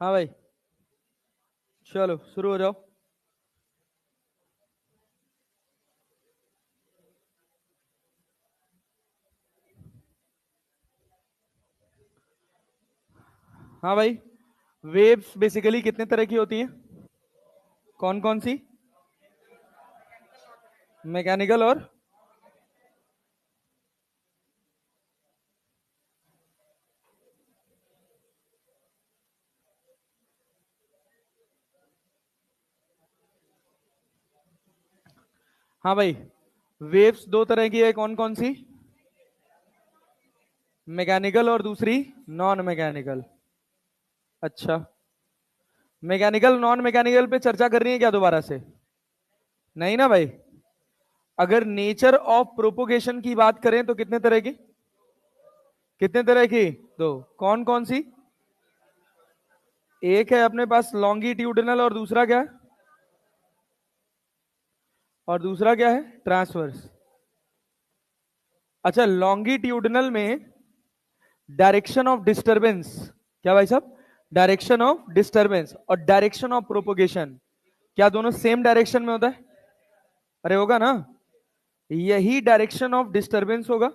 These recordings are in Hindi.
हाँ भाई, चलो शुरू हो जाओ। हाँ भाई, वेव्स बेसिकली कितने तरह की होती हैं? कौन कौन सी? मैकेनिकल और हाँ भाई, वेव्स दो तरह की है, कौन कौन सी? मैकेनिकल और दूसरी नॉन मैकेनिकल। अच्छा, मैकेनिकल नॉन मैकेनिकल पे चर्चा कर रही है क्या दोबारा से? नहीं ना भाई। अगर नेचर ऑफ प्रोपोगेशन की बात करें तो कितने तरह की? कितने तरह की? दो। कौन कौन सी? एक है अपने पास लॉन्गिट्यूडिनल और दूसरा क्या है? और दूसरा क्या है? ट्रांसवर्स। अच्छा, लॉन्गिट्यूडिनल में डायरेक्शन ऑफ डिस्टरबेंस, क्या भाई साहब? डायरेक्शन ऑफ डिस्टरबेंस और डायरेक्शन ऑफ प्रोपोगेशन, क्या दोनों सेम डायरेक्शन में होता है? अरे होगा ना। यही डायरेक्शन ऑफ डिस्टरबेंस होगा,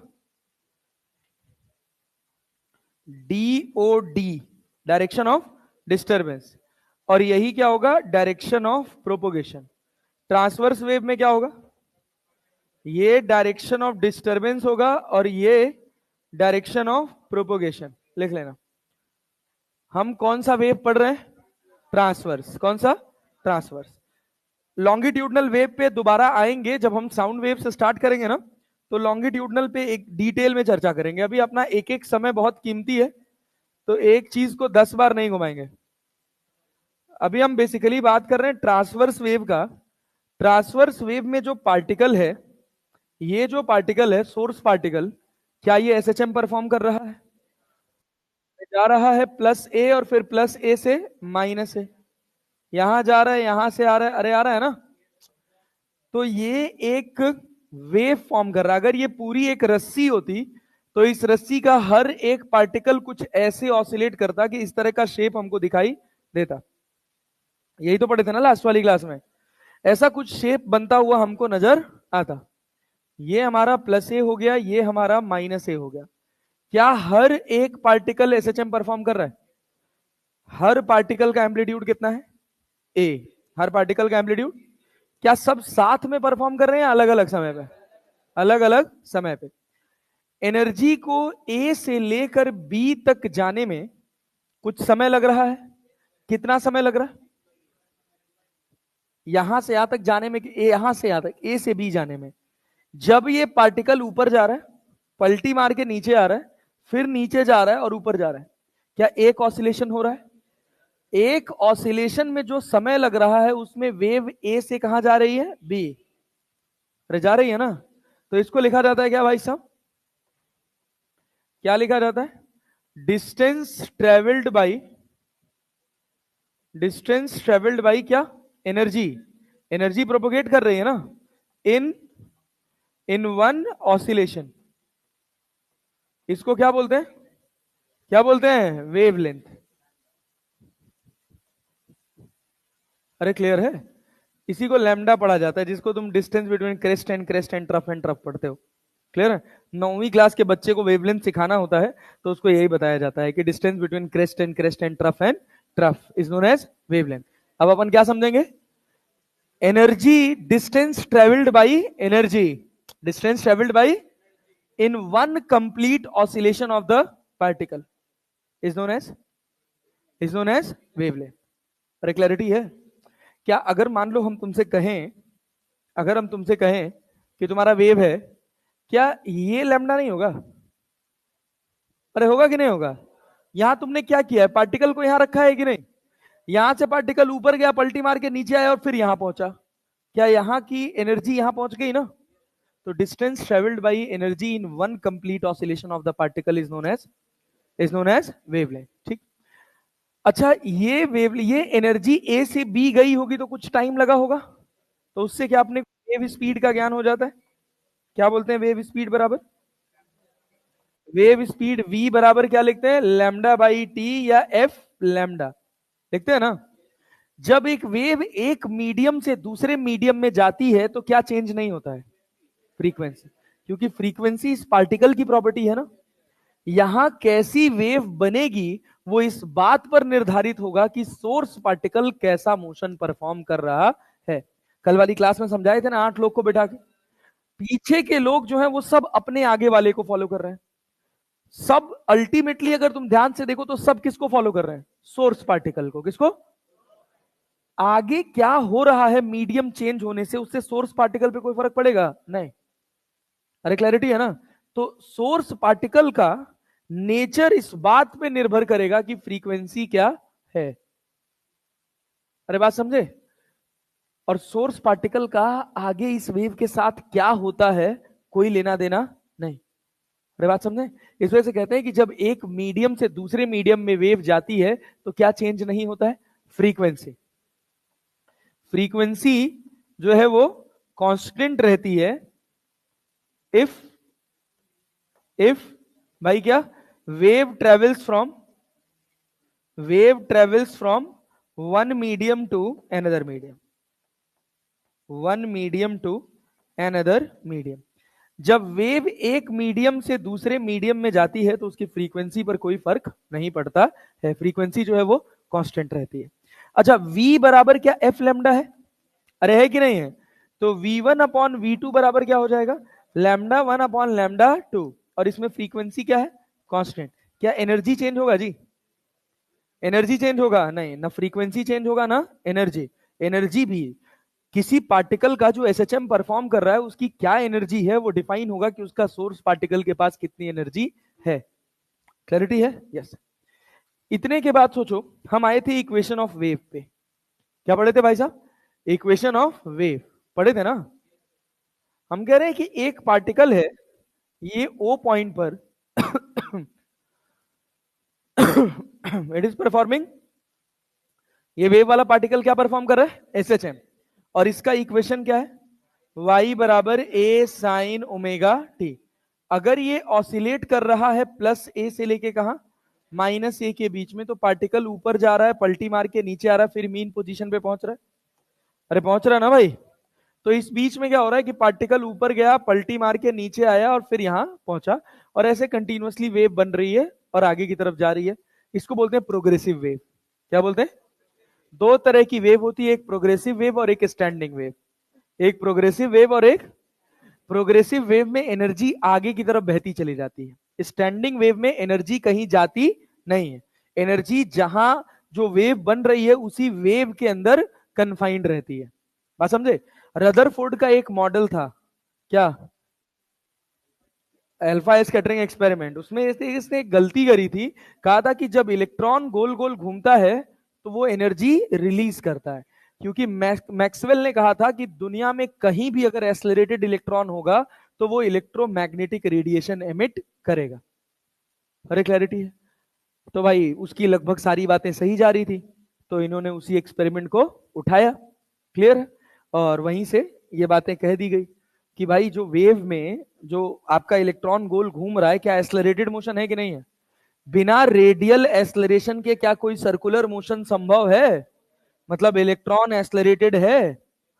DOD, डायरेक्शन ऑफ डिस्टरबेंस। और यही क्या होगा? Direction of propagation. Transverse wave में क्या होगा? ये डायरेक्शन ऑफ डिस्टरबेंस होगा और ये डायरेक्शन ऑफ प्रोपोगेशन। लिख लेना। हम कौन सा वेव पढ़ रहे हैं? ट्रांसवर्स। कौन सा? ट्रांसवर्स। लॉन्गिट्यूडनल वेव पे दोबारा आएंगे जब हम साउंड वेव से स्टार्ट करेंगे ना, तो लॉन्गिट्यूडनल पे एक डिटेल में चर्चा करेंगे। अभी अपना एक एक समय बहुत कीमती है, तो एक चीज को 10 बार नहीं घुमाएंगे। अभी हम बेसिकली बात कर रहे हैं ट्रांसवर्स वेव का। ट्रांसवर्स वेव में जो पार्टिकल है, ये जो पार्टिकल है सोर्स पार्टिकल, क्या ये एसएचएम परफॉर्म कर रहा है? जा रहा है प्लस ए और फिर प्लस ए से माइनस ए, यहां जा रहा है, यहां से आ रहा है, अरे आ रहा है ना। तो ये एक वेव फॉर्म कर रहा है। अगर ये पूरी एक रस्सी होती तो इस रस्सी का हर एक पार्टिकल कुछ ऐसे ऑसिलेट करता कि इस तरह का शेप हमको दिखाई देता। यही तो पढ़े थे ना लास्ट वाली क्लास में। ऐसा कुछ शेप बनता हुआ हमको नजर आता। ये हमारा प्लस ए हो गया, ये हमारा माइनस ए हो गया। क्या हर एक पार्टिकल एसएचएम परफॉर्म कर रहा है? हर पार्टिकल का एम्पलीट्यूड कितना है? ए। हर पार्टिकल का एम्पलीट्यूड, क्या सब साथ में परफॉर्म कर रहे हैं अलग अलग समय पे? अलग अलग समय पे। एनर्जी को ए से लेकर बी तक जाने में कुछ समय लग रहा है। कितना समय लग रहा है? यहां से यहां तक जाने में, यहां से यहां तक, ए से बी जाने में। जब ये पार्टिकल ऊपर जा रहा है, पलटी मार के नीचे आ रहा है, फिर नीचे जा रहा है और ऊपर जा रहा है, क्या एक ऑसिलेशन हो रहा है? एक ऑसिलेशन में जो समय लग रहा है उसमें वेव ए से कहां जा रही है? बी। अरे जा रही है ना। तो इसको लिखा जाता है क्या भाई साहब? क्या लिखा जाता है? Distance travelled by, distance travelled by क्या? एनर्जी। एनर्जी प्रोपोगेट कर रही है ना इन इन वन ऑसिलेशन। इसको क्या बोलते हैं? क्या बोलते हैं? वेवलेंथ। अरे क्लियर है। इसी को लैम्डा पढ़ा जाता है, जिसको तुम distance between crest and trough पढ़ते हो। क्लियर है। 9वीं क्लास के बच्चे को वेवलेंथ सिखाना होता है तो उसको यही बताया जाता है कि distance between crest and trough is known as wavelength. अब अपन क्या समझेंगे? Energy, distance travelled by energy, distance travelled by in one complete oscillation of the particle is known as wavelength. पर क्लैरिटी है? क्या अगर मान लो हम तुमसे कहें, अगर हम तुमसे कहें कि तुम्हारा वेव है, क्या ये लैम्डा नहीं होगा? अरे होगा कि नहीं होगा? यहां तुमने क्या किया है? पार्टिकल को यहां रखा है कि नहीं? यहां से पार्टिकल ऊपर गया, पलटी मार के नीचे आया और फिर यहां पहुंचा। क्या यहां की एनर्जी यहां पहुंच गई ना? तो distance travelled by energy in one complete oscillation of the particle is known as wavelength. ठीक। अच्छा, ये एनर्जी ए से बी गई होगी तो कुछ टाइम लगा होगा, तो उससे क्या अपने वेव स्पीड का ज्ञान हो जाता है? क्या बोलते हैं? वेव स्पीड बराबर, वेव स्पीड v बराबर क्या लिखते हैं? लैम्डा बाई टी या एफ लैम्डा। देखते हैं ना, जब एक वेव एक मीडियम से दूसरे मीडियम में जाती है तो क्या चेंज नहीं होता है? फ्रीक्वेंसी, क्योंकि फ्रीक्वेंसी इस पार्टिकल की प्रॉपर्टी है ना। यहां कैसी वेव बनेगी वो इस बात पर निर्धारित होगा कि सोर्स पार्टिकल कैसा मोशन परफॉर्म कर रहा है। कल वाली क्लास में समझाए थे ना, 8 लोग को बैठा के, पीछे के लोग जो हैं वो सब अपने आगे वाले को फॉलो कर रहे हैं। सब अल्टीमेटली अगर तुम ध्यान से देखो तो सब किसको फॉलो कर रहे हैं? सोर्स पार्टिकल को। किसको? आगे क्या हो रहा है मीडियम चेंज होने से, उससे सोर्स पार्टिकल पे कोई फर्क पड़ेगा नहीं। अरे क्लैरिटी है ना? तो सोर्स पार्टिकल का नेचर इस बात पे निर्भर करेगा कि फ्रीक्वेंसी क्या है। अरे बात समझे? और सोर्स पार्टिकल का आगे इस वेव के साथ क्या होता है कोई लेना देना नहीं। अरे बात समझे? इस वजह से कहते हैं कि जब एक मीडियम से दूसरे मीडियम में वेव जाती है तो क्या चेंज नहीं होता है? फ्रीक्वेंसी। फ्रीक्वेंसी जो है वो कांस्टेंट रहती है इफ भाई क्या, wave travels from one medium to another medium, one medium to another medium. जब वेव एक मीडियम से दूसरे मीडियम में जाती है तो उसकी फ्रीक्वेंसी पर कोई फर्क नहीं पड़ता है, फ्रीक्वेंसी जो है वो कांस्टेंट रहती है। अच्छा, v बराबर क्या एफ लैम्डा है? अरे है कि नहीं है? तो v1 अपॉन v2 बराबर क्या हो जाएगा? Lambda 1 upon lambda 2। और इसमें फ्रीक्वेंसी क्या है? कांस्टेंट। क्या एनर्जी चेंज होगा जी? एनर्जी चेंज होगा नहीं ना, फ्रीक्वेंसी चेंज होगा ना एनर्जी। एनर्जी भी किसी पार्टिकल का जो एसएचएम परफॉर्म कर रहा है उसकी क्या एनर्जी है वो डिफाइन होगा कि उसका सोर्स पार्टिकल के पास कितनी एनर्जी है। क्लैरिटी है? यस। इतने के बाद सोचो, हम आए थे इक्वेशन ऑफ वेव पे। क्या पढ़े थे भाई साहब? इक्वेशन ऑफ वेव पढ़े थे ना। हम कह रहे हैं कि एक पार्टिकल है, ये ओ पॉइंट पर इट इज परफॉर्मिंग, ये वेव वाला पार्टिकल क्या परफॉर्म कर रहा है? एसएचएम। और इसका इक्वेशन क्या है? y बराबर ए साइन ओमेगा टी। अगर ये ऑसिलेट कर रहा है प्लस ए से लेके कहा, माइनस ए के बीच में, तो पार्टिकल ऊपर जा रहा है, पलटी मार के नीचे आ रहा है, फिर मीन पोजीशन पे पहुंच रहा है। अरे पहुंच रहा है ना भाई? तो इस बीच में क्या हो रहा है कि पार्टिकल ऊपर गया, पलटी मार के नीचे आया और फिर यहां पहुंचा, और ऐसे कंटिन्यूअसली वेव बन रही है और आगे की तरफ जा रही है। इसको बोलते हैं प्रोग्रेसिव वेव। क्या बोलते हैं? दो तरह की वेव होती है, एक प्रोग्रेसिव वेव और एक स्टैंडिंग वेव। एक प्रोग्रेसिव वेव और एक, प्रोग्रेसिव वेव में एनर्जी आगे की तरफ बहती चली जाती है, स्टैंडिंग वेव में एनर्जी कहीं जाती नहीं है। एनर्जी जहां जो वेव बन रही है उसी वेव के अंदर कन्फाइंड रहती है। बात समझे? रदरफोर्ड का एक मॉडल था, क्या? Alpha scattering experiment. उसमें इसने एक गलती करी थी, कहा था कि जब इलेक्ट्रॉन गोल गोल घूमता है तो वो एनर्जी रिलीज करता है, क्योंकि मैक्सवेल ने कहा था कि दुनिया में कहीं भी अगर एक्सेलरेटेड इलेक्ट्रॉन होगा तो वो इलेक्ट्रोमैग्नेटिक रेडिएशन एमिट करेगा। अरे क्लैरिटी है? तो भाई उसकी लगभग सारी बातें सही जा रही थी, तो इन्होंने उसी एक्सपेरिमेंट को उठाया। क्लियर है? और वहीं से ये बातें कह दी गई कि भाई जो वेव में जो आपका इलेक्ट्रॉन गोल घूम रहा है, क्या एक्सेलरेटेड मोशन है कि नहीं है? बिना रेडियल एक्सेलरेशन के क्या कोई सर्कुलर मोशन संभव है? मतलब इलेक्ट्रॉन एक्सेलरेटेड है।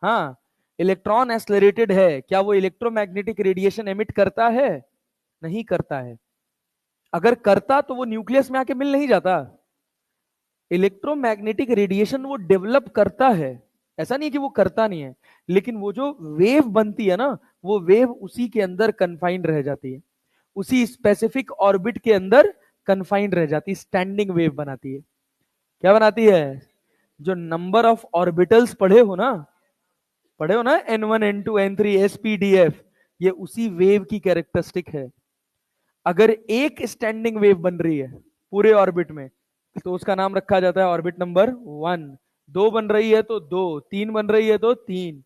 हाँ, इलेक्ट्रॉन एक्सेलरेटेड है, क्या वो इलेक्ट्रोमैग्नेटिक रेडिएशन एमिट करता है? नहीं करता है। अगर करता तो वो न्यूक्लियस में आके मिल नहीं जाता। इलेक्ट्रोमैग्नेटिक रेडिएशन वो डेवलप करता है, ऐसा नहीं कि वो करता नहीं है, लेकिन वो जो वेव बनती है ना, वो वेव उसी के अंदर कन्फाइंड रह जाती है, उसी स्पेसिफिक ऑर्बिट के अंदर कन्फाइंड रह जाती है, स्टैंडिंग वेव बनाती है। क्या बनाती है? जो नंबर ऑफ ऑर्बिटल्स पढ़े हो ना, N1 N2 N3 SPDF, ये उसी वेव की कैरेक्टरिस्टिक है। अगर एक स्टैंडिंग वेव बन रही है पूरे ऑर्बिट में तो उसका नाम रखा जाता है ऑर्बिट नंबर 1। दो बन रही है तो दो, तीन बन रही है तो तीन,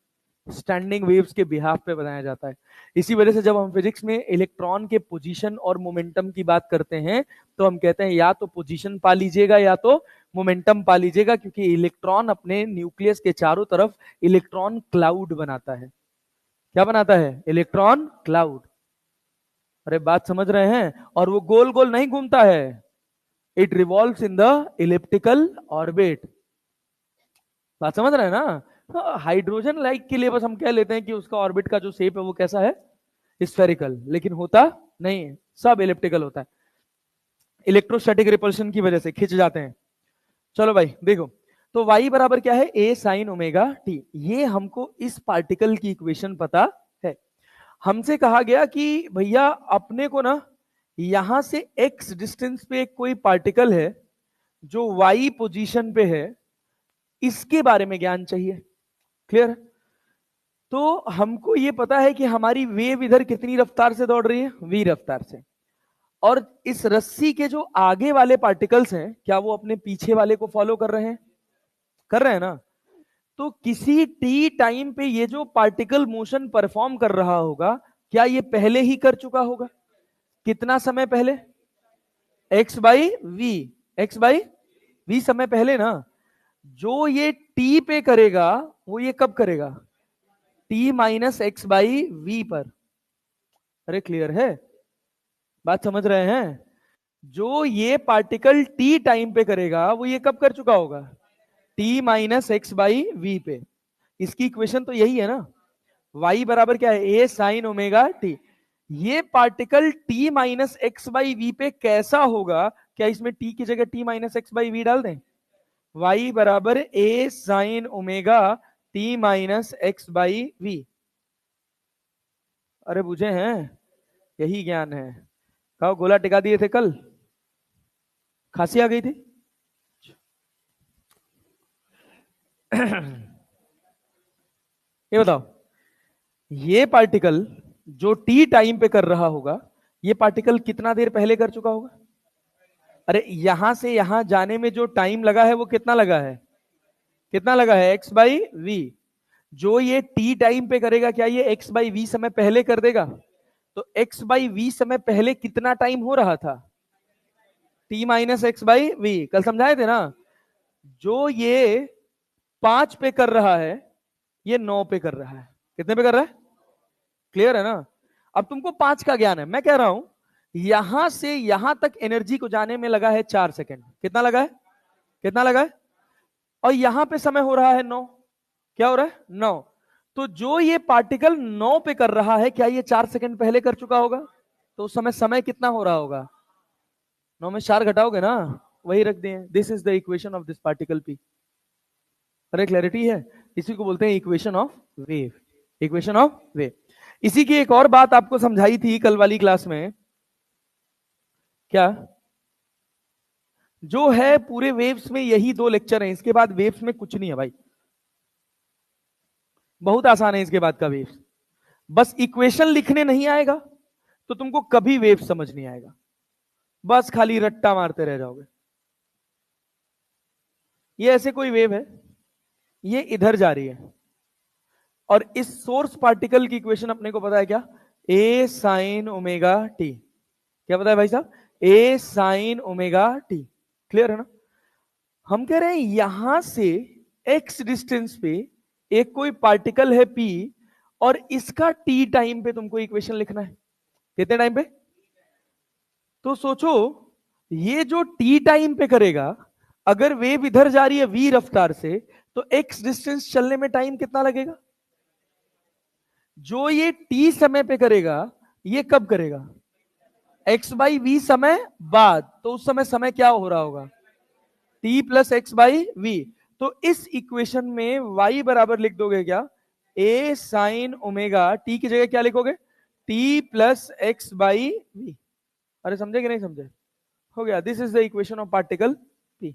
स्टैंडिंग वेव्स के बिहाफ पे बनाया जाता है। इसी वजह से जब हम फिजिक्स में इलेक्ट्रॉन के पोजीशन और मोमेंटम की बात करते हैं तो हम कहते हैं या तो पोजीशन पा लीजिएगा या तो मोमेंटम पा लीजिएगा, क्योंकि इलेक्ट्रॉन अपने न्यूक्लियस के चारों तरफ इलेक्ट्रॉन क्लाउड बनाता है। क्या बनाता है? Electron cloud. अरे बात समझ रहे हैं? और वो गोल गोल नहीं घूमता है, it revolves in the elliptical orbit. बात समझ रहे हैं ना? हाइड्रोजन लाइक के लिए बस हम कह लेते हैं कि उसका ऑर्बिट का जो शेप है वो कैसा है, स्फेरिकल, लेकिन होता नहीं है, सब एलिप्टिकल होता है, इलेक्ट्रोस्टैटिक रिपल्शन की वजह से खिंच जाते हैं। चलो भाई देखो, तो y बराबर क्या है, a साइन ओमेगा टी। ये हमको इस पार्टिकल की इक्वेशन पता है। हमसे कहा गया कि भैया अपने को ना यहां से x डिस्टेंस पे एक कोई पार्टिकल है जो y पोजीशन पे है, इसके बारे में ज्ञान चाहिए। क्लियर? तो हमको ये पता है कि हमारी वेव इधर कितनी रफ्तार से दौड़ रही है, v रफ्तार से, और इस रस्सी के जो आगे वाले पार्टिकल्स हैं क्या वो अपने पीछे वाले को फॉलो कर रहे हैं? कर रहे हैं ना? तो किसी टी टाइम पे ये जो पार्टिकल मोशन परफॉर्म कर रहा होगा, क्या ये पहले ही कर चुका होगा? कितना समय पहले? X by v, x by v समय पहले ना। जो ये टी पे करेगा वो ये कब करेगा? T minus x by v पर। अरे क्लियर है? बात समझ रहे हैं? जो ये पार्टिकल टी टाइम पे करेगा वो ये कब कर चुका होगा? T minus x by v पे। इसकी इक्वेशन तो यही है ना, y बराबर क्या है, a साइन ओमेगा टी। ये particle t minus x by v पे कैसा होगा? क्या इसमें t की जगह t minus x by v डाल दें? y बराबर a sine omega t minus x by v. अरे बुझे हैं? यही ज्ञान है। कहो गोला टिका दिए थे कल, खांसी आ गई थी। ये बताओ, ये पार्टिकल जो टी टाइम पे कर रहा होगा, ये पार्टिकल कितना देर पहले कर चुका होगा? अरे यहां से यहां जाने में जो टाइम लगा है वो कितना लगा है? कितना लगा है? X by v. जो ये टी टाइम पे करेगा क्या ये एक्स बाई वी समय पहले कर देगा? तो एक्स बाई वी समय पहले कितना टाइम हो रहा था? T minus x by v. कल समझाए थे ना? जो ये 5 पे कर रहा है, ये 9 पे कर रहा है। कितने पे कर रहा है? क्लियर है ना? अब तुमको 5 का ज्ञान है, मैं कह रहा हूं यहां से यहां तक एनर्जी को जाने में लगा है 4 सेकंड। कितना लगा है? कितना लगा है? और यहां पे समय हो रहा है 9। क्या हो रहा है? 9। तो जो ये पार्टिकल 9 पे कर रहा है, क्या ये 4 सेकंड पहले कर चुका होगा? तो उस समय समय कितना हो रहा होगा? 9 में 4 घटाओगे ना, वही रख दिए। This is the equation of this particle P. अरे क्लैरिटी है? इसी को बोलते हैं equation of wave. Equation of wave. इसी की एक और बात आपको समझाई थी कल वाली क्लास में। क्या? जो है पूरे वेव्स में यही 2 लेक्चर हैं, इसके बाद वेव्स में कुछ नहीं है भाई। बहुत आसान है इसके बाद का वेव्स। बस इक्वेशन लिखने नहीं आएगा तो तुमको कभी वेव समझ नहीं आएगा, बस खाली रट्टा मारते रह जाओगे। ये ऐसे कोई वेव है, ये इधर जा रही है, और इस सोर्स पार्टिकल की इक्वेशन अपने को पता है क्या? ए साइन ओमेगा टी। क्या पता है भाई साहब? ए साइन ओमेगा टी। क्लियर है ना? हम कह रहे हैं यहां से एक्स डिस्टेंस पे एक कोई पार्टिकल है पी, और इसका टी टाइम पे तुमको इक्वेशन लिखना है। कितने टाइम पे? तो सोचो, ये जो टी टाइम पे करेगा, अगर वेव इधर जा रही है वी रफ्तार से, तो एक्स डिस्टेंस चलने में टाइम कितना लगेगा? जो ये टी समय पे करेगा, ये कब करेगा? एक्स बाई वी समय बाद। तो उस समय समय क्या हो रहा होगा? T plus x by v. तो इस इक्वेशन में y बराबर लिख दोगे क्या? a साइन ओमेगा टी की जगह क्या लिखोगे? t plus x by v. अरे समझे कि नहीं समझे? हो गया। This is the equation of particle p।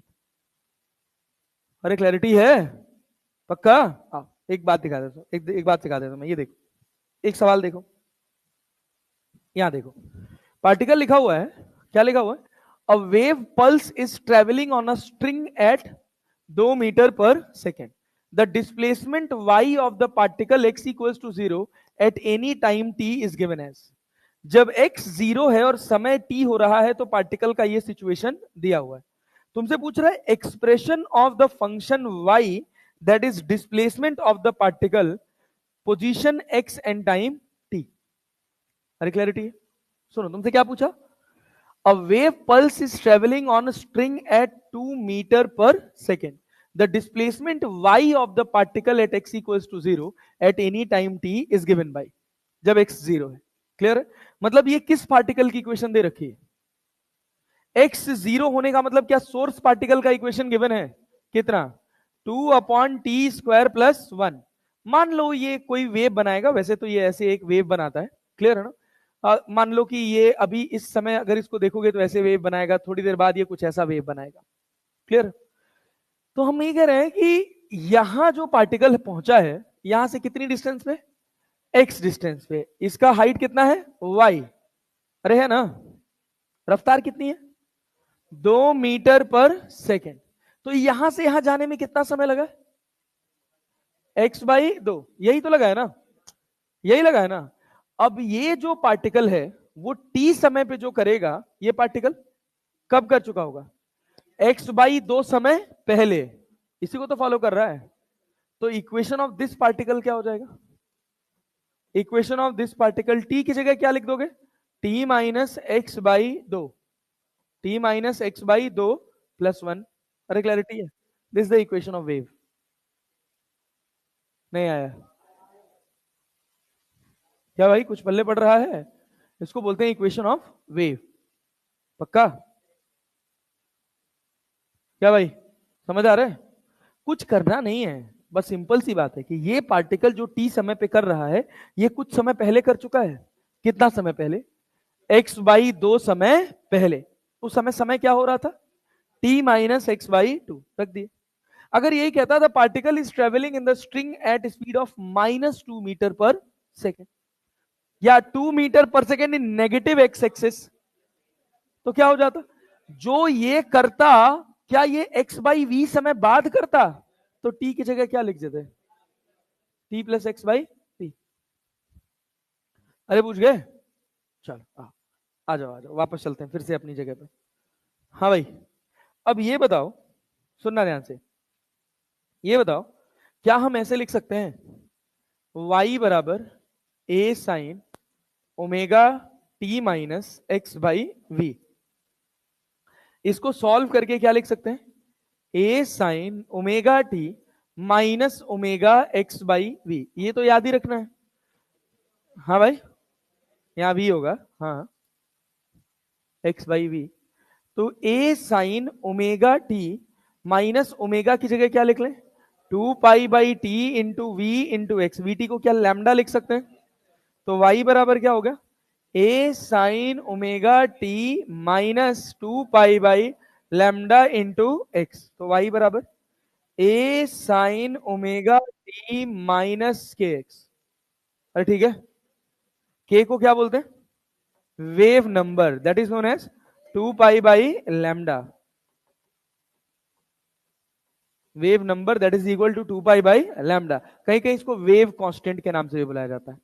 अरे क्लैरिटी है? पक्का? हाँ, एक बात दिखा देता हूं, एक बात सिखा देता हूं मैं। ये देखो, एक सवाल देखो, यहां देखो, पार्टिकल लिखा हुआ है। क्या लिखा हुआ है? A wave pulse is travelling on a string at 2 metre पर second. The displacement y of the particle x equals to 0 at any time t is given as. जब x 0 है और समय t हो रहा है तो पार्टिकल का ये सिचुएशन दिया हुआ है। तुमसे पूछ रहा है expression of the function y that is displacement of the particle, position x and time t। अरे क्लैरिटी? सुनो, तुमसे क्या पूछा? A wave pulse is traveling on a string at 2 meter per second. the displacement y of the particle at x equals to 0 at any time t is given by, जब x 0 है. क्लियर है? मतलब ये किस पार्टिकल की इक्वेशन दे रखी है? x 0 होने का मतलब क्या? सोर्स पार्टिकल का इक्वेशन गिवन है कितना? 2/t² plus 1. मान लो ये कोई वेव बनाएगा, वैसे तो ये ऐसे एक वेव बनाता है. क्लियर है ना? मान लो कि ये अभी इस समय अगर इसको देखोगे तो ऐसे वेव बनाएगा, थोड़ी देर बाद ये कुछ ऐसा वेव बनाएगा. क्लियर? तो हम ये कह रहे हैं कि यहां जो पार्टिकल पहुंचा है, यहां से कितनी डिस्टेंस पे? x डिस्टेंस पे. इसका हाइट कितना है? y. अरे है ना? रफ्तार कितनी है? 2 मीटर पर सेकेंड. तो यहां से यहां जाने में कितना समय लगा? x/2. यही तो लगा है ना? यही लगा है ना? अब ये जो पार्टिकल है वो t समय पे जो करेगा, ये पार्टिकल कब कर चुका होगा? x/2 समय पहले. इसी को तो फॉलो कर रहा है. तो इक्वेशन ऑफ दिस पार्टिकल क्या हो जाएगा? Equation of this particle t की जगह क्या लिख दोगे? t minus x/2. t minus x/2 plus 1. अरे क्लैरिटी है? This the equation of wave. नहीं आया क्या भाई? कुछ पल्ले पड़ रहा है? इसको बोलते हैं इक्वेशन ऑफ वेव. पक्का? क्या भाई समझ आ रहा है? कुछ करना नहीं है, बस सिंपल सी बात है कि ये पार्टिकल जो t समय पे कर रहा है, ये कुछ समय पहले कर चुका है. कितना समय पहले? x/2 समय पहले. उस समय क्या हो रहा था? t माइनस x/2 रख दिए. अगर यही कहता था particle is travelling in the string at speed of -2 metre पर सेकेंड, या 2 मीटर पर second in negative x axis, तो क्या हो जाता? जो ये करता, क्या ये x/v समय बाद करता? तो t की जगह क्या लिख देते? t plus x/t. अरे पूछ गए? चलो आ जाओ, वापस चलते हैं फिर से अपनी जगह पे. हाँ भाई, अब ये बताओ, सुनना ध्यान से. ये बताओ, क्या हम ऐसे लिख सकते हैं y बराबर a sine omega t minus x/v? इसको सॉल्व करके क्या लिख सकते हैं? a sine omega t minus omega x/v. ये तो याद ही रखना है. हाँ भाई, यहां v होगा. हाँ, x/v. तो a sine omega t minus omega की जगह क्या लिख लें? 2π/t into v into x. V t को क्या लैम्डा लिख सकते हैं? तो y बराबर क्या होगा? a sine omega t minus 2π/λ into x. तो y बराबर a sine omega t minus k x. अरे ठीक है. k को क्या बोलते हैं? Wave number, that is known as 2π/λ. Wave number that is equal to 2π/λ. कहीं कहीं इसको वेव कांस्टेंट के नाम से भी बुलाया जाता है,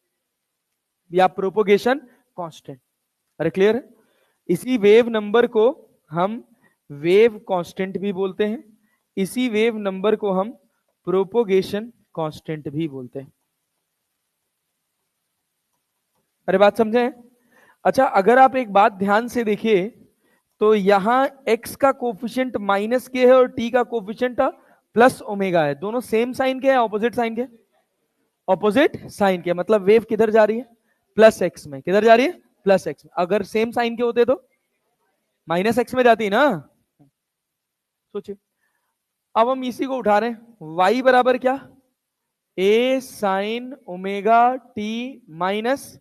या प्रोपोगेशन कांस्टेंट. अरे क्लियर है? इसी वेव नंबर को हम वेव कांस्टेंट भी बोलते हैं, इसी वेव नंबर को हम प्रोपोगेशन कांस्टेंट भी बोलते हैं. अरे बात समझे? अच्छा, अगर आप एक बात ध्यान से देखिए तो यहां x का कोफिशिएंट माइनस के है और t का कोफिशिएंट प्लस ओमेगा है. दोनों सेम साइन के हैं, ऑपोजिट साइन के? ऑपोजिट साइन के. मतलब वेव किधर जा रही है? प्लस एक्स में. किधर जा रही है? प्लस एक्स में. अगर सेम साइन के होते तो माइनस एक्स में जाती ना. सोचिए. अब हम इसी को उठा रहे हैं. y बराबर क्या? a sine omega t minus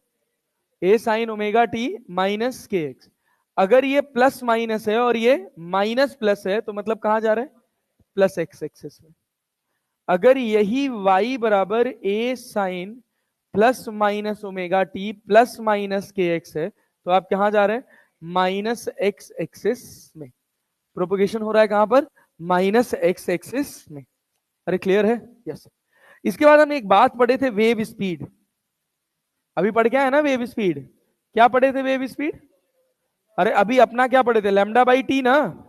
a sine omega t minus k x. अगर ये प्लस माइनस है और ये माइनस प्लस है तो मतलब कहां जा रहा है? प्लस एक्स एक्सिस में. अगर यही y बराबर a sine plus minus omega t plus minus k x है तो आप कहां जा रहे हैं? माइनस एक्स एक्सिस में. प्रोपोगेशन हो रहा है कहां पर? माइनस एक्स एक्सिस में. अरे क्लियर है? यस. इसके बाद हम एक बात पढ़े थे, वेव स्पीड. अभी पढ़ क्या है ना वेव स्पीड? क्या पढ़े थे वेव स्पीड? अरे अभी अपना क्या पढ़े थे? λ/t ना.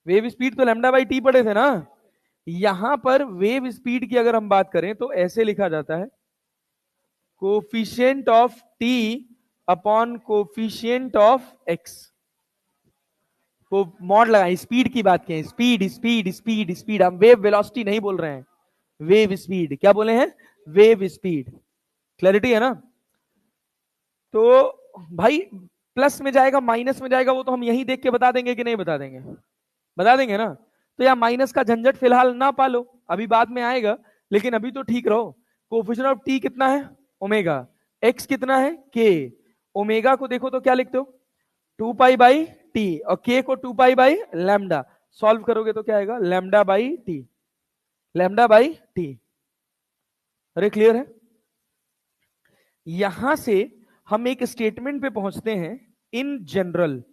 वेव स्पीड तो λ/t पढ़े थे ना. यहां पर वेव स्पीड की अगर हम बात करें तो ऐसे लिखा जाता है, coefficient of t upon coefficient of x. को मॉड लगाए, स्पीड की बात करें, स्पीड स्पीड स्पीड स्पीड, हम वेव वेलोसिटी नहीं बोल रहे हैं, वेव स्पीड। क्या बोले हैं? Wave speed. क्लैरिटी है ना? तो भाई प्लस में जाएगा माइनस में जाएगा वो तो हम यही देख के बता देंगे कि नहीं बता देंगे? बता देंगे ना। तो या माइनस का झंझट फिलहाल ना पालो, अभी बाद में आएगा, लेकिन अभी तो ठीक रहो। कोफिशिएंट ऑफ टी कितना है? ओमेगा। एक्स कितना है? के। ओमेगा को देखो तो क्या लिखते हो? 2 पाई बाई टी, और के को 2 पाई बाई लैम्डा। सॉल्व करोगे तो क्या आएगा? Lambda by T, lambda by T. अरे क्लियर है? यहां से हम एक स्टेटमेंट पे पहुंचते हैं, इन जनरल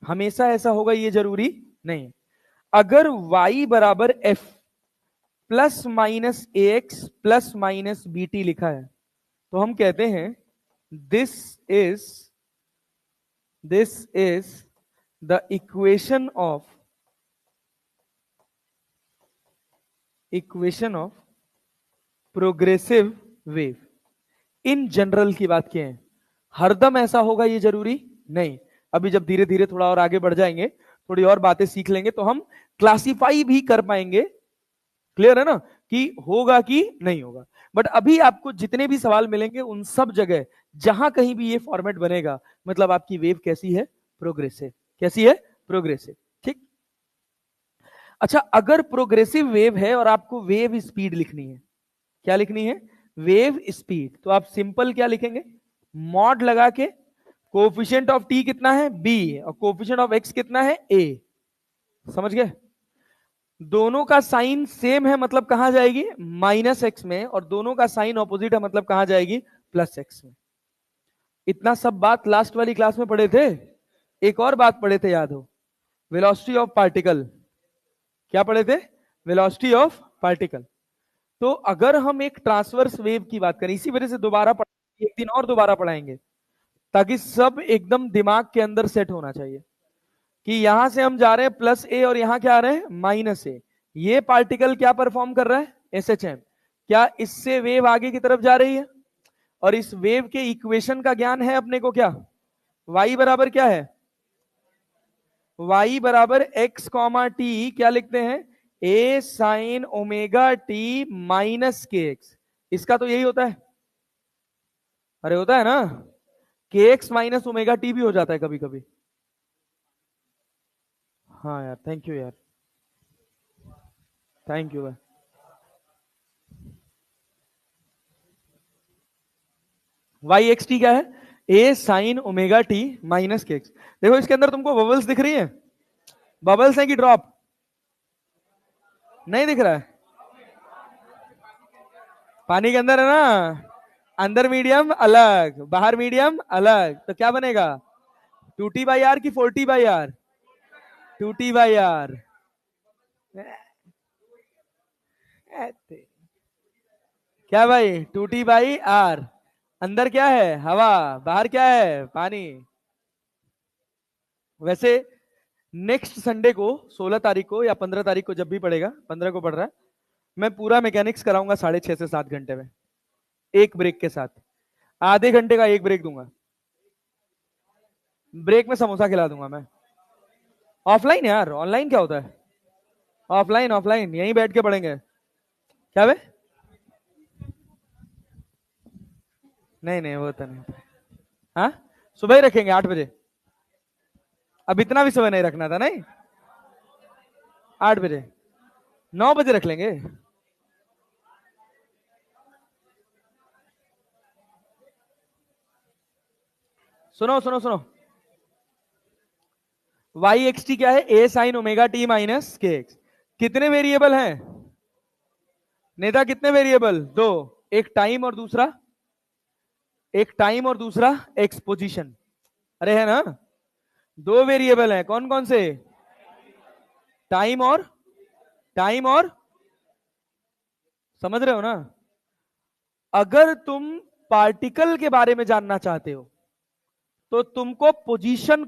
हमेशा ऐसा होगा ये जरूरी नहीं। अगर y बराबर f plus minus a x plus minus b t लिखा है तो हम कहते हैं this is the equation of progressive wave. In general की बात किए हैं, हरदम ऐसा होगा ये जरूरी नहीं। अभी जब धीरे धीरे थोड़ा और आगे बढ़ जाएंगे, थोड़ी और बातें सीख लेंगे तो हम क्लासिफाई भी कर पाएंगे। क्लियर है ना कि होगा कि नहीं होगा? बट अभी आपको जितने भी सवाल मिलेंगे उन सब जगह जहां कहीं भी ये फॉर्मेट बनेगा, मतलब आपकी वेव कैसी है? प्रोग्रेसिव। कैसी है? प्रोग्रेसिव। ठीक। अच्छा, अगर प्रोग्रेसिव वेव है और आपको वेव स्पीड लिखनी है, क्या लिखनी है? Wave speed. तो आप सिंपल क्या लिखेंगे? मॉड लगा के कोफिशिएंट ऑफ टी कितना है? बी, और कोफिशिएंट ऑफ एक्स कितना है? ए। समझ गए? दोनों का साइन सेम है मतलब कहां जाएगी? माइनस एक्स में, और दोनों का साइन ऑपोजिट है मतलब कहां जाएगी? प्लस एक्स में। इतना सब बात लास्ट वाली क्लास में पढ़े थे। एक और बात पढ़े थे, याद हो? Velocity of particle. क्या पढ़े थे? Velocity of particle. तो अगर हम एक ट्रांसवर्स वेव की बात करें, इसी वजह से दोबारा एक दिन और दोबारा पढ़ाएंगे ताकि सब एकदम दिमाग के अंदर सेट होना चाहिए कि यहां से हम जा रहे हैं प्लस ए और यहां क्या आ रहे हैं? माइनस ए। ये पार्टिकल क्या परफॉर्म कर रहा है? एसएचएम। क्या इससे वेव आगे की तरफ जा रही है? और इस वेव के इक्वेशन का ज्ञान है अपने को। क्या y बराबर क्या है? y बराबर एक्स कॉमा टी, क्या लिखते हैं? ए sine omega t minus k x. इसका तो यही होता है। अरे होता है ना, के एक्स माइनस ओमेगा टी भी हो जाता है कभी कभी। हाँ यार, थैंक यू यार, थैंक यू भाई। वाई एक्स टी क्या है? ए sine omega t minus k x. देखो इसके अंदर तुमको बबल्स दिख रही है? बबल्स है कि ड्रॉप? नहीं दिख रहा है? पानी के अंदर है ना, अंदर मीडियम अलग बाहर मीडियम अलग, तो क्या बनेगा? 2T/R की 4T/R? 2T/R। क्या भाई? 2T/R। अंदर क्या है? हवा। बाहर क्या है? पानी। वैसे नेक्स्ट संडे को 16 तारीख को या 15 तारीख को, जब भी पड़ेगा, 15 को पड़ रहा है, मैं पूरा मैकेनिक्स कराऊंगा 6.5 से 7 घंटे में, एक ब्रेक के साथ। आधे घंटे का एक ब्रेक दूंगा, ब्रेक में समोसा खिला दूंगा मैं। ऑफलाइन यार, ऑनलाइन क्या होता है? ऑफलाइन ऑफलाइन यहीं बैठ के पढ़ेंगे। क्या वे? नहीं नहीं, वो तो नहीं। हाँ, सुबह ही रखेंगे 8 बजे। अब इतना भी सुबह नहीं रखना था। नहीं, 8 बजे, 9 बजे रख लेंगे। सुनो सुनो सुनो, वाई एक्स टी क्या है? ए sine omega t minus k x. कितने वेरिएबल हैं नेता? कितने वेरिएबल? दो। एक टाइम और दूसरा, एक टाइम और दूसरा एक्सपोजिशन। अरे है ना, दो वेरिएबल हैं। कौन कौन से? टाइम और, टाइम और, समझ रहे हो ना? अगर तुम पार्टिकल के बारे में जानना चाहते हो तो तुमको पोजीशन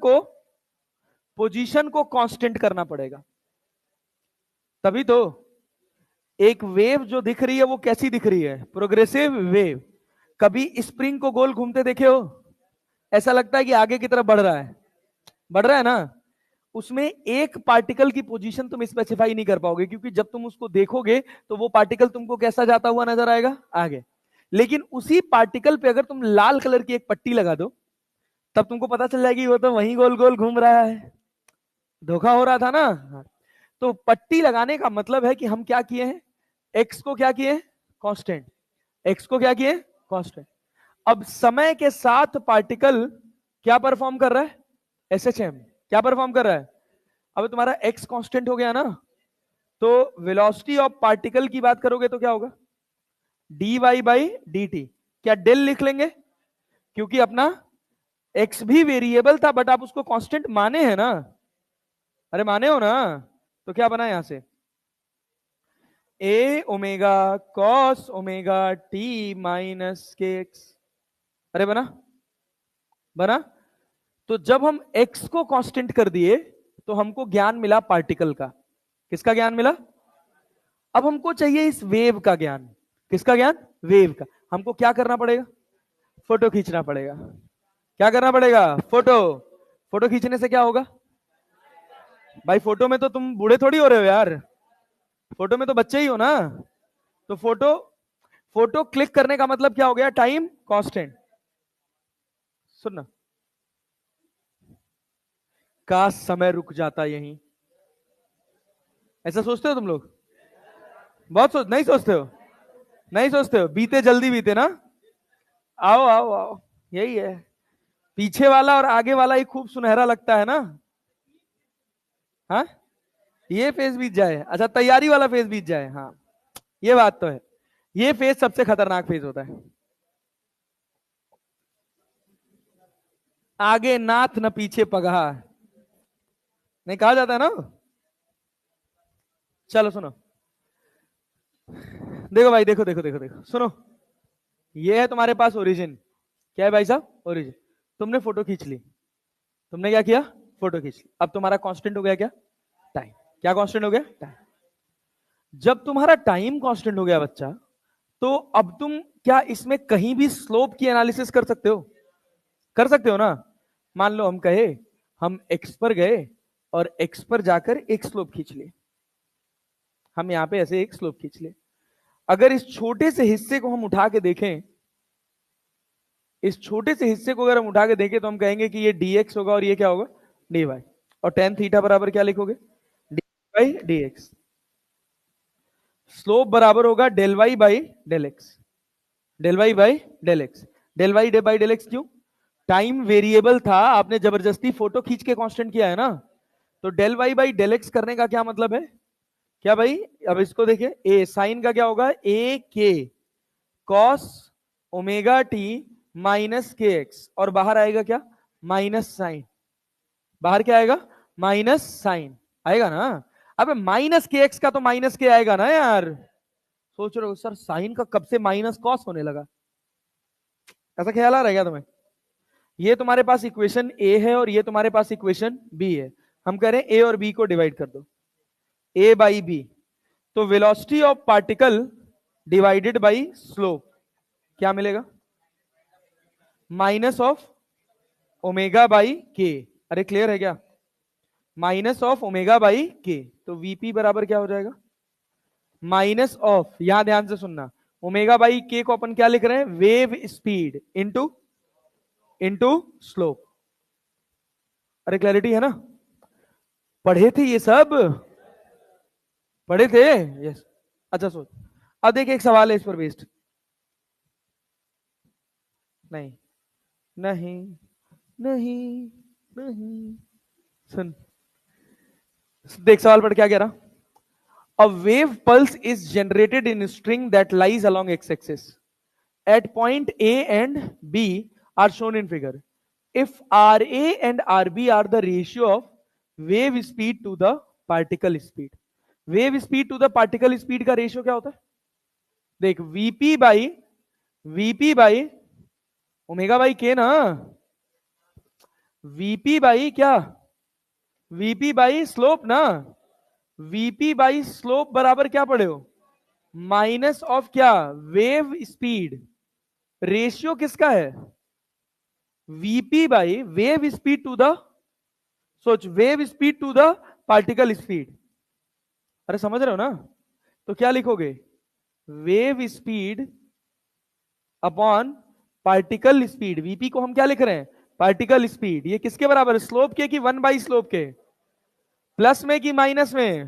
को कांस्टेंट करना पड़ेगा। तभी तो एक वेव जो दिख रही है वो कैसी दिख रही है? Progressive wave. कभी स्प्रिंग को गोल घूमते देखे हो? ऐसा लगता है कि आगे की तरफ बढ़ रहा है, बढ़ रहा है ना। उसमें एक पार्टिकल की पोजीशन तुम स्पेसिफाई नहीं कर पाओगे, क्योंकि जब तुम उसको देखोगे तो वो पार्टिकल तुमको कैसा जाता हुआ नजर आएगा, आगे। लेकिन उसी पार्टिकल पे अगर तुम लाल कलर की एक पट्टी लगा दो, तब तुमको पता चल जाएगी वो तो वहीं गोल गोल घूम रहा है। धोखा हो रहा था ना। हाँ। तो पट्टी लगाने का मतलब है कि हम क्या किए हैं, एक्स को क्या किए, कांस्टेंट। एक्स को क्या किए, कांस्टेंट। अब समय के साथ पार्टिकल क्या परफॉर्म कर रहा है, एसएचएम क्या परफॉर्म कर रहा है। अब तुम्हारा एक्स कांस्टेंट हो गया ना, तो वेलोसिटी ऑफ पार्टिकल की बात करोगे तो क्या होगा, d y by d t. क्या डेल लिख लेंगे, क्योंकि अपना एक्स भी वेरिएबल था, बट आप उसको कांस्टेंट माने हैं ना, अरे माने हो ना। तो क्या बना यहां से, a omega cos omega t minus k x. अरे बना, बना। तो जब हम x को कांस्टेंट कर दिए तो हमको ज्ञान मिला पार्टिकल का। किसका ज्ञान मिला, अब हमको चाहिए इस वेव का ज्ञान। किसका ज्ञान, वेव का। हमको क्या करना पड़ेगा, फोटो खींचना पड़ेगा। क्या करना पड़ेगा, फोटो। फोटो खींचने से क्या होगा, भाई फोटो में तो तुम बूढ़े थोड़ी हो रहे हो यार, फोटो में तो बच्चे ही हो ना। तो फोटो, फोटो क्लिक करने का मतलब क्या हो गया, टाइम कांस्टेंट। सुनना, का समय रुक जाता यहीं। ऐसा सोचते हो तुम लोग, बहुत सोच, नहीं सोचते हो, नहीं सोचते हो, बीते जल्दी बीते ना। आओ आओ आओ, यही है। पीछे वाला और आगे वाला ही खूब सुनहरा लगता है ना। हाँ, ये फेज बीत जाए, अच्छा तैयारी वाला फेज बीत जाए, हाँ ये बात तो है। ये फेज सबसे खतरनाक फेज होता है। आगे नाथ न पीछे पगहा, नहीं कहा जाता है ना। चलो सुनो, देखो भाई, देखो देखो देखो देखो सुनो। ये है तुम्हारे पास ओरिजिन। क्या है भाई साहब, ओरिजिन। तुमने फोटो खींच ली, तुमने क्या किया, फोटो खींच ली। अब तुम्हारा कांस्टेंट हो गया क्या, टाइम। क्या कांस्टेंट हो गया, टाइम। जब तुम्हारा टाइम कांस्टेंट हो गया बच्चा, तो अब तुम क्या इसमें कहीं भी स्लोप की एनालिसिस कर सकते हो, कर सकते हो ना। मान लो हम कहे, हम एक्स पर गए और एक्स पर जाकर एक स्लोप खींच लिए। हम यहां पे ऐसे एक स्लोप खींच लिए। अगर इस छोटे से हिस्से को हम उठा के देखें, इस छोटे से हिस्से को अगर हम उठा के देखें, तो हम कहेंगे कि ये dx होगा और ये क्या होगा, dy। और tan थीटा बराबर क्या लिखोगे, dy बाई dx। स्लोप बराबर होगा del y by del x, del y by del x. Del y by del x क्यों, टाइम वेरिएबल था, आपने जबरदस्ती फोटो खींच के कांस्टेंट किया है ना। तो del y by del x करने का क्या मतलब है, क्या भाई। अब इसको देखिए, ए साइन का क्या होगा, ए के cos omega t minus k x, और बाहर आएगा क्या, माइनस साइन। बाहर क्या आएगा, माइनस साइन आएगा ना। अब माइनस के एक्स का तो माइनस के आएगा ना यार। सोच रहे हो सर साइन का कब से माइनस कॉस होने लगा, ऐसा ख्याल आ रहा है क्या तुम्हें। ये तुम्हारे पास इक्वेशन ए है और ये तुम्हारे पास इक्वेशन बी है। हम कह रहे हैं ए और बी को डिवाइड कर दो, ए बाई बी। तो velocity of particle divided by slope क्या मिलेगा, माइनस ऑफ ओमेगा बाई के। अरे क्लियर है क्या, माइनस ऑफ ओमेगा बाई के। तो वीपी बराबर क्या हो जाएगा, माइनस ऑफ, यहां ध्यान से सुनना, ओमेगा बाई के को अपन क्या लिख रहे हैं, wave speed into into slope. अरे क्लैरिटी है ना, पढ़े थे ये सब, पढ़े थे, यस। अच्छा सोच, अब देखिए एक सवाल है इस पर बेस्ड। नहीं नहीं नहीं नहीं, सुन, देख सवाल पढ़ क्या कह रहा। A wave pulse is generated in a string that lies along x-axis. At point A and B are shown in figure. If RA and RB are the ratio of wave speed to the particle speed. Wave speed to the particle speed का रेशियो क्या होता है, देख VP by omega by k ना, वीपी बाई क्या, वीपी बाई स्लोप ना। वीपी बाई स्लोप बराबर क्या पढ़े हो, माइनस ऑफ क्या, वेव स्पीड। रेशियो किसका है, VP by wave speed to the सोच, wave speed to the particle speed. अरे समझ रहे हो ना? तो क्या लिखोगे? Wave speed upon particle speed. VP को हम क्या लिख रहे हैं? Particle speed. ये किसके बराबर है? स्लोप के कि 1 बाई स्लोप के? प्लस में कि माइनस में?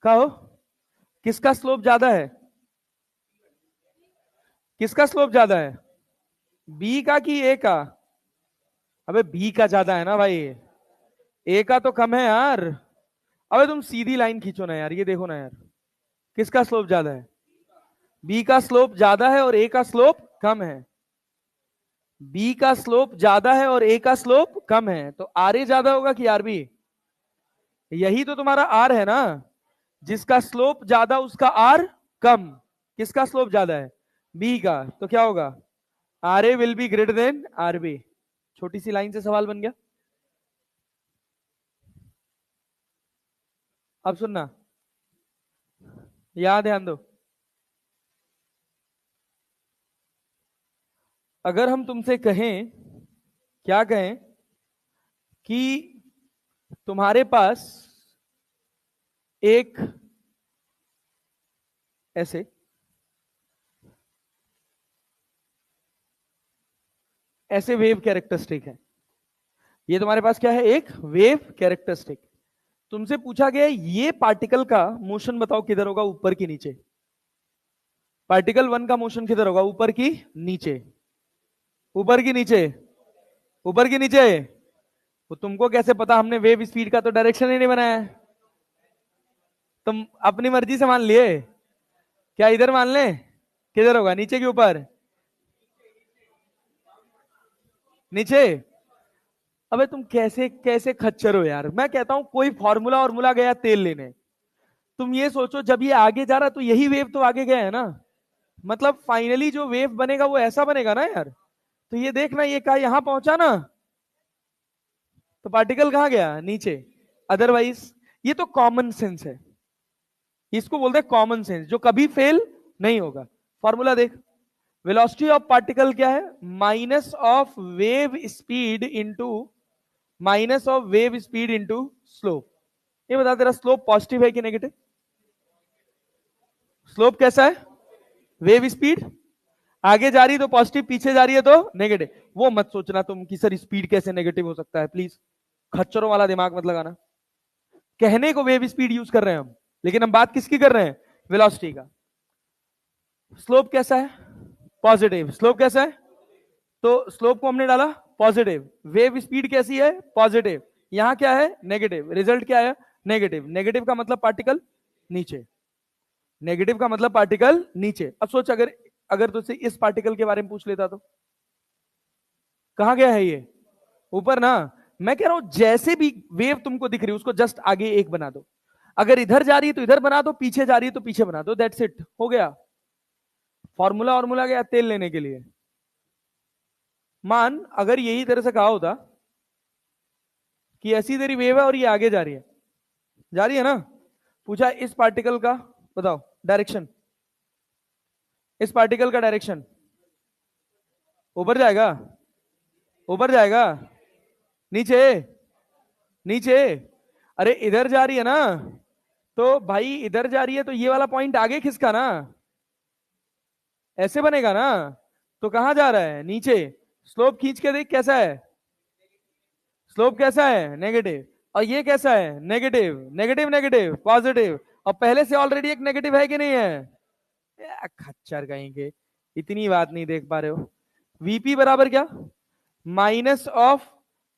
कहो, किसका स्लोप ज्यादा है? किसका स्लोप ज्यादा है? बी का कि ए का? अबे बी का ज्यादा है ना भाई, ए का तो कम है यार। अबे तुम सीधी लाइन खींचो ना यार, ये देखो ना यार, किसका स्लोप ज्यादा है? बी का स्लोप ज्यादा है और ए का स्लोप कम है। बी का स्लोप ज्यादा है और ए का स्लोप कम है, तो आर ए ज्यादा होगा कि आर बी? यही तो तुम्हारा आर है ना, जिसका स्लोप ज्यादा उसका आर कम। किसका स्लोप ज्यादा है? बी का। तो क्या होगा? R a will be greater than r b. छोटी सी लाइन से सवाल बन गया। अब सुनना, यहां ध्यान दो। अगर हम तुमसे कहें, क्या कहें, कि तुम्हारे पास एक ऐसे ऐसे वेव कैरेक्टरिस्टिक है, ये तुम्हारे पास क्या है? एक वेव कैरेक्टरिस्टिक। तुमसे पूछा गया ये पार्टिकल का मोशन बताओ किधर होगा, ऊपर की नीचे? पार्टिकल वन का मोशन किधर होगा, ऊपर की नीचे? ऊपर की नीचे? ऊपर की नीचे? तो तुमको कैसे पता? हमने वेव स्पीड का तो डायरेक्शन ही नहीं बनाया है। तुम अपनी मर्जी से मान लिए क्या? इधर मान ले, किधर होगा, नीचे के ऊपर? नीचे? अबे तुम कैसे कैसे खच्चर हो यार। मैं कहता हूं कोई फॉर्मूला और गया तेल लेने, तुम ये सोचो जब ये आगे जा रहा तो यही वेव तो आगे गया है ना, मतलब फाइनली जो वेव बनेगा वो ऐसा बनेगा ना यार। तो ये देखना, ये कहा यहां पहुंचा ना, तो पार्टिकल कहां गया? नीचे। अदरवाइज ये तो कॉमन सेंस है, इसको बोलते हैं कॉमन सेंस, जो कभी फेल नहीं होगा। फॉर्मूला देख, वेलोसिटी ऑफ पार्टिकल क्या है? Minus of wave speed into slope. ये बता, तेरा स्लोप पॉजिटिव है कि नेगेटिव? स्लोप कैसा है? वेव स्पीड आगे जा रही है तो पॉजिटिव, पीछे जा रही है तो नेगेटिव। वो मत सोचना तुम कि सर स्पीड कैसे नेगेटिव हो सकता है, प्लीज खच्चरों वाला दिमाग मत लगाना। कहने को वेव स्पीड यूज कर रहे हैं हम, लेकिन हम बात किसकी कर रहे हैं? वेलोसिटी का। स्लोप कैसा है? पॉजिटिव। स्लोप कैसा है? तो स्लोप को हमने डाला पॉजिटिव। वेव स्पीड कैसी है? पॉजिटिव। यहां क्या है? नेगेटिव। रिजल्ट क्या है? नेगेटिव। नेगेटिव का मतलब पार्टिकल नीचे। नेगेटिव का मतलब पार्टिकल नीचे। अब सोच, अगर अगर तुझसे इस पार्टिकल के बारे में पूछ लेता तो कहां गया है ये? ऊपर ना। मैं कह रहा हूं जैसे भी वेव तुमको दिख रही है उसको जस्ट आगे एक बना दो। अगर इधर जा रही है तो इधर बना दो, पीछे जा रही है तो पीछे बना दो, दैट्स इट, हो गया। फॉर्मूला गया तेल लेने के लिए। मान अगर यही तरह से कहा होता कि ऐसी तेरी वेव है और ये आगे जा रही है ना, पूछा इस पार्टिकल का बताओ डायरेक्शन। इस पार्टिकल का डायरेक्शन ऊपर जाएगा? ऊपर जाएगा? नीचे? नीचे? अरे इधर जा रही है ना, तो भाई इधर जा रही है तो ये वाला पॉइंट आगे खिसका ना, ऐसे बनेगा ना। तो कहां जा रहा है? नीचे। स्लोप खींच के देख कैसा है? स्लोप कैसा है? नेगेटिव। और ये कैसा है? नेगेटिव। Negative negative positive. और पहले से ऑलरेडी एक नेगेटिव है कि नहीं है? खच्चर कहीं के, इतनी बात नहीं देख पा रहे हो। वीपी बराबर क्या? Minus of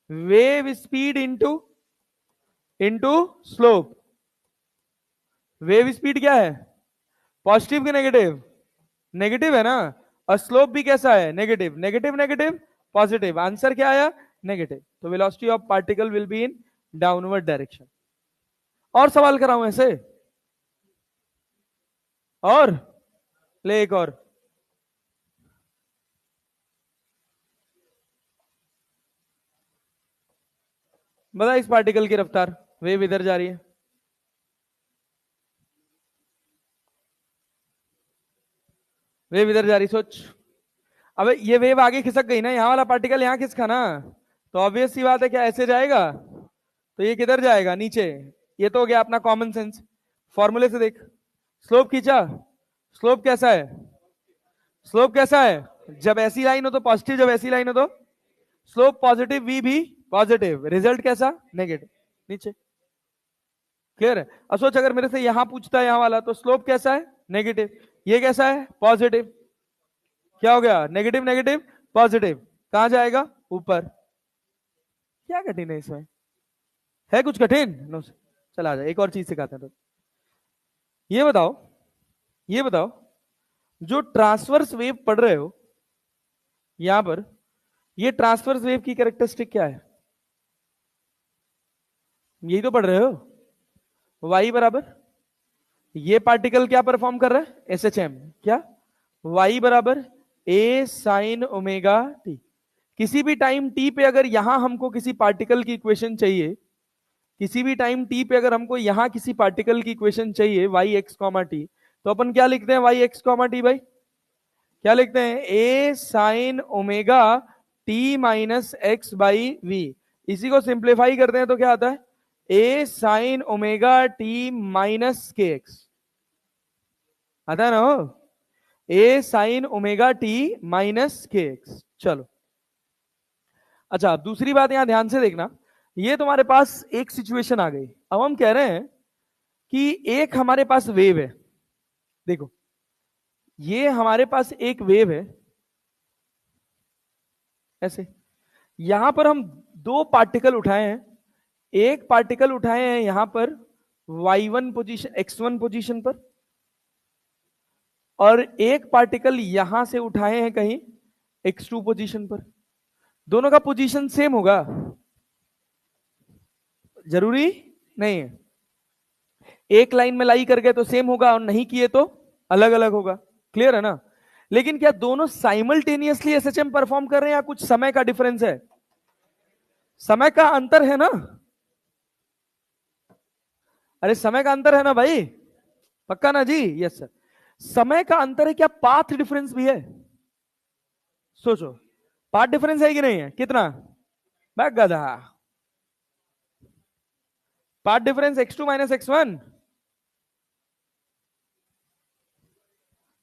wave speed into into slope. Wave speed क्या है? पॉजिटिव कि नेगेटिव? नेगेटिव है ना। और स्लोप भी कैसा है? Negative. Negative negative positive, answer क्या आया? नेगेटिव। तो velocity of particle will be in downward direction. और सवाल कराऊं ऐसे? और ले एक और। बता इस पार्टिकल की रफ्तार, वेव इधर जा रही है, वेव इधर जा रही, सोच। अबे ये वेव आगे खिसक गई ना, यहां वाला पार्टिकल यहां खिसका ना, तो ऑब्वियस सी बात है, क्या ऐसे जाएगा तो ये किधर जाएगा, नीचे। ये तो हो गया अपना कॉमन सेंस। फॉर्मूले से देख, स्लोप खींचा, स्लोप कैसा है, स्लोप कैसा है, जब ऐसी लाइन हो तो पॉजिटिव, जब ऐसी लाइन हो तो स्लोप पॉजिटिव, वी भी पॉजिटिव, रिजल्ट कैसा, नेगेटिव, नीचे। क्लियर है। अब सोच, अगर मेरे से यहां पूछता है यहां वाला, तो स्लोप कैसा है, नेगेटिव, ये कैसा है, पॉजिटिव, क्या हो गया, नेगेटिव नेगेटिव पॉजिटिव, कहां जाएगा, ऊपर। क्या कठिन है इसमें, है कुछ कठिन, नो। चला जाए, एक और चीज सिखाते हैं। तो ये बताओ, ये बताओ, जो ट्रांसवर्स वेव पढ़ रहे हो यहां पर, ये ट्रांसवर्स वेव की कैरेक्टरिस्टिक क्या है, यही तो पढ़ रहे हो। y बराबर, ये पार्टिकल क्या परफॉर्म कर रहा है, SHM, क्या, y बराबर a साइन ओमेगा टी। किसी भी टाइम t पे अगर यहां हमको किसी पार्टिकल की इक्वेशन चाहिए, किसी भी टाइम t पे अगर हमको यहां किसी पार्टिकल की इक्वेशन चाहिए y x कॉमा टी, तो अपन क्या लिखते हैं, y x कॉमा टी, भाई क्या लिखते हैं, a sine omega t minus x by v. इसी को सिंप्लीफाई करते हैं तो क्या आता है, a sine omega t minus k x, आता है ना हो, a sine omega t minus k x. चलो, अच्छा अब दूसरी बात यहां ध्यान से देखना, ये तुम्हारे पास एक सिचुएशन आ गई। अब हम कह रहे हैं कि एक हमारे पास वेव है, देखो ये हमारे पास एक वेव है ऐसे, यहां पर हम दो पार्टिकल उठाए हैं, एक पार्टिकल उठाए हैं यहां पर y1 पोजीशन, x1 पोजीशन पर, और एक पार्टिकल यहां से उठाए हैं कहीं x2 पोजीशन पर। दोनों का पोजीशन सेम होगा, जरूरी नहीं है। एक लाइन में लाई करके तो सेम होगा, और नहीं किए तो अलग अलग होगा। क्लियर है ना। लेकिन क्या दोनों साइमल्टेनियसली एसएचएम परफॉर्म कर रहे हैं, या कुछ समय का डिफरेंस है, समय का अंतर है ना, अरे समय का अंतर है ना भाई, पक्का ना जी, यस सर। समय का अंतर है, क्या पाथ डिफरेंस भी है, सोचो, पाथ डिफरेंस है कि नहीं है, कितना, मैं गधा, path difference x2 minus x1,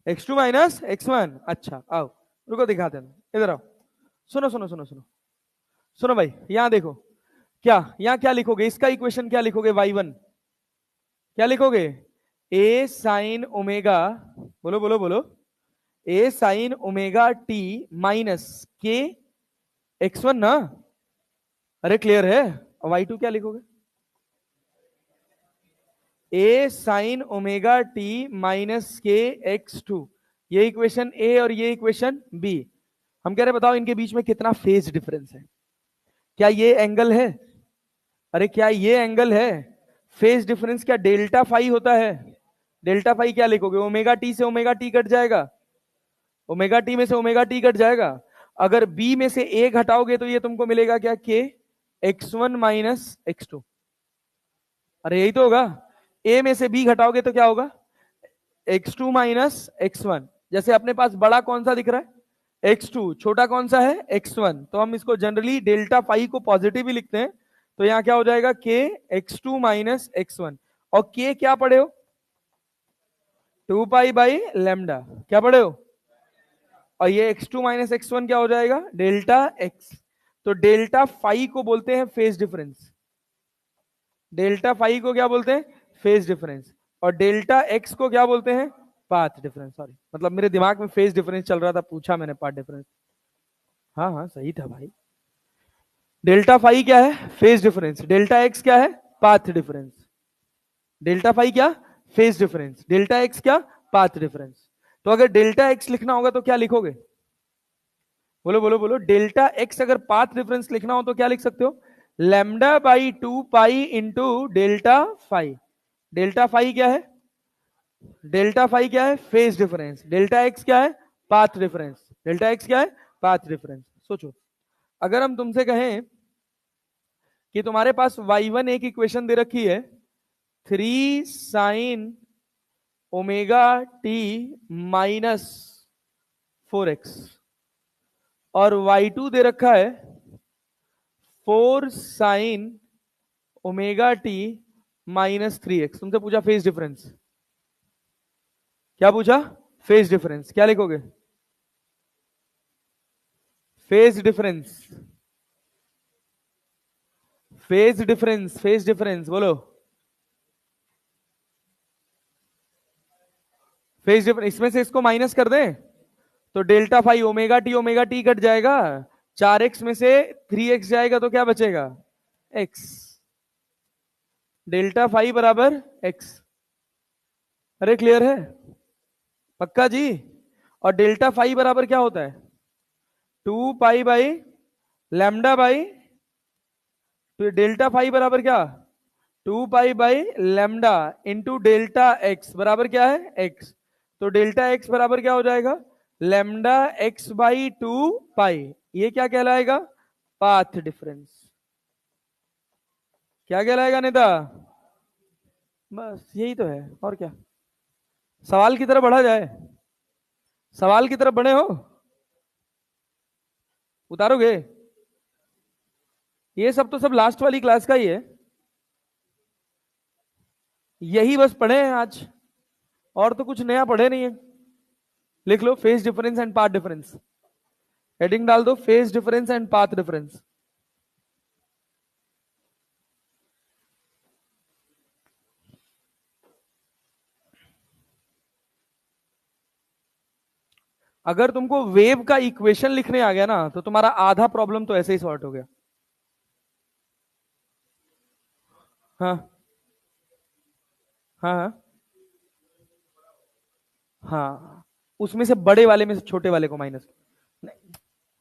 x2 minus x1, अच्छा आओ, रुको दिखाते हैं, इधर आओ, सुनो सुनो सुनो सुनो, सुनो भाई, यहां देखो, क्या यहां क्या लिखोगे, इसका इक्वेशन क्या लिखोगे, y1 क्या लिखोगे, a साइन ओमेगा, बोलो बोलो बोलो, a sine omega t minus के x1 ना, अरे क्लियर है। y2 क्या लिखोगे, a sine omega t minus के x2, ये इक्वेशन a और ये इक्वेशन b। हम कह रहे बताओ इनके बीच में कितना फेज डिफरेंस है, क्या ये एंगल है, अरे क्या ये एंगल है, फेज डिफरेंस क्या डेल्टा फाई होता है, डेल्टा फाई क्या लिखोगे, ओमेगा टी से ओमेगा टी कट जाएगा, ओमेगा टी में से ओमेगा टी कट जाएगा, अगर बी में से ए घटाओगे तो ये तुमको मिलेगा क्या, के x1 माइनस x2, अरे यही तो होगा। ए में से बी घटाओगे तो क्या होगा, x2 माइनस x1। जैसे अपने पास बड़ा कौन सा दिख रहा है, x2, छोटा कौन सा है, x1, तो हम इसको जनरली डेल्टा फाई को पॉजिटिव ही लिखते हैं, तो यहां क्या हो जाएगा, के x2 माइनस x1, और के क्या पढ़े हो, 2 पाई बाई लेमडा, क्या पढ़े हो, और ये x2 माइनस x1 क्या हो जाएगा, डेल्टा x। तो डेल्टा फाई को बोलते हैं फेज डिफरेंस, डेल्टा फाई को क्या बोलते हैं, फेज डिफरेंस, और डेल्टा एक्स को क्या बोलते हैं, पाथ डिफरेंस। सॉरी, मतलब मेरे दिमाग में फेज डिफरेंस चल रहा था, पूछा मैंने पाथ डिफरेंस, हाँ हाँ सही था भाई। डेल्टा फाई क्या है, फेज डिफरेंस, डेल्टा एक्स क्या है, पाथ डिफरेंस, डेल्टा फाई क्या, फेज डिफरेंस, डेल्टा एक्स क्या, पाथ डिफरेंस। तो अगर डेल्टा एक्स लिखना होगा तो क्या लिखोगे, बोलो बोलो बोलो, डेल्टा एक्स अगर पाथ डिफरेंस लिखना हो तो क्या लिख सकते हो, lambda by 2 pi into delta phi. Delta phi क्या है, डेल्टा फाई क्या है, फेज डिफरेंस, डेल्टा एक्स क्या है, पाथ डिफरेंस, डेल्टा एक्स क्या है, पाथ डिफरेंस। सोचो, अगर हम तुमसे कहें कि तुम्हारे पास y1 एक इक्वेशन दे रखी है, 3 sign omega t minus 4x, और y2 दे रखा है 4 sign omega t minus 3x। तुमसे पूछा फेज डिफरेंस, क्या पूछा? Phase difference. क्या लिखोगे? Phase difference, phase difference, phase difference बोलो। फेज डिफरेंस, इसमें से इसको माइनस कर दें तो delta five omega T cut जाएगा, 4x में से 3x जाएगा तो क्या बचेगा? x। डेल्टा फाइव बराबर x। अरे क्लियर है? पक्का जी? और डेल्टा फाइव बराबर क्या होता है? 2 पाई लैम्डा बाई, तो डेल्टा फाइव बराबर क्या? 2 पाई लैम्डा इंटू डेल्टा एक्स बराबर क्या है? x। तो डेल्टा एक्स बराबर क्या हो जाएगा? लैम्डा एक्स बाई 2 पाई। ये क्या कहलाएगा? Path difference. क्या कहलाएगा नेता? बस यही तो है, और क्या। सवाल की तरफ बढ़ा जाए, सवाल की तरफ बढ़े हो, उतारोगे? ये सब तो सब लास्ट वाली क्लास का ही है, यही बस पढ़े हैं आज, और तो कुछ नया पढ़े नहीं है। लिख लो phase difference and path difference, heading डाल दो phase difference and path difference. अगर तुमको वेव का इक्वेशन लिखने आ गया ना तो तुम्हारा आधा प्रॉब्लम तो ऐसे ही सॉर्ट हो गया। हाँ हाँ हाँ हाँ, उसमें से बड़े वाले में से छोटे वाले को माइनस नहीं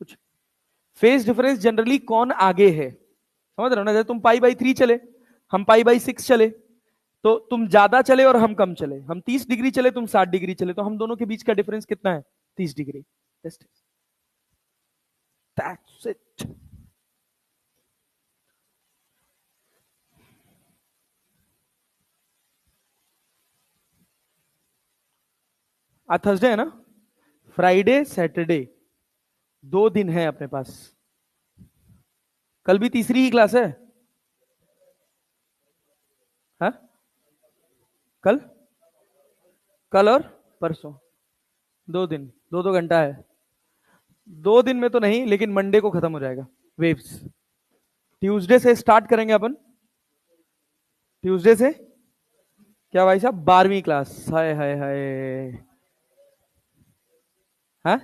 कुछ। फेज डिफरेंस जनरली कौन आगे है, समझ रहे हो ना? जैसे तुम पाई/3 चले, हम पाई/6 चले, तो तुम ज्यादा चले और हम कम चले, हम 30 डिग्री चले, तुम 60 डिग्री चले, तो हम दोनों के बीच का डिफरेंस कितना है? 30 डिग्री। That's it. आज थर्सडे है ना? फ्राइडे सैटरडे 2 दिन है अपने पास। कल भी तीसरी ही क्लास है? हाँ, कल, कल और परसों 2 दिन, 2-2 घंटा है। 2 दिन में तो नहीं, लेकिन मंडे को खत्म हो जाएगा वेव्स। ट्यूसडे से स्टार्ट करेंगे अपन, ट्यूसडे से। क्या भाई साहब, 12वीं क्लास? हाय हाय हाय। हाँ,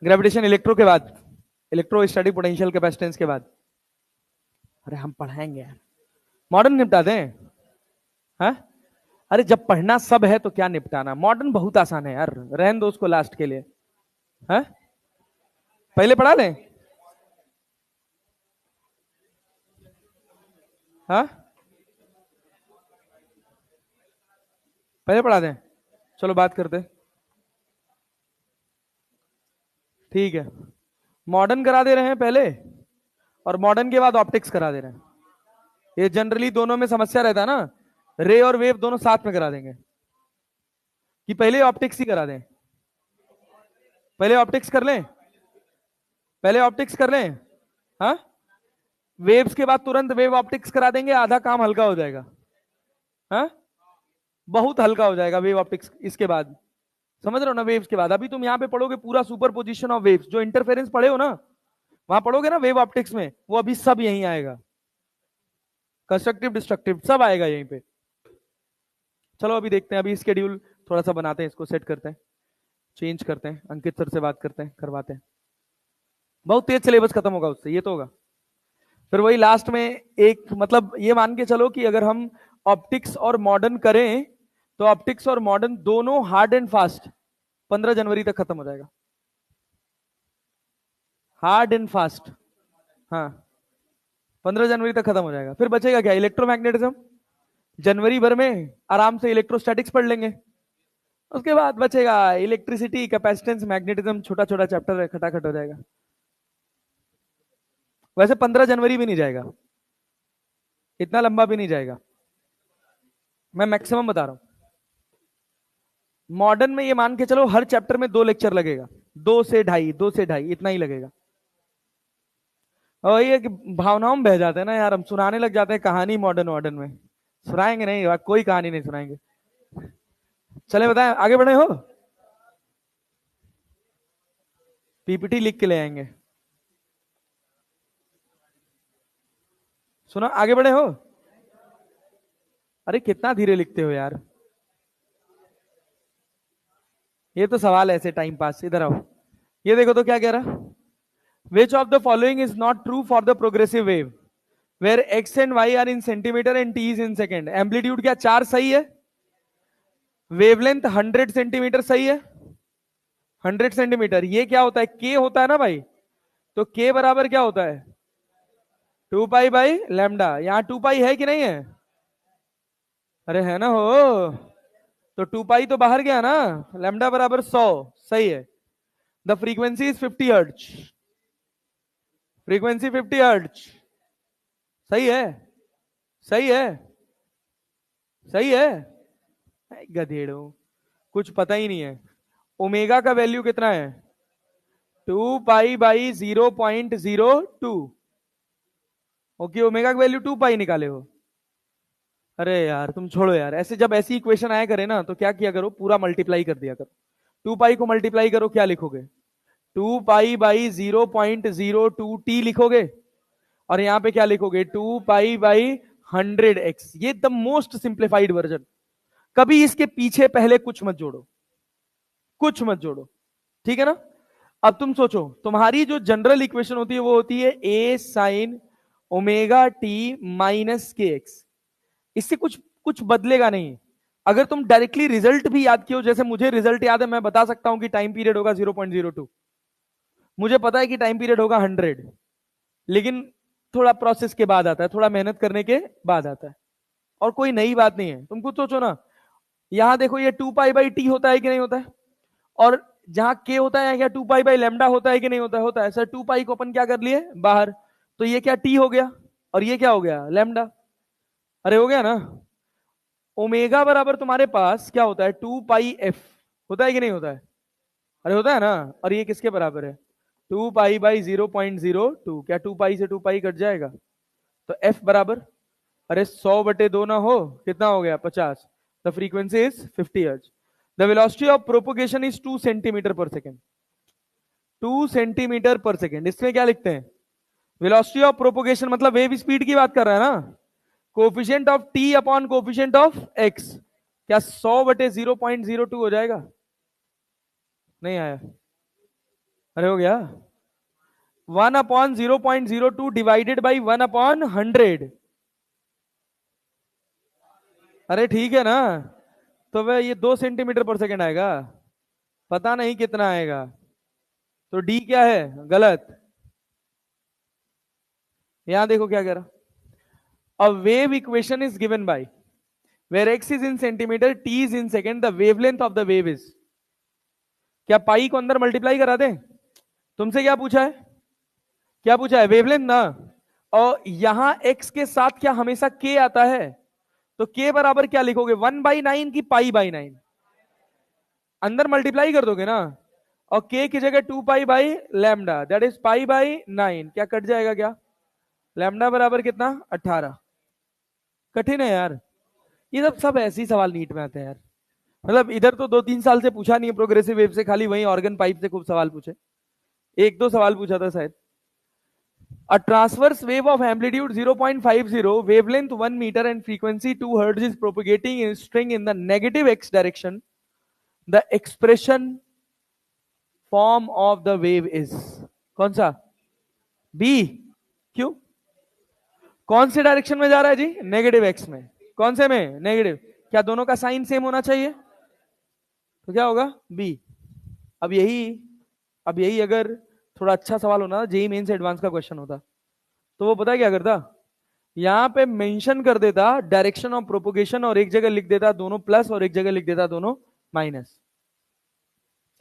ग्रेविटेशन इलेक्ट्रो के बाद, इलेक्ट्रोस्टैटिक पोटेंशियल कैपेसिटेंस के बाद। अरे हम पढ़ाएंगे यार, मॉडर्न निपटा दें। हाँ, अरे जब पढ़ना सब है तो क्या निपटाना, मॉडर्न बहुत आसान है यार, रहन दो उसको लास्ट के लिए। हाँ, पहले पढ़ा लें। हाँ, पहले पढ़ा दें, चलो बात करते हैं। ठीक है, मॉडर्न करा दे रहे हैं पहले, और मॉडर्न के बाद ऑप्टिक्स करा दे रहे हैं। ये जनरली दोनों में समस्या रहता है ना, रे और वेव दोनों साथ में करा देंगे, कि पहले ऑप्टिक्स ही करा दें? पहले ऑप्टिक्स कर लें, पहले ऑप्टिक्स कर लें। हाँ, वेव्स के बाद तुरंत वेव ऑप्टिक्स करा देंगे, आधा काम हल्का हो जाएगा। हाँ, बहुत हल्का हो जाएगा वेव ऑप्टिक्स इसके बाद, समझ रहे हो ना? वेव्स के बाद अभी तुम यहाँ पे पढ़ोगे पूरा सुपर पोजिशन ऑफ वेव्स, जो इंटरफेरेंस पढ़े हो ना, वहां पढ़ोगे ना वेव ऑप्टिक्स में, वो अभी सब यहीं आएगा, कंस्ट्रक्टिव डिस्ट्रक्टिव सब आएगा यहीं पे। चलो अभी देखते हैं, अभी स्केड्यूल थोड़ा सा बनाते हैं, इसको सेट करते हैं, चेंज करते हैं, अंकित सर से बात करते हैं, करवाते हैं। बहुत तेज सिलेबस खत्म होगा उससे, ये तो होगा। फिर वही लास्ट में एक, मतलब ये मान के चलो कि अगर हम ऑप्टिक्स और मॉडर्न करें तो ऑप्टिक्स और मॉडर्न दोनों हार्ड एंड फास्ट 15 जनवरी तक खत्म हो जाएगा। हार्ड एंड फास्ट, हाँ, 15 जनवरी तक खत्म हो जाएगा। फिर बचेगा क्या? इलेक्ट्रोमैग्नेटिज्म, जनवरी भर में आराम से इलेक्ट्रोस्टैटिक्स पढ़ लेंगे। उसके बाद बचेगा इलेक्ट्रिसिटी, कैपेसिटेंस, मैग्नेटिज्म, छोटा छोटा चैप्टर है, खटाखट हो जाएगा। वैसे 15 जनवरी भी नहीं जाएगा, इतना लंबा भी नहीं जाएगा, मैं मैक्सिमम बता रहा हूं। मॉडर्न में ये मान के चलो हर चैप्टर में 2 लेक्चर लगेगा, 2 से ढाई, 2 से ढाई इतना ही लगेगा। और ये कि भावनाओं में बह जाते हैं ना यार, हम सुनाने लग जाते हैं कहानी मॉडर्न मॉडर्न में। सुनाएंगे नहीं, कोई कहानी नहीं सुनाएंगे। चले बताएं, आगे बढ़े हो? पीपीटी लिख के ले आएंगे। सुना, आगे बढ़े हो? अरे कितना धीरे लिखते हो यार। ये तो सवाल ऐसे टाइम पास, इधर आओ। ये देखो तो क्या कह रहा, which of the following is not true for the progressive wave where x and y are in centimetre and t is in second. Amplitude क्या 4 सही है? वेवलेंथ 100 सेंटीमीटर सही है? 100 सेंटीमीटर, ये क्या होता है, के होता है ना भाई। तो के बराबर क्या होता है? 2 पाई बाई लैम्डा। यहां 2 पाई है कि नहीं है? अरे है ना हो। तो 2 पाई तो बाहर गया ना। लैम्डा बराबर 100, सही है। The frequency is 50 hertz. Frequency 50 hertz, सही है? सही है? सही है? गधेड़ो, कुछ पता ही नहीं है। ओमेगा का वैल्यू कितना है? 2 पाई बाई 0.02। ओके, ओमेगा का वैल्यू 2 पाई निकाले हो। अरे यार तुम छोड़ो यार, ऐसे जब ऐसी इक्वेशन आया करे ना तो क्या किया करो, पूरा मल्टीप्लाई कर दिया करो। 2 पाई को मल्टीप्लाई करो, क्या लिखोगे? 2 पाई बाई 0.02 टी लिखोगे। और यहां पे क्या लिखोगे? 2 पाई बाई 100 एक्स। ये द मोस्ट सिंप्लीफाइड वर्जन। कभी इसके पीछे पहले कुछ मत जोड़ो, कुछ मत जोड़ो, ठीक है ना। अब तुम सोचो, तुम्हारी जो जनरल इक्वेशन होती है वो होती है ए sine omega t minus k x. इससे कुछ कुछ बदलेगा नहीं। अगर तुम डायरेक्टली रिजल्ट भी याद किए, जैसे मुझे रिजल्ट याद है, मैं बता सकता हूं कि टाइम पीरियड होगा 0.02। मुझे पता है कि टाइम पीरियड होगा 100, लेकिन थोड़ा प्रोसेस के बाद आता है, थोड़ा मेहनत करने के बाद आता है। और कोई नई बात नहीं है, तुम खुद सोचो ना। यहां देखो, ये 2 पाई बाई टी होता है कि नहीं होता है? और जहां के होता है क्या 2 पाई बाई लैम्डा होता है कि नहीं होता है? होता है सर। 2 पाई को अपन क्या कर लिए बाहर, तो ये क्या टी हो गया, और ये क्या हो गया लैम्डा। अरे हो गया ना। ओमेगा बराबर तुम्हारे पास क्या होता है? 2 पाई एफ, होता है कि नहीं होता है? अरे होता है ना। और ये किसके बराबर है? 2 पाई बाई 0.02। क्या 2 पाई से 2 पाई कट जाएगा? तो एफ बराबर, अरे 100/2 ना हो, कितना हो गया? 50। The frequency is 50 hertz. The velocity of propagation is 2 centimetre पर सेकेंड। 2 सेंटीमीटर पर सेकेंड, इसमें क्या लिखते हैं? वेलोसिटी ऑफ प्रोपोगेशन मतलब वेव स्पीड की बात कर रहा है ना। Coefficient of t upon coefficient of x, क्या 100/0.02 हो जाएगा? नहीं आया? अरे हो गया। 1/0.02 डिवाइडेड बाई 1/100। अरे ठीक है ना। तो वह ये 2 सेंटीमीटर पर सेकेंड आएगा, पता नहीं कितना आएगा। तो डी क्या है? गलत। यहां देखो क्या कह रहा, a wave equation is given by where x is in centimetre, t is in second, the wavelength of the wave is. क्या पाई को अंदर मल्टीप्लाई करा दे? तुमसे क्या पूछा है? क्या पूछा है? वेवलेंथ ना। और यहां एक्स के साथ क्या हमेशा के आता है? तो के बराबर क्या लिखोगे? 1/9 की पाई/9? अंदर मल्टीप्लाई कर दोगे ना। और के की जगह 2 pi by lambda, that is पाई/9। क्या कट जाएगा क्या? लैम्डा बराबर कितना? 18। कठिन है यार। ये सब सब ऐसे ही सवाल नीट में आते हैं यार। मतलब इधर तो 2-3 साल से पूछा नहीं है प्रोग्रेसिव वेव से, खाली वही ऑर्गन पाइप से खूब सवाल पूछे। 1-2 सवाल पूछा था शायद। A transverse wave of amplitude 0.50, wavelength 1 meter and frequency 2 hertz is propagating in string in the negative x direction. The expression form of the wave is कौन सा? बी। क्यों? कौन से डायरेक्शन में जा रहा है जी? नेगेटिव एक्स में। कौन से में? नेगेटिव। क्या दोनों का साइन सेम होना चाहिए? तो क्या होगा? बी। अब यही अब यही अगर थोड़ा अच्छा सवाल होना, जेई मेन से एडवांस का क्वेश्चन होता, तो वो पता क्या करता, यहां पे मेंशन कर देता डायरेक्शन ऑफ प्रोपोगेशन, और एक जगह लिख देता दोनों प्लस, और एक जगह लिख देता दोनों माइनस।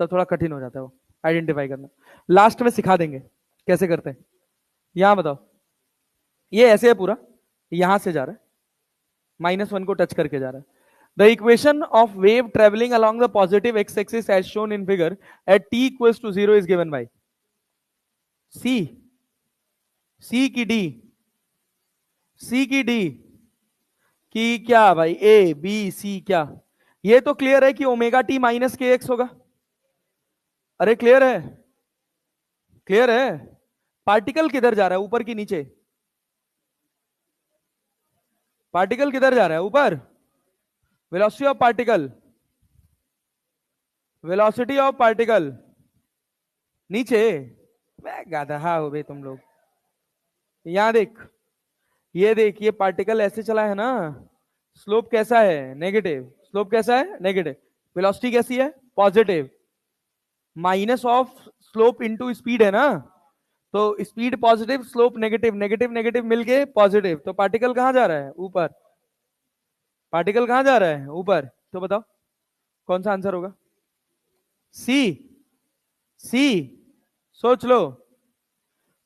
तो थोड़ा कठिन हो जाता है वो आइडेंटिफाई करना। लास्ट में सिखा देंगे कैसे करते हैं। यहां बताओ, ये ऐसे है पूरा, यहां से जा रहा है, -1 को टच करके जा रहा है। The equation of wave travelling along the positive x axis as shown in figure at t = 0 is given by C. C की डी, सी की डी की क्या भाई, ए बी सी क्या? ये तो क्लियर है कि omega t minus k x होगा। अरे क्लियर है, क्लियर है। पार्टिकल किधर जा रहा है, ऊपर की नीचे? पार्टिकल किधर जा रहा है, ऊपर। Velocity of particle, velocity of particle नीचे। मैं गाधा हो बे तुम लोग। यहां देख, ये देख, ये पार्टिकल ऐसे चला है ना, स्लोप कैसा है, नेगेटिव। स्लोप कैसा है, नेगेटिव। वेलोसिटी कैसी है, positive. Minus of slope into speed है ना, तो speed positive, slope negative, negative negative मिलके पॉजिटिव, तो पार्टिकल कहां जा रहा है, ऊपर। पार्टिकल कहां जा रहा है, ऊपर। तो बताओ कौन सा आंसर होगा? सी, सी। सोच लो,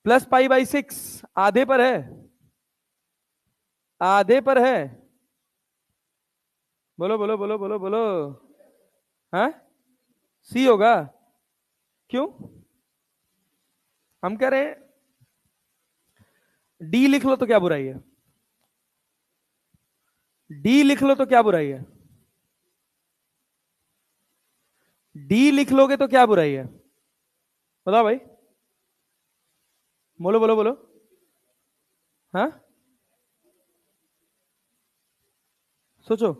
प्लस पाई बाई सिक्स आधे पर है, आधे पर है। बोलो बोलो बोलो बोलो बोलो। हाँ, सी होगा। क्यों? हम कह रहे हैं डी लिख लो तो क्या बुराई है, डी लिख लो तो क्या बुराई है, डी लिख लोगे तो क्या बुराई है, बताओ भाई। बोलो बोलो बोलो। हाँ, सोचो,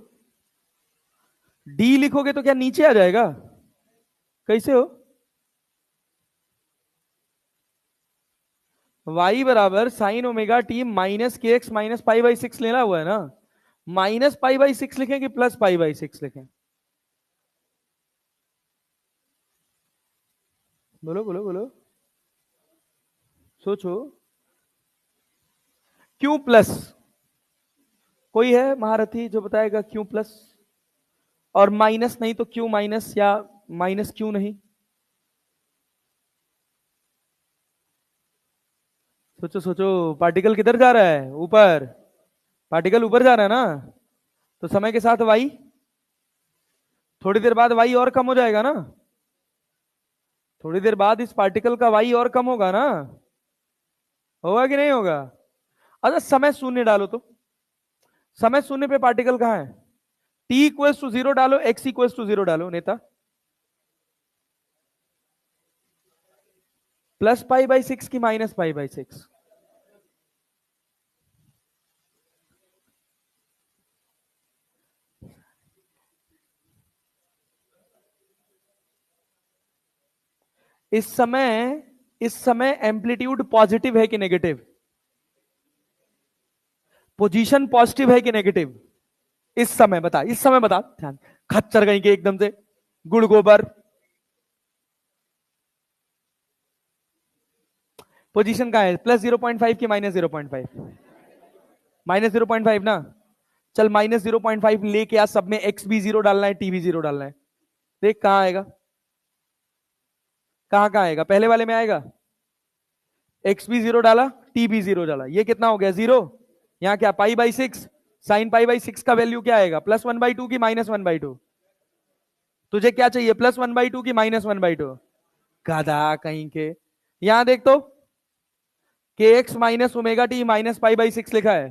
डी लिखोगे तो क्या नीचे आ जाएगा? कैसे हो? y बराबर sign omega t minus k x minus pi by six लेना हुआ है ना। माइनस पाई बाई सिक्स लिखें कि प्लस पाई बाई सिक्स लिखें? बोलो बोलो बोलो, सोचो। क्यों प्लस? कोई है महारथी जो बताएगा क्यों प्लस? और माइनस नहीं तो क्यों माइनस, या माइनस क्यों नहीं? सोचो सोचो, पार्टिकल किधर जा रहा है, ऊपर। पार्टिकल ऊपर जा रहा है ना, तो समय के साथ वाई, थोड़ी देर बाद वाई और कम हो जाएगा ना, थोड़ी देर बाद इस पार्टिकल का वाई और कम होगा ना, होगा कि नहीं होगा? अच्छा समय शून्य डालो तो, समय शून्य पे पार्टिकल कहां है? टी इक्वल्स टू जीरो डालो, एक्स इक्वल्स टू जीरो डालो नेता। प्लस पाई बाई सिक्स की माइनस पाई बाई सिक्स? इस समय एम्पलीट्यूड पॉजिटिव है कि नेगेटिव? पोजीशन पॉजिटिव है कि नेगेटिव? इस समय बता, इस समय बता, ध्यान। खच्चर गई के एकदम से गुड़ गोबर। पोजीशन कहां है, प्लस 0.5 की माइनस 0.5? माइनस 0.5 ना। चल माइनस 0.5 लेके आ, सब में एक्स भी जीरो डालना है, टी भी जीरो डालना है। देख कहां आएगा, कहां कहां आएगा, पहले वाले में आएगा। एक्स भी जीरो डाला, टी भी जीरो डाला, ये कितना हो गया, जीरो। यहां क्या, पाई by six. Sine pi by six का वैल्यू क्या आएगा, प्लस वन बाई टू की माइनस वन बाई टू? तुझे क्या चाहिए, प्लस वन बाई टू की माइनस वन बाई टू? गाधा कहीं के। यहां देख तो, के x minus omega t minus pi by six लिखा है,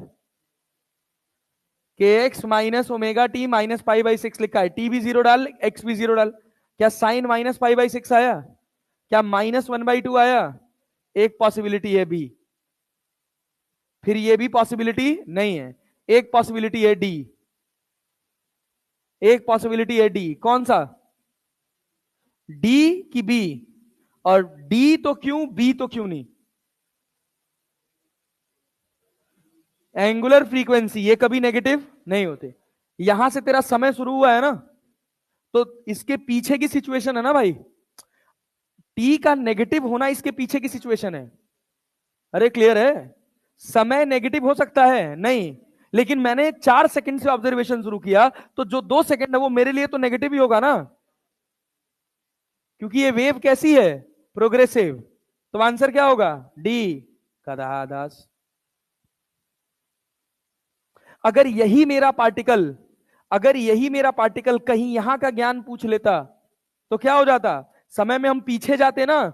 के x minus omega t minus pi by six लिखा है, टी भी जीरो डाल, एक्स भी जीरो डाल। क्या sine minus pi by six आया, क्या माइनस वन बाई टू आया? एक पॉसिबिलिटी है बी, फिर ये भी पॉसिबिलिटी नहीं है, एक पॉसिबिलिटी है डी, एक पॉसिबिलिटी है डी। कौन सा, डी की बी? और डी तो क्यों, बी तो क्यों नहीं? एंगुलर फ्रीक्वेंसी ये कभी नेगेटिव नहीं होते। यहां से तेरा समय शुरू हुआ है ना, तो इसके पीछे की सिचुएशन है ना भाई, टी का नेगेटिव होना इसके पीछे की सिचुएशन है। अरे क्लियर है, समय नेगेटिव हो सकता है नहीं, लेकिन मैंने 4 सेकंड से ऑब्जर्वेशन शुरू किया, तो जो 2 सेकंड है वो मेरे लिए तो नेगेटिव ही होगा ना, क्योंकि ये वेव कैसी है, प्रोग्रेसिव। तो आंसर क्या होगा, डी। कदादास। अगर यही मेरा पार्टिकल, अगर यही मेरा पार्टिकल कहीं यहां का ज्ञान पूछ लेता तो क्या हो जाता, समय में हम पीछे जाते ना,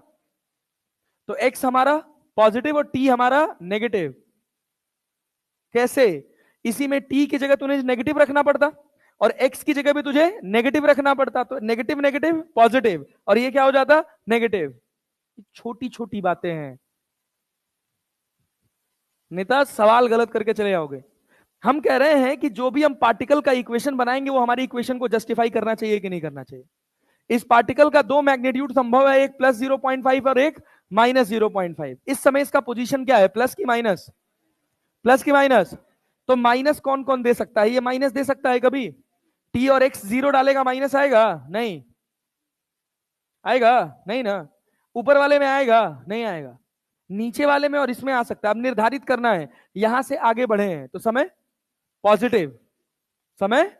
तो एक्स हमारा पॉजिटिव और टी हमारा नेगेटिव। कैसे? इसी में टी की जगह तूने नेगेटिव रखना पड़ता और एक्स की जगह भी तुझे नेगेटिव रखना पड़ता, तो नेगेटिव नेगेटिव पॉजिटिव, और ये क्या हो जाता? नेगेटिव। छोटी छोटी बातें हैं नेता, सवाल गलत करके चले जाओगे। हम कह रहे हैं कि जो भी हम पार्टिकल का इक्वेशन बनाएंगे वो हमारी इक्वेशन को जस्टिफाई करना चाहिए कि नहीं करना चाहिए। इस पार्टिकल का दो मैग्नीट्यूड संभव है, एक प्लस 0.5 और एक माइनस 0.5। इस समय इसका पोजीशन क्या है, प्लस की माइनस? प्लस की माइनस। तो माइनस कौन कौन दे सकता है? ये माइनस दे सकता है कभी? टी और एक्स जीरो डालेगा माइनस आएगा? नहीं आएगा, नहीं ना। ऊपर वाले में आएगा? नहीं आएगा। नीचे वाले में और इसमें आ सकता है। अब निर्धारित करना है, यहां से आगे बढ़े हैं तो समय पॉजिटिव। समय,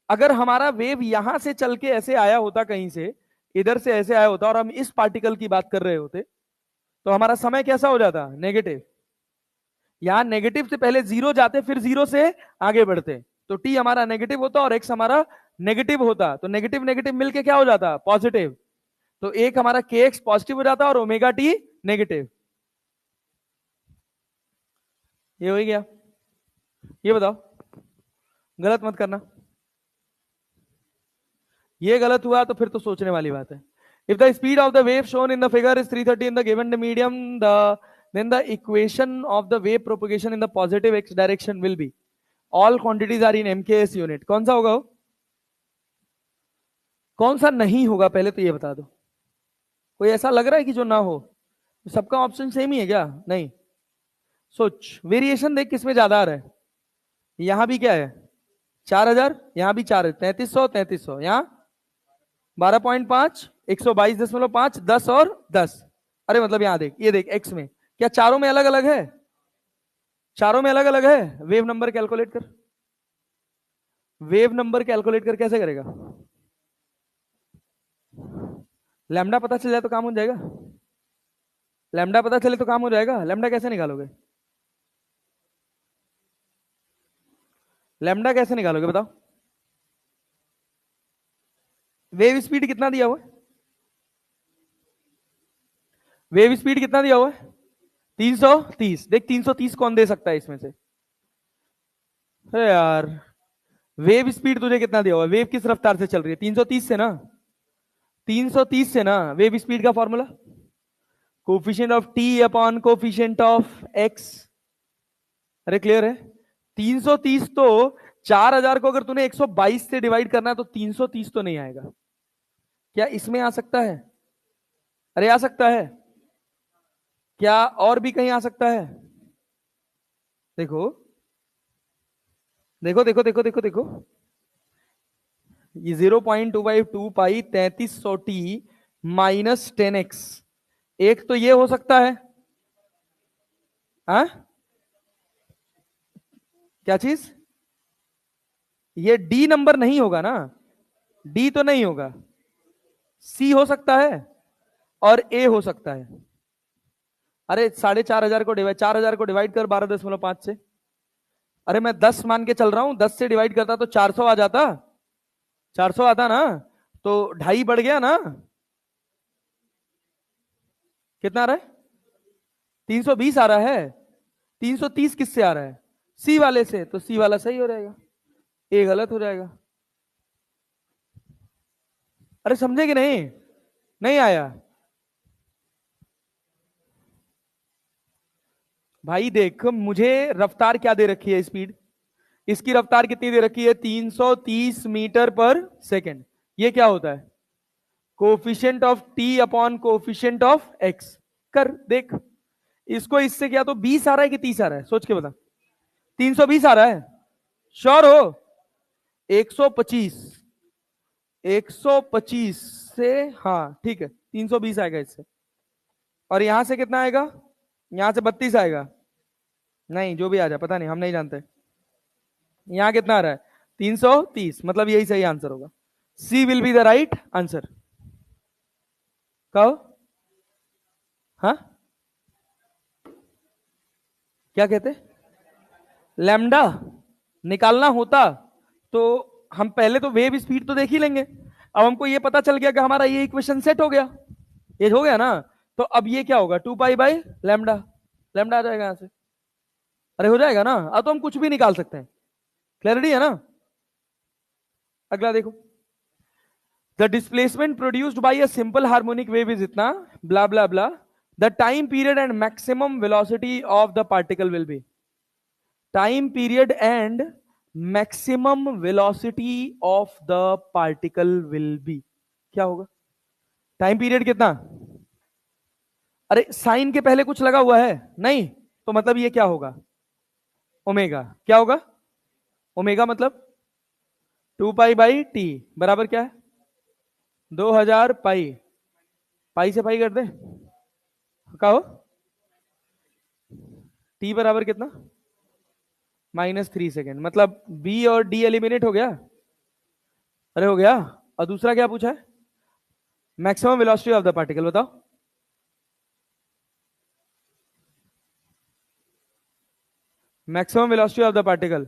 अगर हमारा वेव यहां से चल के ऐसे आया होता, कहीं से इधर से ऐसे आया होता और हम इस पार्टिकल की बात कर रहे होते, तो हमारा समय कैसा हो जाता? नेगेटिव। यहां नेगेटिव से पहले जीरो जाते, फिर जीरो से आगे बढ़ते, तो टी हमारा नेगेटिव होता और एक्स हमारा नेगेटिव होता, तो नेगेटिव नेगेटिव मिलके क्या हो जाता? पॉजिटिव। तो एक हमारा के एक्स पॉजिटिव हो जाता और ओमेगा टी नेगेटिव। ये हो गया। ये बताओ, गलत मत करना। ये गलत हुआ तो फिर तो सोचने वाली बात है। If the speed of the wave shown in the figure is 330 in the given medium, then the equation of the wave propagation in the positive x direction will be, all quantities are in mks unit। कौन सा होगा वो? कौन सा नहीं होगा पहले तो ये बता दो। कोई ऐसा लग रहा है कि जो ना हो? सबका ऑप्शन सेम ही है क्या? नहीं। सोच, वेरिएशन देख किसमें ज्यादा आ रहा है। यहां भी क्या है? 4000, यहां भी 4 3300 3300, यहां 12.5 122.5 10 और 10। अरे मतलब यहां देख, ये देख एक्स में क्या चारों में अलग अलग है? चारों में अलग अलग है। वेव नंबर कैलकुलेट कर। वेव नंबर कैलकुलेट कर कैसे करेगा? लैम्डा पता चल जाए तो काम हो जाएगा। लैम्डा पता चले तो काम हो जाएगा। लैम्डा कैसे निकालोगे? लैम्डा कैसे निकालोगे बताओ? वेव स्पीड कितना दिया हुआ है? वेव स्पीड कितना दिया हुआ है? 330। देख 330 कौन दे सकता है इसमें से? अरे यार, वेव स्पीड तुझे कितना दिया हुआ है? वेव किस रफ्तार से चल रही है? 330 से ना। 330 से ना। वेव स्पीड का formula coefficient of t upon coefficient of x. अरे क्लियर है? 330 तो 4000 को अगर तूने 122 से डिवाइड करना है तो 330 तो नहीं आएगा। क्या इसमें आ सकता है? अरे आ सकता है। क्या और भी कहीं आ सकता है? देखो देखो देखो देखो देखो देखो, ये 0.252 पाई 3300 टी माइनस 10x। एक तो ये हो सकता है। हाँ, क्या चीज? ये डी नंबर नहीं होगा ना। डी तो नहीं होगा। सी हो सकता है और ए हो सकता है। अरे 4500 को डिवाइड, 4000 को डिवाइड कर 12.5 से। अरे मैं 10 मान के चल रहा हूं, 10 से डिवाइड करता तो 400 आ जाता। 400 आता ना, तो 2.5 बढ़ गया ना। कितना आ रहा है? 320 आ रहा है। 330 किससे आ रहा है? सी वाले से, तो सी वाला सही हो जाएगा, ए गलत हो जाएगा। अरे समझे कि नहीं? नहीं आया भाई। देख, मुझे रफ्तार क्या दे रखी है? स्पीड। इसकी रफ्तार कितनी दे रखी है? 330 मीटर पर सेकेंड। ये क्या होता है? Coefficient of t upon coefficient of x. कर देख, इसको इससे क्या तो 20 आ रहा है कि 30 आ रहा है? सोच के बता। 320 आ रहा है? श्योर हो? 125। 125 से, हाँ ठीक है, 320 आएगा इससे। और यहां से कितना आएगा? यहां से 32 आएगा। नहीं, जो भी आ जाए पता नहीं, हम नहीं जानते। यहां कितना आ रहा है? 330। मतलब यही सही आंसर होगा। C will be the right answer. कहो। हाँ, क्या कहते? लैम्डा निकालना होता तो हम पहले तो वेव स्पीड तो देख ही लेंगे। अब हमको ये पता चल गया कि हमारा ये इक्वेशन सेट हो गया। ये हो गया ना, तो अब ये क्या होगा, 2 पाई बाई लैम्डा, लैम्डा आ जाएगा यहां से। अरे हो जाएगा ना, अब तो हम कुछ भी निकाल सकते हैं। क्लैरिटी है ना। अगला देखो, the displacement produced by a simple harmonic wave is इतना, blah blah blah, the time period and maximum velocity of the particle will be, time period and maximum velocity of the particle will be, क्या होगा? टाइम पीरियड कितना? अरे साइन के पहले कुछ लगा हुआ है नहीं, तो मतलब ये क्या होगा? ओमेगा। क्या होगा? ओमेगा मतलब 2 पाई बाई टी बराबर क्या है? 2000 पाई। पाई से पाई कर दे, कहो। टी बराबर कितना? -3 सेकेंड। मतलब बी और डी एलिमिनेट हो गया। अरे हो गया। और दूसरा क्या पूछा है? Maximum velocity of the particle, बताओ। Maximum velocity of the particle,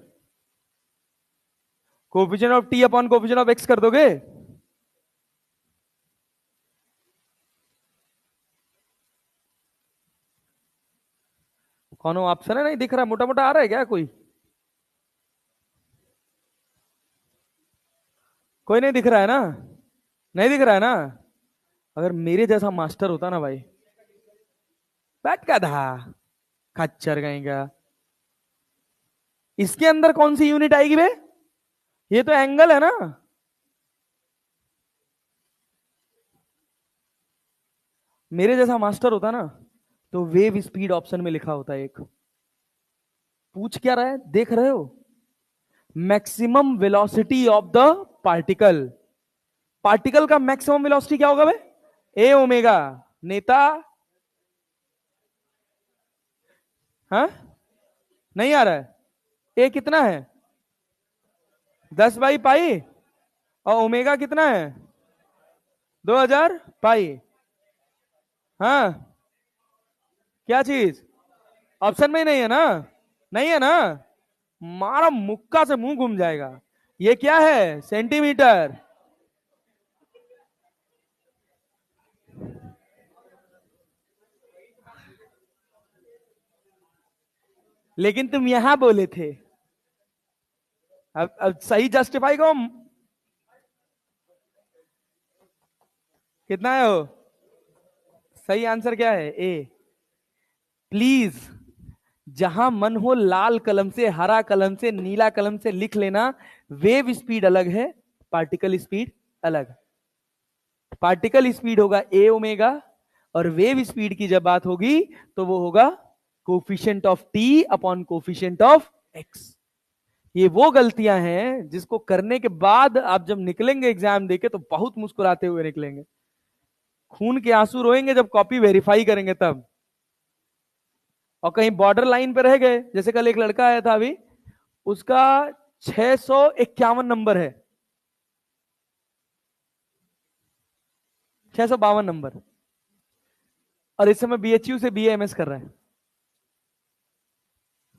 coefficient of t upon coefficient of x कर दोगे। कौन ऑप्शन है नहीं दिख रहा, मोटा मोटा आ रहा है क्या कोई? कोई नहीं दिख रहा है ना? नहीं दिख रहा है ना? अगर मेरे जैसा मास्टर होता ना भाई, बैठ का था, खच्चर कहेंगे। इसके अंदर कौन सी यूनिट आएगी बे? ये तो एंगल है ना। मेरे जैसा मास्टर होता ना, तो वेव स्पीड ऑप्शन में लिखा होता है एक। पूछ क्या रहा है, देख रहे हो? Maximum velocity of the particle, particle का मैक्सिमम वेलोसिटी क्या होगा बे? ए ओमेगा। नेता। हाँ, नहीं आ रहा है। ए कितना है? 10 बाई पाई। और ओमेगा कितना है? 2000 पाई। हाँ, क्या चीज? ऑप्शन में ही नहीं है ना? नहीं है ना? मारा मुक्का से मुंह घूम जाएगा। ये क्या है? सेंटीमीटर। लेकिन तुम यहां बोले थे। अब सही जस्टिफाई करो। कितना है वो? सही आंसर क्या है? ए। प्लीज, जहां मन हो लाल कलम से, हरा कलम से, नीला कलम से लिख लेना। वेव स्पीड अलग है, पार्टिकल स्पीड अलग। पार्टिकल स्पीड होगा ए ओमेगा, और वेव स्पीड की जब बात होगी तो वो होगा coefficient of t upon coefficient of x. ये वो गलतियां हैं जिसको करने के बाद आप जब निकलेंगे एग्जाम देके तो बहुत मुस्कुराते हुए निकलेंगे। खून के आंसू रोएंगे जब कॉपी वेरीफाई करेंगे तब। और कहीं बॉर्डर लाइन पे रह गए, जैसे कल एक लड़का आया था अभी, उसका 651 नंबर है, 652 नंबर, और इस समय बीएचयू से बीएएमएस कर रहा है।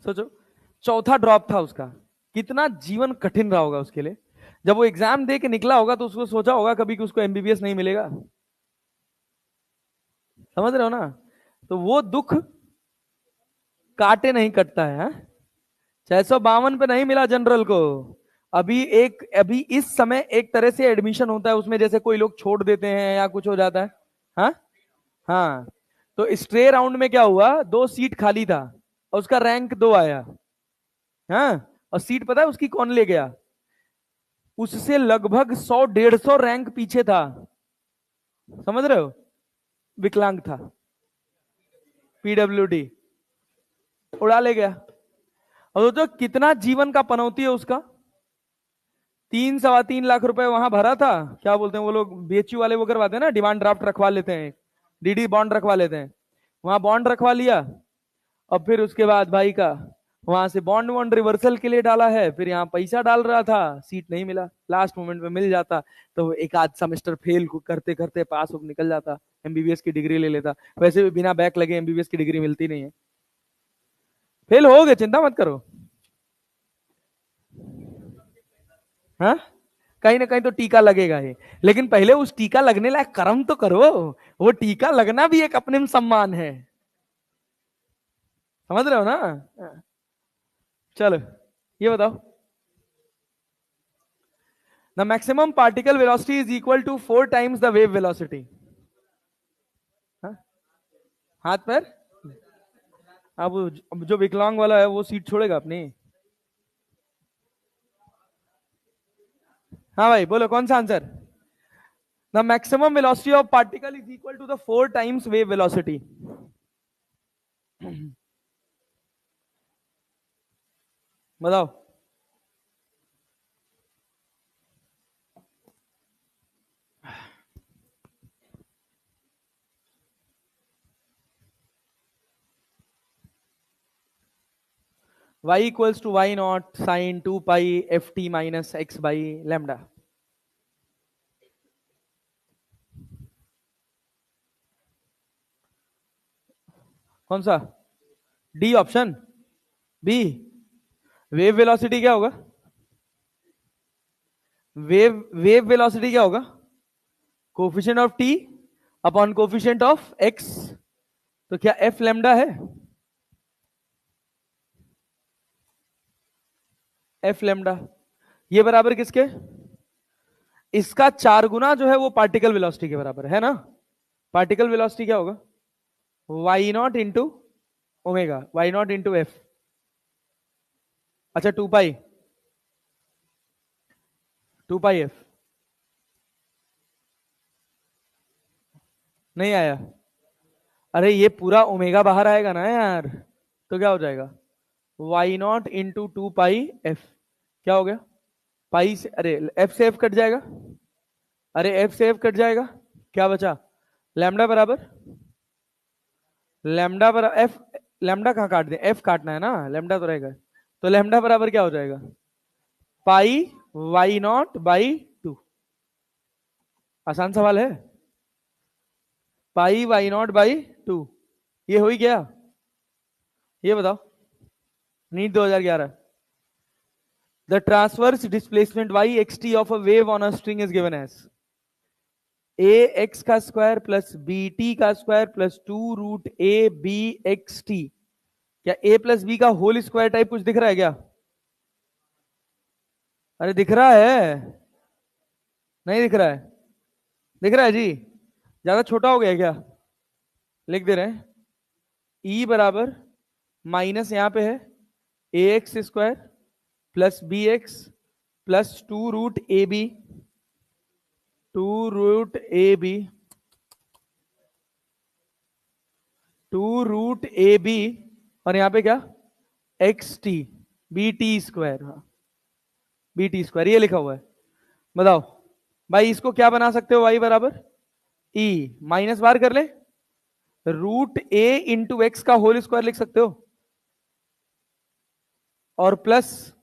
सोचो, चौथा ड्रॉप था उसका। कितना जीवन कठिन रहा होगा उसके लिए। जब वो एग्जाम दे के निकला होगा तो उसको सोचा होगा कभी कि उसको एमबीबीएस नहीं मिलेगा। समझ रहे हो ना? तो वो दुख काटे नहीं कटता है, हाँ? 652 पे नहीं मिला जनरल को। अभी इस समय एक तरह से एडमिशन होता है उसमें, जैसे कोई लोग छोड़ देते हैं या कुछ हो जाता है। हाँ, हाँ। तो स्ट्रे राउंड में क्या हुआ, 2 सीट खाली था और उसका रैंक 2 आया। हाँ, और सीट पता है उसकी कौन ले गया? उससे लगभग 100 150 रैंक पीछे था। समझ रहे हो? विकलांग था, पीडब्ल्यूडी, उड़ा ले गया। और तो कितना जीवन का पनौती है उसका। 3 सवा 3 लाख रुपए वहां भरा था। क्या बोलते हैं वो लोग, बीएचयू वाले वो करवाते हैं ना, डिमांड ड्राफ्ट रखवा लेते हैं, डीडी बॉन्ड रखवा लेते हैं। वहां बॉन्ड रखवा लिया, और फिर उसके बाद भाई का वहां से बॉन्ड वॉन्ड रिवर्सल के लिए डाला है, फिर यहाँ पैसा डाल रहा था, सीट नहीं मिला। लास्ट मोमेंट में मिल जाता तो एक आध सेमेस्टर फेल करते करते पास हो निकल जाता, एमबीबीएस की डिग्री ले लेता। वैसे भी बिना बैक लगे एमबीबीएस की डिग्री मिलती नहीं है। फेल हो गए, चिंता मत करो। हाँ, कहीं ना कहीं तो टीका लगेगा ही, लेकिन पहले उस टीका लगने लायक कर्म तो करो। वो टीका लगना भी एक अपने में सम्मान है, समझ रहे हो ना? चलो ये बताओ, the maximum particle velocity is equal to 4 times the wave velocity. हाथ पैर, अब जो विकलांग वाला है वो सीट छोड़ेगा अपनी। हाँ भाई बोलो कौन सा answer? The maximum velocity of particle is equal to the 4 times wave velocity. बताओ। y equals to y naught sine 2 pi f t minus x by lambda. कौन सा? D option B. Wave velocity क्या होगा? वेव वेलोसिटी क्या होगा? Coefficient of t upon coefficient of x. तो क्या एफ लैम्डा है? एफ लैम्डा ये बराबर किसके? इसका 4 गुना जो है वो पार्टिकल वेलोसिटी के बराबर है ना। पार्टिकल वेलोसिटी क्या होगा? Y naught into omega, y naught into f. अच्छा 2 पाई एफ नहीं आया। अरे ये पूरा ओमेगा बाहर आएगा ना यार, तो क्या हो जाएगा? Y naught into 2 pi f. क्या हो गया? पाई से, अरे एफ से एफ कट जाएगा, अरे एफ से एफ कट जाएगा, क्या बचा? लैम्डा बराबर, लैम्डा बराबर एफ। लैम्डा कहाँ काट दे, एफ काटना है ना, लैम्डा तो रहेगा। तो लैम्डा बराबर क्या हो जाएगा? पाई वाई नॉट बाई 2। आसान सवाल है। पाई वाई नॉट बाई 2, ये हो ही गया। ये बताओ, NEET 2011, the transverse displacement y x t of a wave on a string is given as a x का स्क्वायर प्लस बी टी का square plus 2√a b x t। क्या a प्लस बी का होल स्क्वायर टाइप कुछ दिख रहा है क्या? अरे दिख रहा है, नहीं दिख रहा है? दिख रहा है जी, ज्यादा छोटा हो गया क्या? लिख दे रहे हैं, ई बराबर माइनस यहां पे है a x square plus b x plus 2√ab, 2√ab, 2√ab, और यहां पे क्या? X t, b t square, हाँ बी टी स्क्वायर ये लिखा हुआ है। बताओ भाई इसको क्या बना सकते हो? वाई बराबर ई, माइनस बार कर ले, √a इंटू एक्स का होल स्क्वायर लिख सकते हो, और प्लस,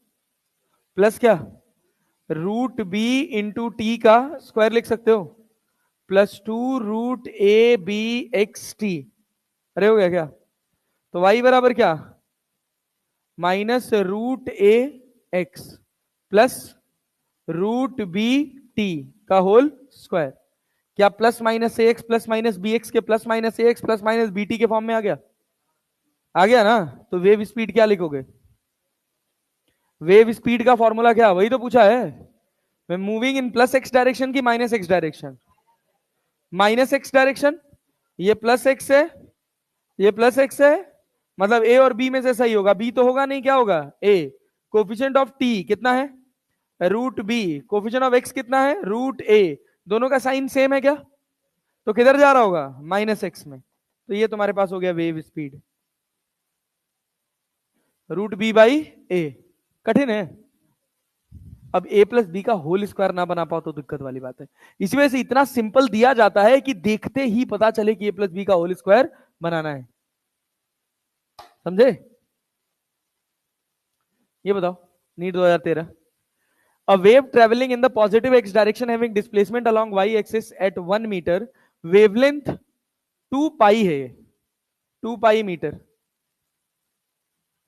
प्लस क्या? √b इंटू टी का स्क्वायर लिख सकते हो, plus 2√a b x t। अरे हो गया क्या? तो y बराबर क्या? -√a x plus √b t का होल स्क्वायर। क्या plus minus a x plus minus b x के plus minus a x plus minus b t के फॉर्म में आ गया? आ गया ना। तो वेव स्पीड क्या लिखोगे? वेव स्पीड का फॉर्मूला क्या, वही तो पूछा है, moving in plus x direction की minus x direction? Minus x direction, ये प्लस एक्स है, ये प्लस एक्स है, मतलब ए और बी में से सही होगा, बी तो होगा नहीं, क्या होगा? ए। कोफिशिएंट ऑफ टी कितना है? √b। कोफिशिएंट ऑफ एक्स कितना है? √a। दोनों का साइन सेम है क्या? तो किधर जा रहा होगा? माइनस एक्स में। तो ये तुम्हारे पास हो गया वेव स्पीड, √b/a। कठिन है। अब a प्लस बी का होल स्क्वायर ना बना पाओ तो दिक्कत वाली बात है। इसी वजह से इतना सिंपल दिया जाता है कि देखते ही पता चले कि a प्लस बी का होल स्क्वायर बनाना है। समझे? ये बताओ, NEET 2013, a wave traveling in the positive x direction having displacement along y axis at 1 meter, wavelength 2 pi है, 2 pi metre,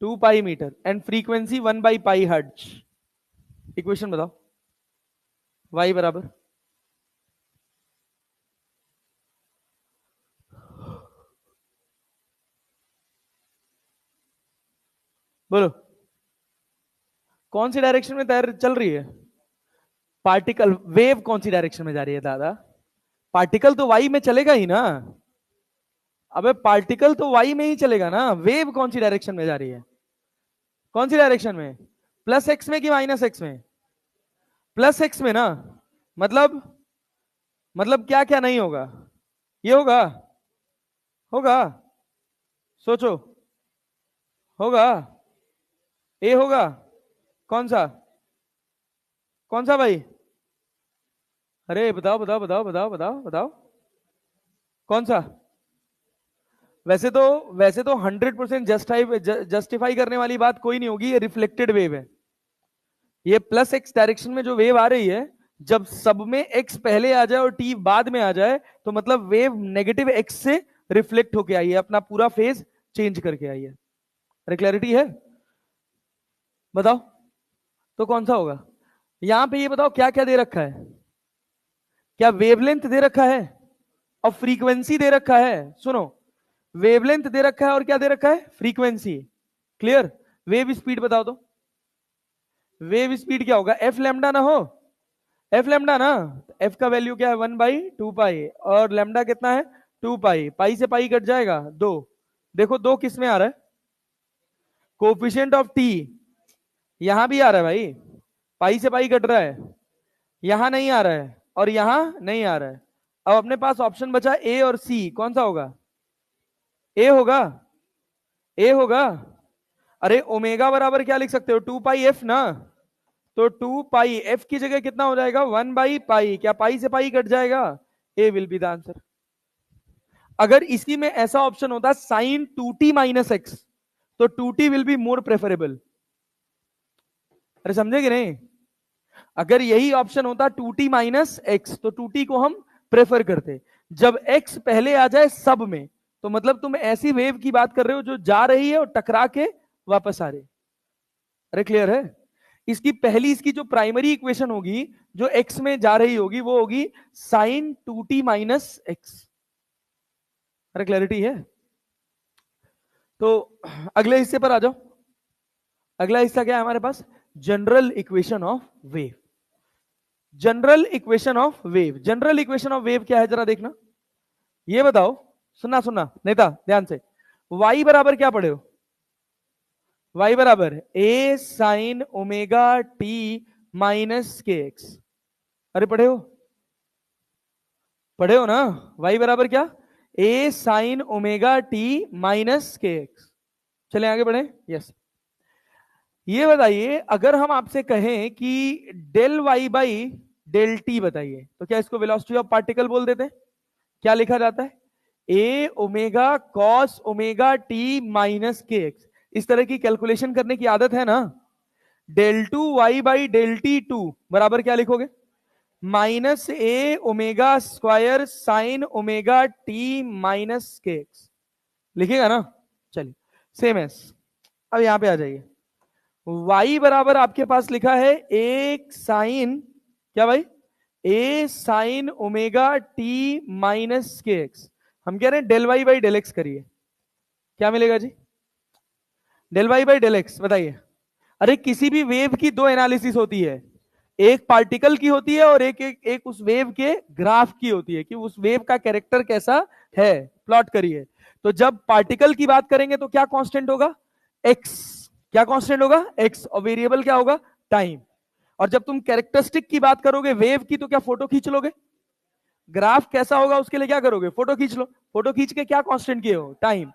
2 pi metre and frequency 1/π hertz. Equation बताओ, y बराबर, बोलो कौन सी डायरेक्शन में तैर चल रही है? पार्टिकल वेव कौन सी डायरेक्शन में जा रही है दादा? पार्टिकल तो वाई में चलेगा ही ना। अबे पार्टिकल तो वाई में ही चलेगा ना, वेव कौन सी डायरेक्शन में जा रही है? कौन सी डायरेक्शन में? प्लस एक्स में कि माइनस एक्स में? प्लस एक्स में ना। मतलब क्या क्या नहीं होगा? ये होगा, होगा, सोचो, होगा, ए होगा, कौन सा, कौन सा भाई? अरे बताओ बताओ बताओ बताओ बताओ बताओ, कौन सा? वैसे तो 100% जस्टिफाई करने वाली बात कोई नहीं होगी, ये रिफ्लेक्टेड वेव है। ये प्लस एक्स डायरेक्शन में जो वेव आ रही है, जब सब में एक्स पहले आ जाए और टी बाद में आ जाए, तो मतलब वेव नेगेटिव एक्स से रिफ्लेक्ट होके आई है, अपना पूरा फेज चेंज करके आई है। अरे क्लैरिटी है? बताओ तो कौन सा होगा? यहां पे ये बताओ क्या क्या दे रखा है? क्या वेवलेंथ दे रखा है और फ्रीक्वेंसी दे रखा है? सुनो, वेवलेंथ दे रखा है और क्या दे रखा है? फ्रीक्वेंसी। क्लियर? वेव स्पीड बताओ तो, वेव स्पीड क्या होगा? एफ लैम्डा ना हो, एफ लैम्डा ना। एफ का वैल्यू क्या है? 1/2 पाई, और लैम्डा कितना है? 2 पाई। पाई से पाई कट जाएगा, 2। देखो 2 किस में आ रहा है? कोफिशिएंट ऑफ टी यहां भी आ रहा है भाई, पाई से पाई कट रहा है, यहां नहीं आ रहा है और यहां नहीं आ रहा है। अब अपने पास ऑप्शन बचा ए और सी, कौन सा होगा? ए होगा, ए होगा। अरे ओमेगा बराबर क्या लिख सकते हो? 2 पाई एफ ना। तो 2 पाई एफ की जगह कितना हो जाएगा? 1/पाई। क्या पाई से पाई कट जाएगा? ए विल बी द आंसर। अगर इसी में ऐसा ऑप्शन होता साइन 2t - x, तो 2t will be more preferable. अरे समझे कि नहीं? अगर यही ऑप्शन होता 2t - x, तो 2t को हम प्रेफर करते। जब x पहले आ जाए सब में, तो मतलब तुम ऐसी वेव की बात कर रहे हो जो जा रही है और टकरा के वापस आ रही। अरे क्लियर है? इसकी पहली, इसकी जो प्राइमरी इक्वेशन होगी जो x में जा रही होगी, वो होगी साइन 2t - x। अरे क्लैरिटी है? तो अगले हिस्से पर आ जाओ। अगला हिस्सा क्या है हमारे पास? General equation of wave. General equation of wave, general equation of wave क्या है जरा देखना। ये बताओ, सुनना सुनना नेता ध्यान से। y बराबर क्या पढ़े हो? y बराबर a sine omega t minus k x. अरे पढ़े हो? पढ़े हो ना? y बराबर क्या? a sine omega t minus k x. चले आगे बढ़े। यस, ये बताइए, अगर हम आपसे कहें कि del y by del t बताइए, तो क्या इसको वेलोसिटी ऑफ पार्टिकल बोल देते हैं? क्या लिखा जाता है? A omega cos omega t minus k x. इस तरह की कैलकुलेशन करने की आदत है ना? Del two y by del t two बराबर क्या लिखोगे? Minus a omega square sine omega t minus k x लिखेगा ना? चलिए, सेम एस। अब यहां पे आ जाइए। y बराबर आपके पास लिखा है एक साइन, क्या भाई? A sine omega t minus k x. हम कह रहे हैं del y by del x करिए, क्या मिलेगा जी? Del y by del x बताइए। अरे किसी भी वेव की दो एनालिसिस होती है, एक पार्टिकल की होती है और एक उस वेव के ग्राफ की होती है, कि उस वेव का कैरेक्टर कैसा है, प्लॉट करिए। तो जब पार्टिकल की बात करेंगे तो क्या कांस्टेंट होगा? एक्स। क्या कांस्टेंट होगा? एक्स। और वेरिएबल क्या होगा? टाइम। और जब तुम कैरेक्टरिस्टिक की बात करोगे वेव की, तो क्या फोटो खींच लोगे? ग्राफ कैसा होगा उसके लिए क्या करोगे? फोटो खींच लो। फोटो खींच के क्या कांस्टेंट किए हो? टाइम।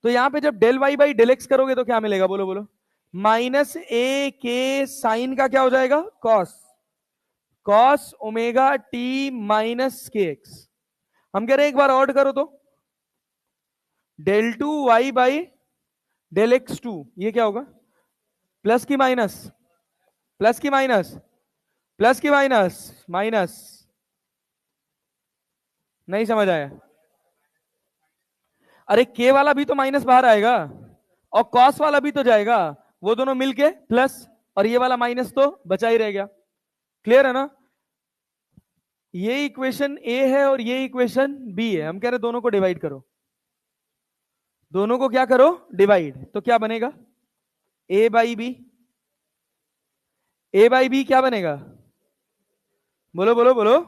तो यहां पे जब del y by del x करोगे तो क्या मिलेगा? बोलो बोलो। माइनस ए के साइन का क्या हो जाएगा? Cos. Cos omega t minus k x. हम कह रहे हैं एक बार और करो तो, del two y by del x two, ये क्या होगा? प्लस की माइनस? प्लस की माइनस? प्लस की माइनस? माइनस। नहीं समझ आया? अरे के वाला भी तो माइनस बाहर आएगा और कॉस वाला भी तो जाएगा, वो दोनों मिलके प्लस, और ये वाला माइनस तो बचा ही रह गया। क्लियर है ना? ये इक्वेशन ए है और ये इक्वेशन बी है, हम कह रहे दोनों को डिवाइड करो, दोनों को क्या करो, डिवाइड। तो क्या बनेगा, a by b, a by b क्या बनेगा, बोलो बोलो बोलो,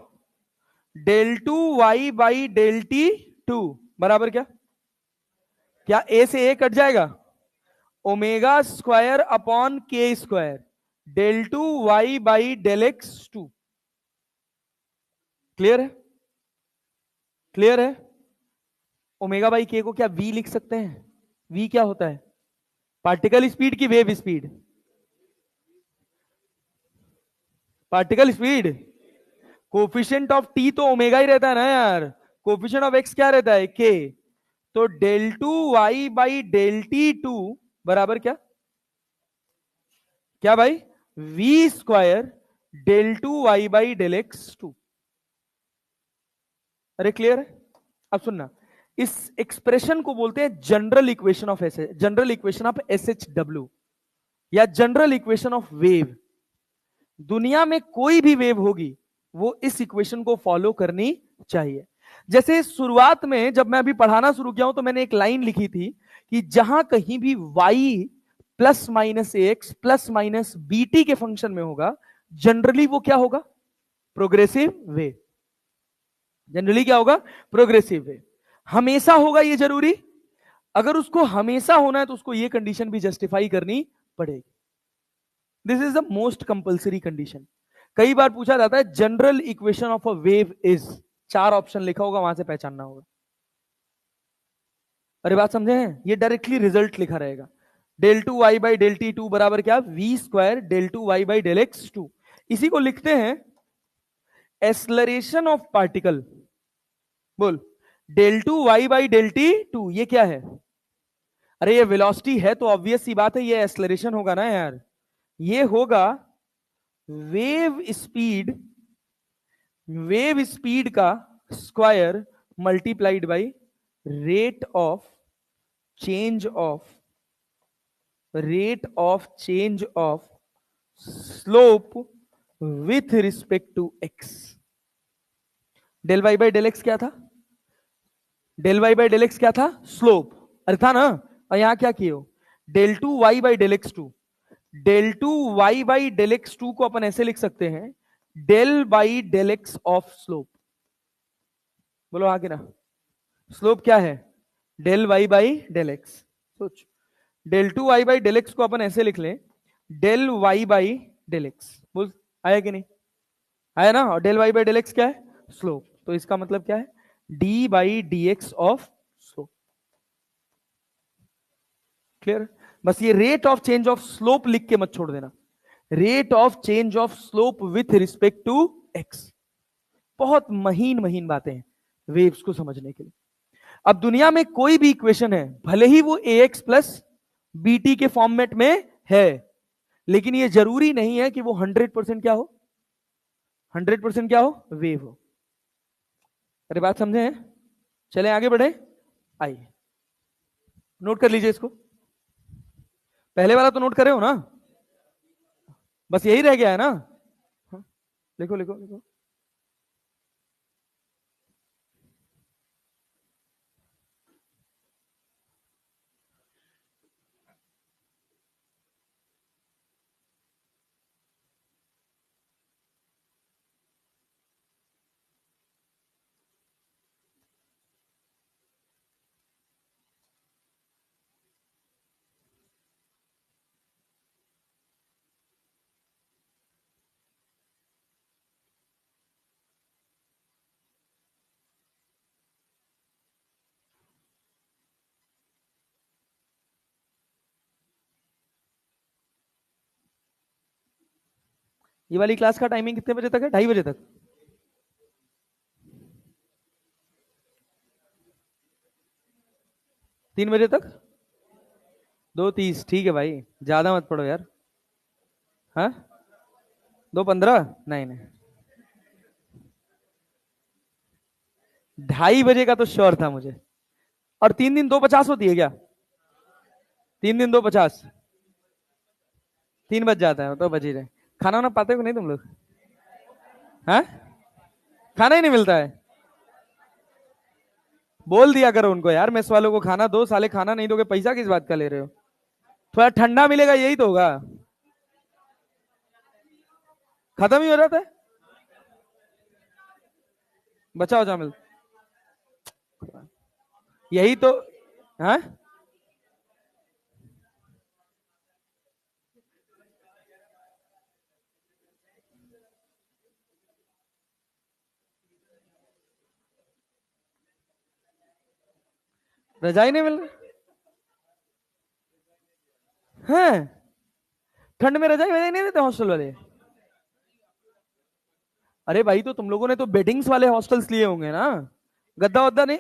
del two y by del t two बराबर क्या, क्या ए से ए कट जाएगा, omega square upon k square del two y by del x two. Clear है, क्लियर है। ओमेगा बाई के को क्या वी लिख सकते हैं, वी क्या होता है, पार्टिकल स्पीड की wave speed, particle speed. Coefficient of T तो ओमेगा ही रहता है ना यार, कोफिशिएंट ऑफ एक्स क्या रहता है, के। तो del two y by del t two बराबर क्या, क्या भाई, v square del two y by del x two. अरे क्लियर है। अब सुनना, इस एक्सप्रेशन को बोलते हैं general equation of S, general equation of S H W, या जनरल इक्वेशन ऑफ वेव। दुनिया में कोई भी वेव होगी वो इस इक्वेशन को फॉलो करनी चाहिए। जैसे शुरुआत में जब मैं अभी पढ़ाना शुरू किया हूं तो मैंने एक लाइन लिखी थी कि जहां कहीं भी y plus minus x plus minus BT के फंक्शन में होगा, जनरली वो क्या होगा, प्रोग्रेसिव वेव। जनरली क्या होगा, प्रोग्रेसिव वेव। हमेशा होगा ये जरूरी, अगर उसको हमेशा होना है तो उसको ये कंडीशन भी जस्टिफाई करनी पड़ेगी। This is the most compulsory condition. कई बार पूछा जाता है general equation of a wave is, 4 option लिखा होगा, वहां से पहचानना होगा। अरे बात समझे हैं, ये डायरेक्टली रिजल्ट लिखा रहेगा, del two y by del t two बराबर क्या, v square del two y by del x two. इसी को लिखते हैं एस्लरेशन ऑफ पार्टिकल, बोल, del two y by del t two, ये क्या है, अरे ये वेलोसिटी है तो ऑब्वियस सी बात है ये एस्लरेशन होगा ना यार, ये होगा वेव स्पीड, वेव स्पीड का square multiplied by rate of change of, rate of change of slope with respect to x. Del y by del x क्या था, del y by del x क्या था, स्लोप, अरे था ना। और यहां क्या किए हो, del two y by del x two, del two y by del x two को अपन ऐसे लिख सकते हैं, del by del x of slope. बोलो आगे ना, स्लोप क्या है, del y by del x. सोच, del two y by del x को अपन ऐसे लिख लें, del y by del x. बोल आया कि नहीं, आया ना। और del y by del x क्या है, स्लोप, तो इसका मतलब क्या है, d by d x of slope. Clear, बस ये rate of change of slope लिख के मत छोड़ देना, rate of change of slope with respect to x. बहुत महीन महीन बातें हैं वेव्स को समझने के लिए। अब दुनिया में कोई भी इक्वेशन है, भले ही वो ए एक्स प्लस बीटी के फॉर्मेट में है, लेकिन ये जरूरी नहीं है कि वो 100% क्या हो, 100% क्या हो, वेव हो। अरे बात समझे हैं, चले आगे बढ़े, आइए नोट कर लीजिए इसको, पहले वाला तो नोट करे हो ना, बस यही रह गया है ना। हाँ, लिखो लिखो लिखो, ये वाली क्लास का टाइमिंग कितने बजे तक है, 2:30 तक, 3 बजे तक, 2:30, ठीक है भाई, ज्यादा मत पढ़ो यार। हाँ, 2:15, नहीं नहीं, 2:30 बजे का तो श्योर था मुझे। और 3 दिन 2:50 होती है क्या, 3 दिन 2:50, 3 बज जाता है तो बज ही रहे। खाना वाना पाते हो नहीं तुम लोग, हाँ, खाना ही नहीं मिलता है? बोल दिया करो उनको यार, मेस वालों को खाना दो, साले खाना नहीं दोगे पैसा किस बात का ले रहे हो? थोड़ा ठंडा मिलेगा यही तो होगा। खत्म ही हो जाता है, बचा हो मिल, यही तो। हाँ, रजाई नहीं मिल रही है? ठंड में रजाई वजाई नहीं देते हॉस्टल वाले? अरे भाई तो तुम लोगों ने तो बेडिंग्स वाले हॉस्टल्स लिए होंगे ना, गद्दा वद्दा नहीं?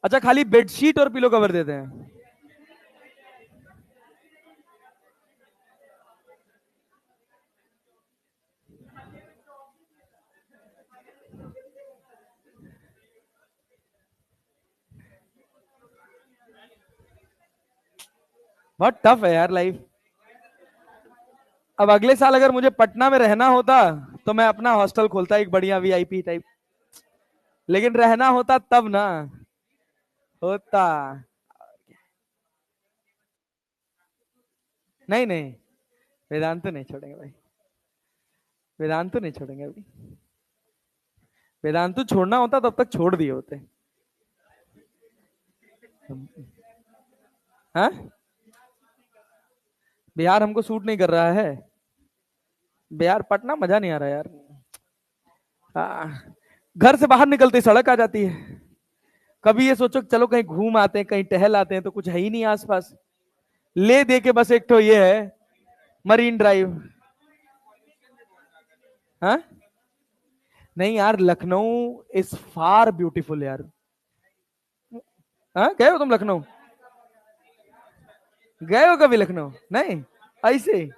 अच्छा, खाली बेडशीट और पिलो कवर देते हैं? बहुत टफ है यार लाइफ। अब अगले साल अगर मुझे पटना में रहना होता तो मैं अपना हॉस्टल खोलता, एक बढ़िया वीआईपी टाइप। लेकिन रहना होता तब ना होता। नहीं नहीं, वेदांत तो नहीं छोड़ेंगे भाई, वेदांत तो नहीं छोड़ेंगे अभी। वेदांत छोड़ना होता तब तक छोड़ दिए होते। हाँ, बिहार हमको सूट नहीं कर रहा है। बिहार पटना मजा नहीं आ रहा यार। घर से बाहर निकलते ही सड़क आ जाती है। कभी ये सोचो कि चलो कहीं घूम आते हैं, कहीं टहल आते हैं, तो कुछ है ही नहीं आसपास। ले दे के बस एक तो ये है, मरीन ड्राइव। हाँ, नहीं यार, लखनऊ इज फार ब्यूटीफुल यार। हाँ, गए हो तुम लखनऊ? गए हो कभी लखनऊ? नहीं, ऐसे ही।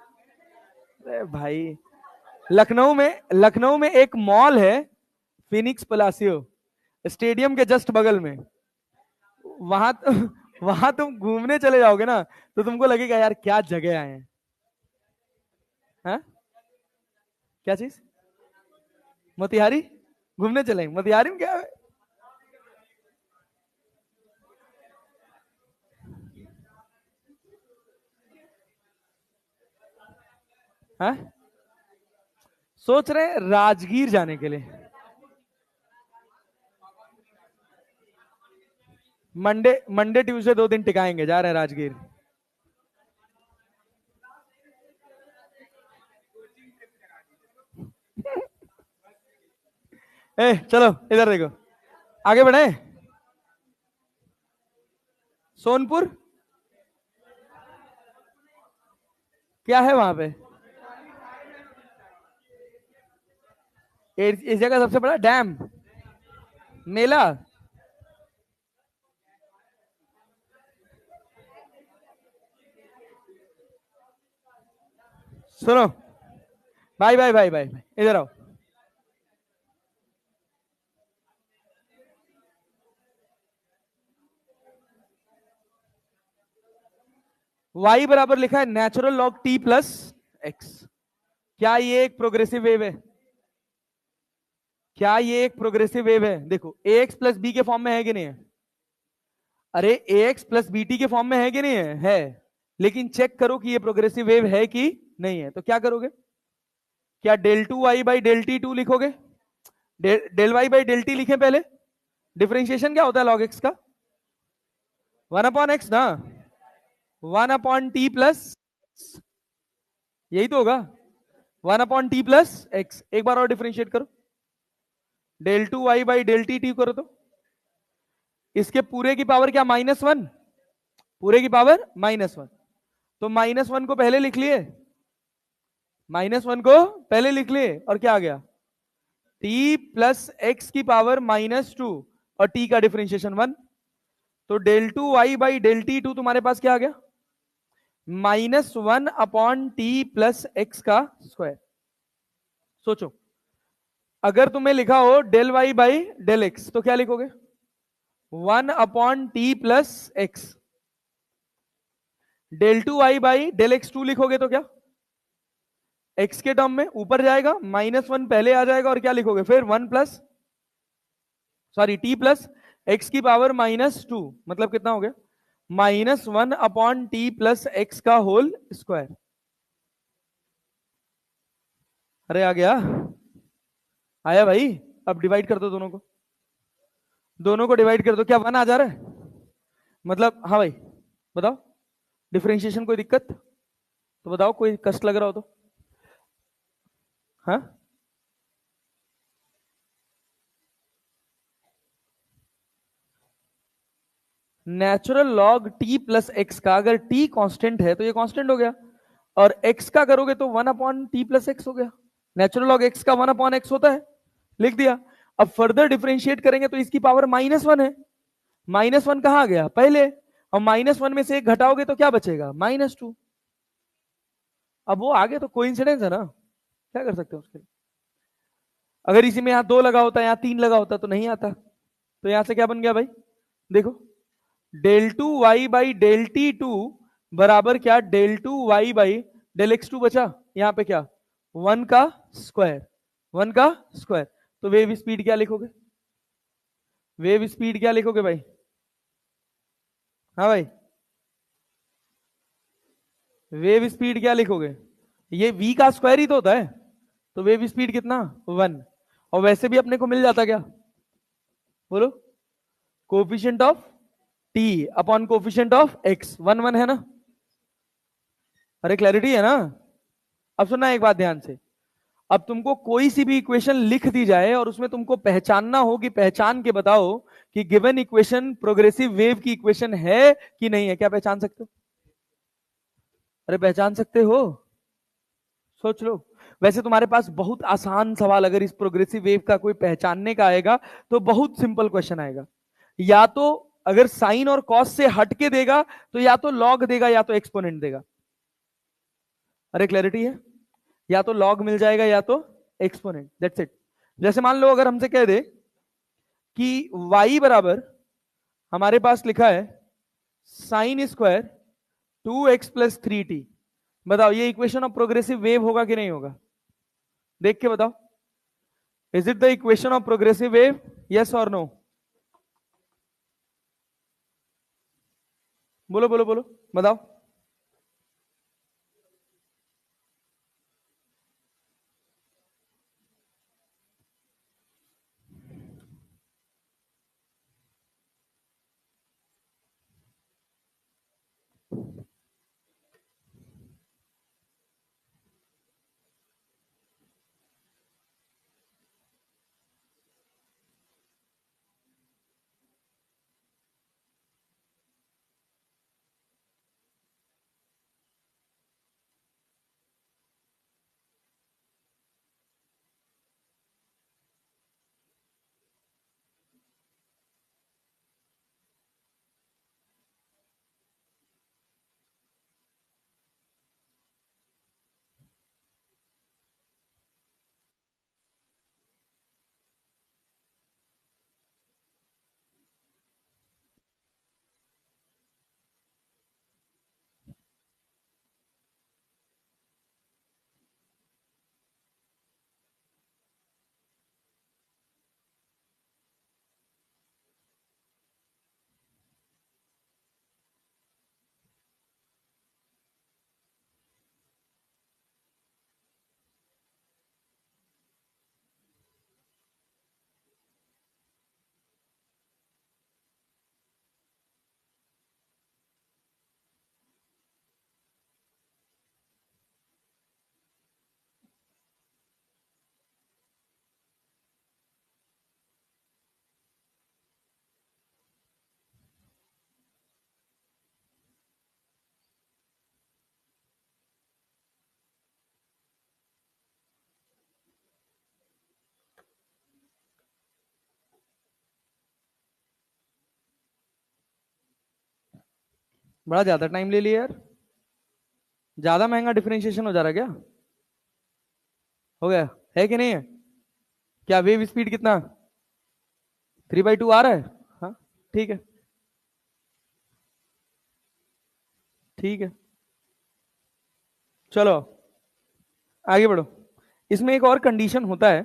अरे भाई, लखनऊ में एक मॉल है, फिनिक्स पलासियो, स्टेडियम के जस्ट बगल में। वहां तो वहां तुम घूमने चले जाओगे ना, तो तुमको लगेगा यार क्या जगह आए हैं। हाँ, क्या चीज? मोतिहारी? घूमने चले मोतिहारी में क्या है? हाँ, सोच रहे हैं राजगीर जाने के लिए। मंडे मंडे ट्यूसडे 2 दिन टिकाएंगे, जा रहे हैं राजगीर। ए चलो इधर देखो, आगे बढ़े। सोनपुर क्या है वहां पे? एशिया का सबसे बड़ा डैम, मेला। सुनो, भाई इधर आओ। y बराबर लिखा है natural log T plus x. क्या ये एक प्रोग्रेसिव वेव है? क्या ये एक प्रोग्रेसिव वेव है? देखो ए एक्स प्लस बी के फॉर्म में है कि नहीं है? अरे ए एक्स प्लस बी टी के फॉर्म में है कि नहीं है? लेकिन चेक करो कि ये प्रोग्रेसिव वेव है कि नहीं है, तो क्या करोगे? क्या del two y by del t two लिखोगे? Del y by del t लिखे पहले। डिफरेंशिएशन क्या होता है लॉग एक्स का? 1/x ना, 1/t प्लस, यही तो होगा, 1/t प्लस एक्स। एक बार और डिफरेंशिएट करो, del two y by del t t करो तो इसके पूरे की पावर क्या, -1? पूरे की पावर -1। तो -1 को पहले लिख लिए, -1 को पहले लिख लिए, और क्या आ गया? t प्लस एक्स की पावर -2, और t का डिफरेंशिएशन 1। तो del two y by del t two तुम्हारे पास क्या आ गया? -1/t प्लस एक्स का स्क्वायर। सोचो, अगर तुम्हें लिखा हो del y by del x तो क्या लिखोगे? 1/t plus x. Del two y by del x two लिखोगे तो क्या? एक्स के टर्म में ऊपर जाएगा, -1 पहले आ जाएगा और क्या लिखोगे फिर 1 प्लस एक्स की पावर -2, मतलब कितना हो गया -1/t+x का होल स्क्वायर। अरे आ गया, आया भाई। अब डिवाइड कर दो दोनों को, दोनों को डिवाइड कर दो, क्या 1 आ जा रहा है? मतलब हाँ भाई बताओ, डिफरेंशिएशन कोई दिक्कत तो बताओ, कोई कष्ट लग रहा हो तो। हाँ नेचुरल लॉग t+x का अगर t कांस्टेंट है तो ये कांस्टेंट हो गया, और x का करोगे तो 1/t+x हो गया। नेचुरल लॉग x का 1/x होता है, लिख दिया। अब फर्दर डिफरेंशिएट करेंगे तो इसकी पावर -1 है, -1 कहां गया पहले, और -1 में से एक घटाओगे तो क्या बचेगा -2। अब वो आगे तो कोइंसिडेंस है ना, क्या कर सकते हो उसके लिए। अगर इसी में यहां 2 लगा होता, यहां 3 लगा होता तो नहीं आता। तो यहां से क्या बन गया भाई, देखो del2y/del t2 बराबर क्या, del2y/del x2 बचा, यहां पे क्या 1 का स्क्वायर, 1 का स्क्वायर। तो वेव स्पीड क्या लिखोगे, वेव स्पीड क्या लिखोगे भाई? हाँ भाई वेव स्पीड क्या लिखोगे, ये v का स्क्वायर ही तो होता है, तो वेव स्पीड कितना 1। और वैसे भी अपने को मिल जाता क्या, बोलो, coefficient of t upon coefficient of x, 1 1 है ना। अरे क्लैरिटी है ना। अब सुनना एक बात ध्यान से, अब तुमको कोई सी भी इक्वेशन लिख दी जाए और उसमें तुमको पहचानना हो कि पहचान के बताओ कि गिवन इक्वेशन प्रोग्रेसिव वेव की इक्वेशन है कि नहीं है, क्या पहचान सकते हो? अरे पहचान सकते हो, सोच लो। वैसे तुम्हारे पास बहुत आसान सवाल अगर इस प्रोग्रेसिव वेव का कोई पहचानने का आएगा तो बहुत सिंपल क्वेश्चन आएगा, या तो अगर साइन और कॉस से हट के देगा तो या तो लॉग देगा या तो एक्सपोनेंट देगा। अरे क्लैरिटी है, या तो लॉग मिल जाएगा या तो एक्सपोनेंट, दैट्स इट। जैसे मान लो अगर हमसे कह दे कि y बराबर हमारे पास लिखा है साइन स्क्वायर 2x+3t, बताओ ये इक्वेशन ऑफ प्रोग्रेसिव वेव होगा कि नहीं होगा, देख के बताओ। Is it the equation of progressive wave, yes और नो? बोलो बोलो बोलो, बताओ। बड़ा ज्यादा टाइम ले लिया यार, ज्यादा महंगा डिफरेंशिएशन हो जा रहा है क्या, हो गया है कि नहीं है? क्या वेव स्पीड कितना 3/2 आ रहा है? हाँ ठीक है, ठीक है चलो। आगे बढ़ो। इसमें एक और कंडीशन होता है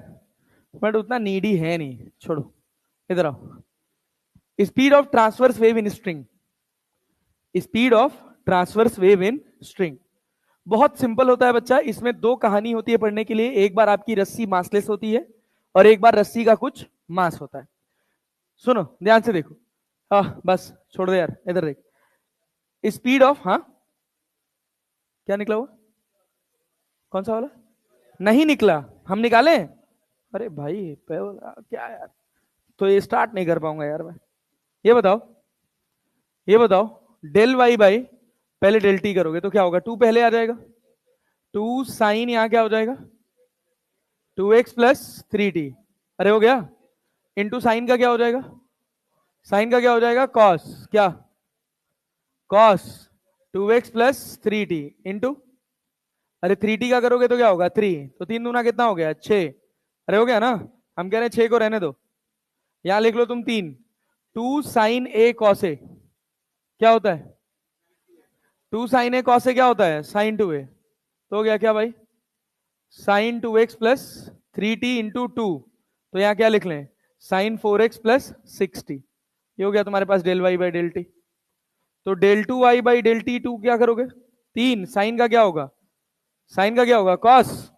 बट उतना नीडी है नहीं, छोड़ो। इधर आओ। Speed of transverse wave in string, speed of transverse wave in string बहुत सिंपल होता है बच्चा। इसमें दो कहानी होती है पढ़ने के लिए, एक बार आपकी रस्सी मासलेस होती है और एक बार रस्सी का कुछ मास होता है। सुनो ध्यान से देखो। हाँ बस छोड़ दे यार, इधर देख। स्पीड ऑफ, हाँ क्या निकला हुआ, कौन सा वाला नहीं निकला, हम निकाले। अरे भाई क्या यार, तो ये स्टार्ट नहीं कर पाऊंगा यार मैं। ये बताओ, ये बताओ, डेल वाई बाई पहले डेल टी करोगे तो क्या होगा, टू पहले आ जाएगा, टू साइन यहां क्या हो जाएगा, 2x प्लस 3t। अरे हो गया, इंटू साइन का क्या हो जाएगा, साइन का क्या हो जाएगा कॉस, क्या cos 2x plus 3t into, अरे 3t का करोगे तो क्या होगा 3, तो 3 दूना कितना हो गया 6। अरे हो गया ना, हम कह रहे हैं 6 को रहने दो, यहां लिख लो तुम 3। 2 साइन ए कॉस ए क्या होता है, 2 साइन ए कॉस ए क्या होता है साइन 2a, तो हो गया क्या भाई sign 2x plus 3t into 2, तो यहां क्या लिख लें साइन 4x प्लस 6t। ये हो गया तुम्हारे पास del y by del t. तो del two y by del t two क्या करोगे, 3 साइन का क्या होगा, साइन का क्या होगा कॉस,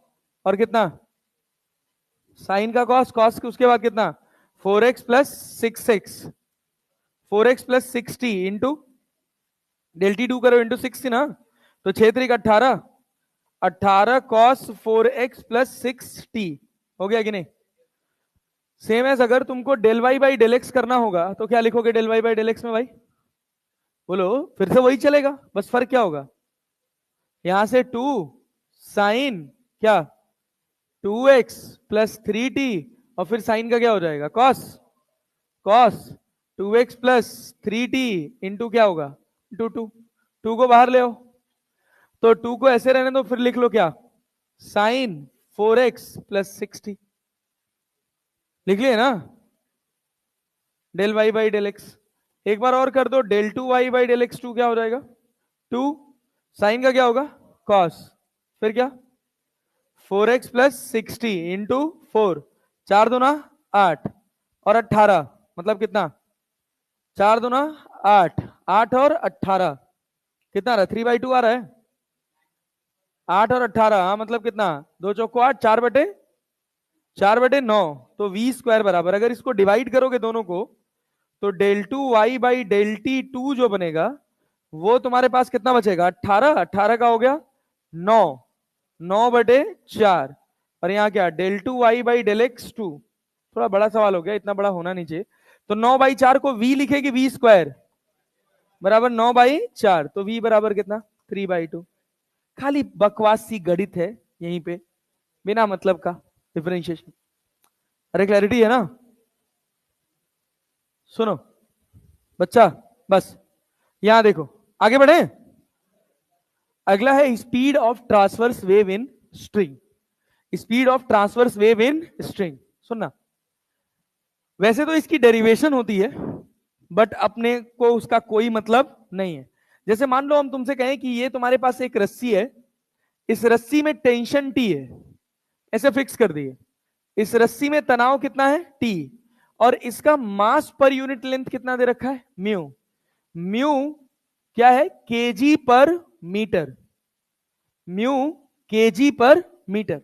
और कितना साइन का कॉस, कॉस उसके बाद कितना 4x plus 6x, 4x plus 6t into del t two करो इंटू 6 ना, तो 6 3 का 18, 18 कॉस 4x प्लस 6t हो गया कि नहीं। सेम एज अगर तुमको del y by del x करना होगा तो क्या लिखोगे del y by del x में भाई, बोलो फिर से वही चलेगा, बस फर्क क्या होगा, यहां से 2 साइन क्या 2x प्लस 3t और फिर साइन का क्या हो जाएगा cos, cos 2x plus 3t into क्या होगा इंटू 2, 2 को बाहर ले आओ, तो 2 को ऐसे रहने दो, फिर लिख लो क्या साइन 4x प्लस 6t, लिख लिए ना del y by del x. एक बार और कर दो, del two y by del x two क्या हो जाएगा 2 साइन का क्या होगा कॉस, फिर क्या 4x प्लस 6t इंटू 4, 4 दूना 8 और 18 मतलब कितना 4 दूना 8, 8 और 18 कितना आ रहा है 3/2 आ रहा है, 8 और 18 हाँ मतलब कितना 2 चौको 8, 4/9, तो v स्क्वायर बराबर, अगर इसको डिवाइड करोगे दोनों को तो del two y by del t two जो बनेगा वो तुम्हारे पास कितना बचेगा 18, 18 का हो गया 9, 9/4 और यहाँ क्या del two y by del x two, थोड़ा बड़ा सवाल हो गया, इतना बड़ा होना नहीं चाहिए। तो 9/4 को v लिखेगी v स्क्वायर बराबर 9/4, तो v बराबर कितना 3/2। खाली बकवास सी गणित है यहीं पे, बिना मतलब का डिफरेंशिएशन। अरे क्लैरिटी है ना, सुनो बच्चा बस यहां देखो, आगे बढ़े। अगला है speed of transverse wave in string, speed of transverse wave in string. सुनना, वैसे तो इसकी डेरिवेशन होती है बट अपने को उसका कोई मतलब नहीं है। जैसे मान लो हम तुमसे कहें कि ये तुम्हारे पास एक रस्सी है, इस रस्सी में टेंशन टी है, ऐसे फिक्स कर दिए, इस रस्सी में तनाव कितना है टी, और इसका मास पर यूनिट लेंथ कितना दे रखा है म्यू, म्यू क्या है केजी पर मीटर, म्यू केजी पर मीटर।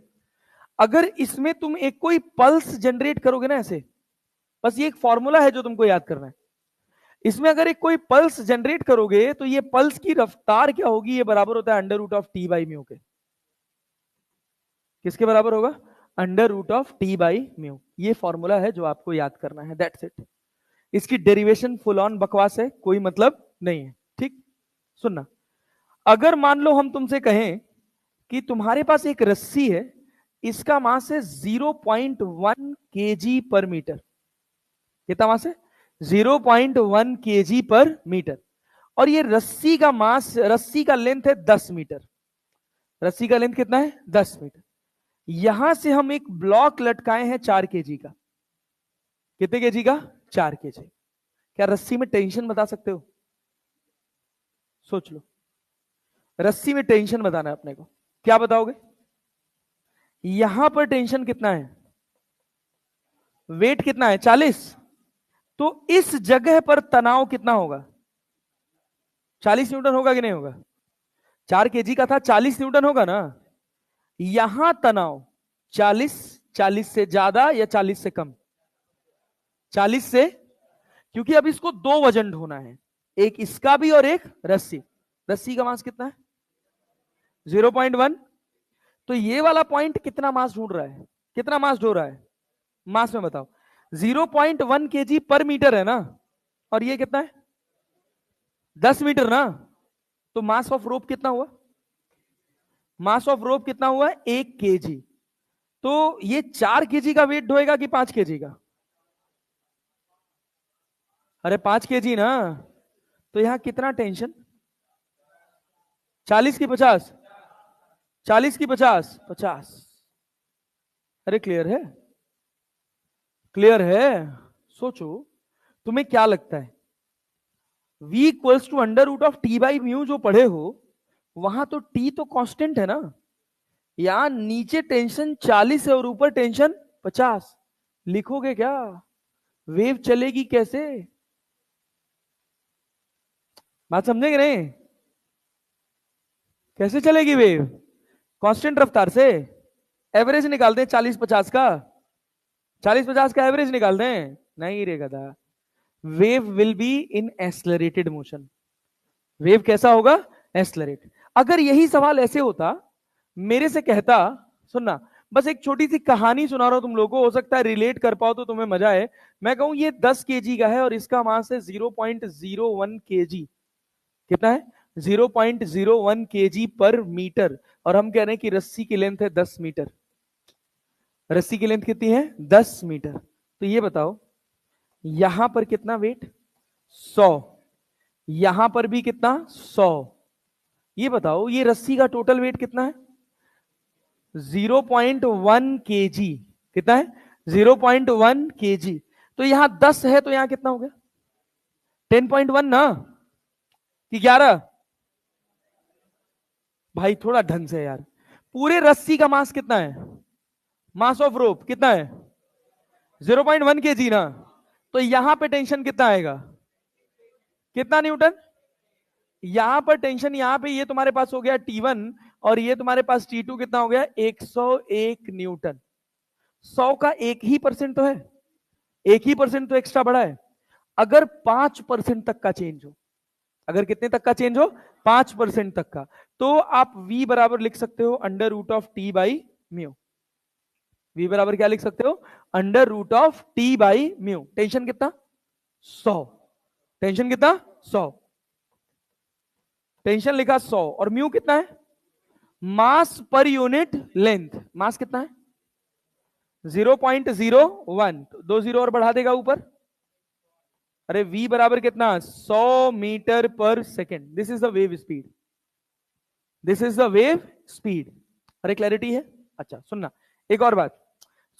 अगर इसमें तुम एक कोई पल्स जनरेट करोगे ना ऐसे, बस ये एक फॉर्मूला है जो तुमको याद करना है, इसमें अगर एक कोई पल्स जनरेट करोगे तो ये पल्स की रफ्तार क्या होगी, ये बराबर होता है under root of T by mu के। किसके बराबर होगा under root of T by mu, ये फॉर्मूला है जो आपको याद करना है, दैट्स इट। इसकी डेरिवेशन फुल ऑन बकवास है, कोई मतलब नहीं है, ठीक। सुनना, अगर मान लो हम तुमसे कहें कि तुम्हारे पास एक रस्सी है, इसका मास है 0.1 केजी पर मीटर, कितना मास है 0.1 केजी पर मीटर, और ये रस्सी का मास, रस्सी का लेंथ है 10 मीटर, रस्सी का लेंथ कितना है 10 मीटर। यहां से हम एक ब्लॉक लटकाए हैं 4 केजी का, कितने केजी का 4 केजी। क्या रस्सी में टेंशन बता सकते हो, सोच लो, रस्सी में टेंशन बताना है अपने को, क्या बताओगे यहां पर टेंशन कितना है, वेट कितना है 40, तो इस जगह पर तनाव कितना होगा, 40 न्यूटन होगा कि नहीं होगा, 4 kg का था 40 न्यूटन होगा ना। यहां तनाव 40, 40 से ज्यादा या 40 से कम, 40 से, क्योंकि अब इसको दो वजन ढोना है, एक इसका भी और एक रस्सी। रस्सी का मास कितना है 0.1, तो ये वाला पॉइंट कितना मास ढूंढ रहा है, कितना मास ढो रहा है, मास में बताओ, 0.1 kg पर मीटर है ना, और ये कितना है 10 मीटर ना, तो मास ऑफ रोप कितना हुआ, मास ऑफ रोप कितना हुआ 1 kg, तो ये 4 kg का वेट ढोएगा कि 5 kg का, अरे 5 kg ना, तो यहां कितना टेंशन, 40 की 50, 40 की 50, 50, अरे क्लियर है, क्लियर है। सोचो तुम्हें क्या लगता है, v equals to under root of T by mu जो पढ़े हो, वहां तो t तो कांस्टेंट है ना, यहां नीचे टेंशन 40 है और ऊपर टेंशन 50, लिखोगे क्या, वेव चलेगी कैसे, बात समझेंगे नहीं, कैसे चलेगी वेव, कांस्टेंट रफ्तार से, एवरेज निकालते हैं 40-50 का, 40-50 का एवरेज निकालते हैं, नहीं रे गधा, wave will be in accelerated motion, wave कैसा होगा एक्सलरेट। अगर यही सवाल ऐसे होता, मेरे से कहता, सुनना बस एक छोटी सी कहानी सुना रहा हूं तुम लोगों को, हो सकता है रिलेट कर पाओ तो तुम्हें मजा आए। मैं कहूं ये 10 kg का है और इसका मास है 0.01 kg, कितना है 0.01 kg पर मीटर, और हम कह रहे हैं कि रस्सी की लेंथ है 10 मीटर, रस्सी की लेंथ कितनी है 10 मीटर, तो ये बताओ यहां पर कितना वेट 100, यहां पर भी कितना 100, ये बताओ ये रस्सी का टोटल वेट कितना है 0.1 kg, कितना है 0.1 kg, तो यहां 10 है तो यहां कितना हो गया 10.1 ना, कि 11, भाई थोड़ा ढंग से यार, पूरे रस्सी का मास कितना है, मास ऑफ रोप कितना है 0.1 kg ना, तो यहां पे टेंशन कितना आएगा, कितना न्यूटन, यहां पर टेंशन, यहां पे ये तुम्हारे पास हो गया T1 और ये तुम्हारे पास T2 कितना हो गया 101 न्यूटन, 100 का 1% तो है, 1% तो एक्स्ट्रा बढ़ा है, अगर 5% तक का चेंज हो, अगर कितने तक का चेंज हो 5% तक का, तो आप v बराबर लिख सकते हो under root of T by mu, v बराबर क्या लिख सकते हो under root of T by mu, tension कितना 100, टेंशन कितना 100, टेंशन लिखा 100 और म्यू कितना है मास पर यूनिट लेंथ, मास कितना है 0.01, 2 जीरो और बढ़ा देगा ऊपर, अरे v बराबर कितना 100 मीटर पर second, this is the wave speed, this is the wave speed, अरे क्लैरिटी है। अच्छा सुनना एक और बात,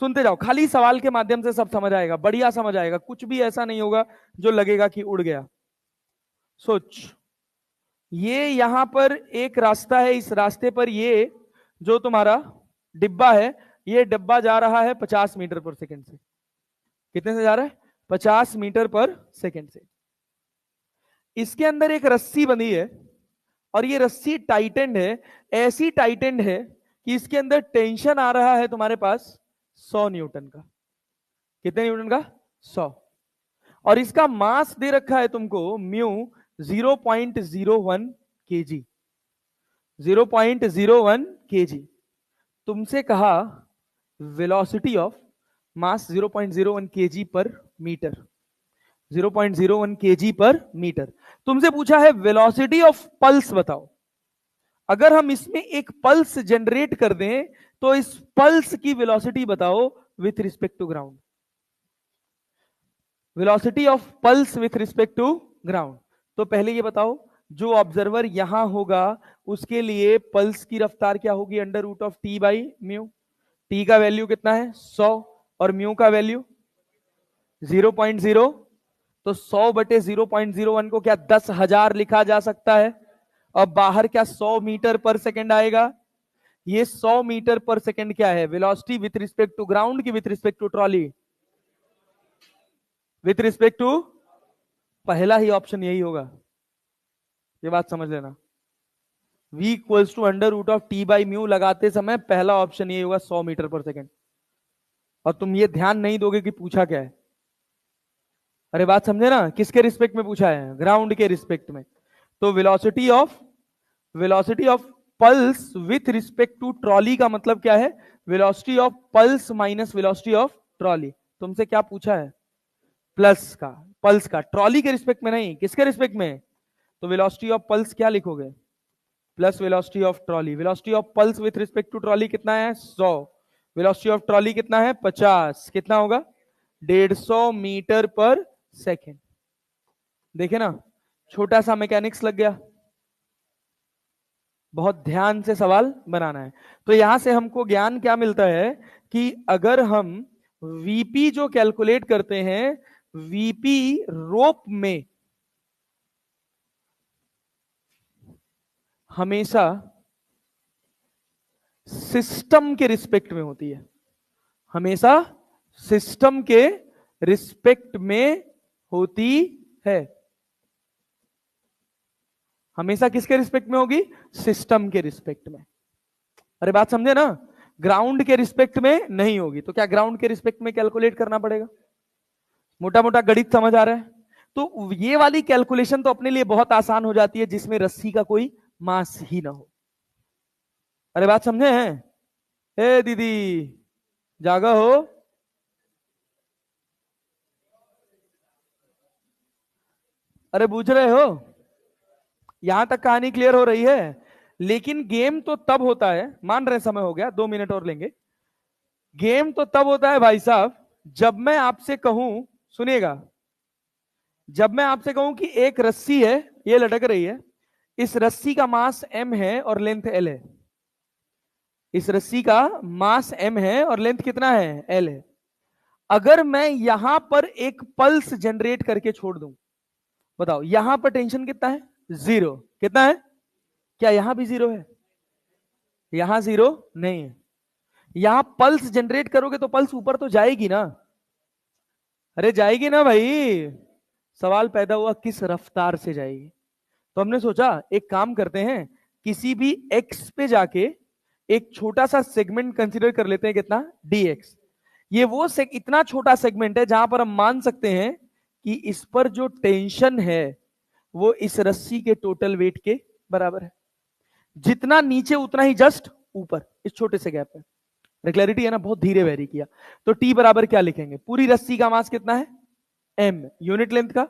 सुनते जाओ, खाली सवाल के माध्यम से सब समझ आएगा, बढ़िया समझ आएगा, कुछ भी ऐसा नहीं होगा जो लगेगा कि उड़ गया। सोच, ये यहां पर एक रास्ता है, इस रास्ते पर ये जो तुम्हारा डिब्बा है, ये डिब्बा जा रहा है 50 मीटर पर सेकेंड से, कितने से जा रहा है 50 मीटर पर सेकेंड से, इसके अंदर एक रस्सी बंधी है और ये रस्सी टाइटेंड है, ऐसी टाइटेंड है कि इसके अंदर टेंशन आ रहा है तुम्हारे पास 100 न्यूटन का, कितने न्यूटन का 100, और इसका मास दे रखा है तुमको म्यू 0.01 kg, 0.01 kg, तुमसे कहा वेलोसिटी ऑफ मास 0.01 kg पर मीटर, 0.01 kg पर मीटर, तुमसे पूछा है वेलोसिटी ऑफ पल्स बताओ, अगर हम इसमें एक पल्स जनरेट कर दें तो इस पल्स की वेलोसिटी बताओ with respect to ground, velocity of pulse with respect to ground, तो पहले ये बताओ जो ऑब्जर्वर यहां होगा उसके लिए पल्स की रफ्तार क्या होगी under root of T by mu, t का वैल्यू कितना है 100 और म्यू का वैल्यू 0.0, तो 100 बटे 0.01 को क्या 10,000 लिखा जा सकता है, और बाहर क्या 100 मीटर पर सेकेंड आएगा, ये 100 मीटर पर सेकंड क्या है? Velocity with respect to ground की with respect to trolley? With respect to, पहला ही ऑप्शन यही होगा, ये बात समझ लेना। v equals to under root of T by mu लगाते समय पहला ऑप्शन यही होगा, 100 मीटर पर सेकंड। और तुम ये ध्यान नहीं दोगे कि पूछा क्या है। अरे बात समझे ना, किसके रिस्पेक्ट में पूछा है? ग्राउंड के रिस्पेक्ट में। तो velocity of pulse with respect to trolley का मतलब क्या है? Velocity of pulse minus velocity of trolley. तुमसे क्या पूछा है? प्लस का, पल्स का, ट्रॉली के रिस्पेक्ट में नहीं, किसके रिस्पेक्ट में? तो वेलोसिटी ऑफ पल्स क्या लिखोगे? Plus velocity of trolley. Velocity of pulse with respect to trolley कितना है? 100। वेलोसिटी ऑफ ट्रॉली कितना है? 50। कितना होगा? 150 मीटर पर सेकेंड। देखे ना, छोटा सा मैकेनिक्स लग गया। बहुत ध्यान से सवाल बनाना है। तो यहां से हमको ज्ञान क्या मिलता है कि अगर हम वीपी जो कैलकुलेट करते हैं, वीपी रोप में हमेशा सिस्टम के रिस्पेक्ट में होती है, हमेशा सिस्टम के रिस्पेक्ट में होती है। हमेशा किसके रिस्पेक्ट में होगी? सिस्टम के रिस्पेक्ट में। अरे बात समझे ना, ग्राउंड के रिस्पेक्ट में नहीं होगी। तो क्या ग्राउंड के रिस्पेक्ट में कैलकुलेट करना पड़ेगा? मोटा मोटा गणित समझ आ रहा है? तो ये वाली कैलकुलेशन तो अपने लिए बहुत आसान हो जाती है जिसमें रस्सी का कोई मास ही ना हो। अरे बात समझे हैं? ए दीदी, जागा हो? अरे पूछ रहे हो? यहां तक कहानी क्लियर हो रही है? लेकिन गेम तो तब होता है, मान रहे समय हो गया, 2 मिनट और लेंगे। गेम तो तब होता है भाई साहब जब मैं आपसे कहूं, सुनिएगा, जब मैं आपसे कहूं कि एक रस्सी है, ये लटक रही है, इस रस्सी का मास m है और लेंथ l है। इस रस्सी का मास m है और लेंथ कितना है? l है। अगर मैं यहां पर एक पल्स जनरेट करके छोड़ दूं, बताओ यहां पर टेंशन कितना है? 0। कितना है? क्या यहां भी 0 है? यहां 0 नहीं है। यहां पल्स जनरेट करोगे तो पल्स ऊपर तो जाएगी ना? अरे जाएगी ना भाई। सवाल पैदा हुआ किस रफ्तार से जाएगी। तो हमने सोचा एक काम करते हैं, किसी भी x पे जाके एक छोटा सा सेगमेंट कंसीडर कर लेते हैं। कितना? dx। ये वो इतना छोटा सेगमेंट है जहां पर हम मान सकते हैं कि इस पर जो टेंशन है वो इस रस्सी के टोटल वेट के बराबर है। जितना नीचे उतना ही जस्ट ऊपर, इस छोटे से गैप में। क्लैरिटी है ना? बहुत धीरे वेरी किया। तो t बराबर क्या लिखेंगे? पूरी रस्सी का मास कितना है? m। यूनिट लेंथ का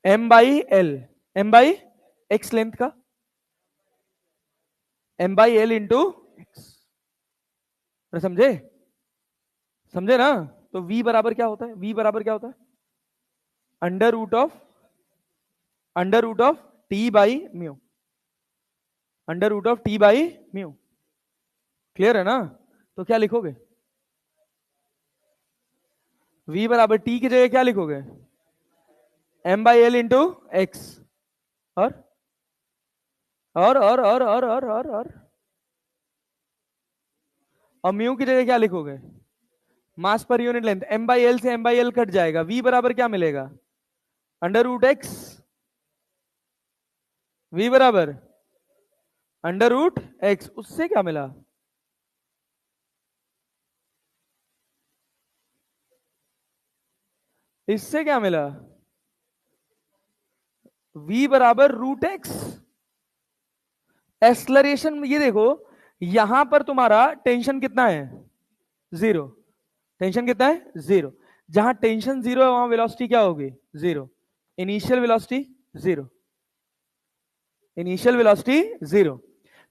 m by L, m by x length का m by L into x. समझे? समझे ना? तो v बराबर क्या होता है? v बराबर क्या होता है? Under root of T by mu, under root of T by mu. Clear है ना? तो क्या लिखोगे? v बराबर t की जगह क्या लिखोगे? m by L into x. और और म्यू की जगह क्या लिखोगे? मास पर unit length. m by L से m बाई एल कट जाएगा, v बराबर क्या मिलेगा? Under root x. v बराबर अंडर रूट एक्स। उससे क्या मिला? इससे क्या मिला? v बराबर रूट एक्स। एक्सलरेशन ये देखो, यहां पर तुम्हारा टेंशन कितना है? 0। टेंशन कितना है? 0। जहां टेंशन 0 है वहां वेलोसिटी क्या होगी? 0। Initial velocity 0। Initial velocity 0।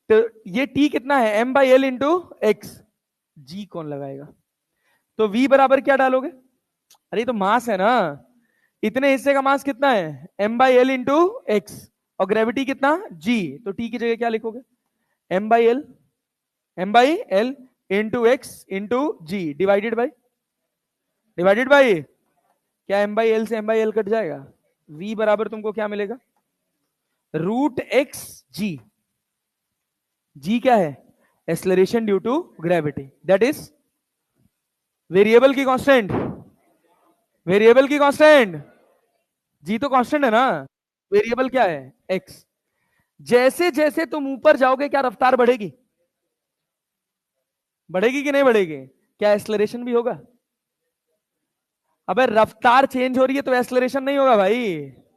तो ये t कितना है? m by L into x. जी कौन लगाएगा? तो v बराबर क्या डालोगे? अरे तो मास है ना, इतने हिस्से का मास कितना है? m by L into x. और ग्रेविटी कितना? g। तो t की जगह क्या लिखोगे? m by L, m by L into X into G divided by क्या m बाई एल से m बाई एल कट जाएगा? v बराबर तुमको क्या मिलेगा? रूट एक्स जी। जी क्या है? Acceleration due to gravity, that is variable की कांस्टेंट, वेरिएबल की कांस्टेंट, जी तो कांस्टेंट है ना, वेरिएबल क्या है, एक्स। जैसे जैसे तुम ऊपर जाओगे क्या रफ्तार बढ़ेगी, बढ़ेगी कि नहीं बढ़ेगी, क्या एक्सेलरेशन भी होगा। अबे रफ्तार चेंज हो रही है तो एक्सेलरेशन नहीं होगा भाई।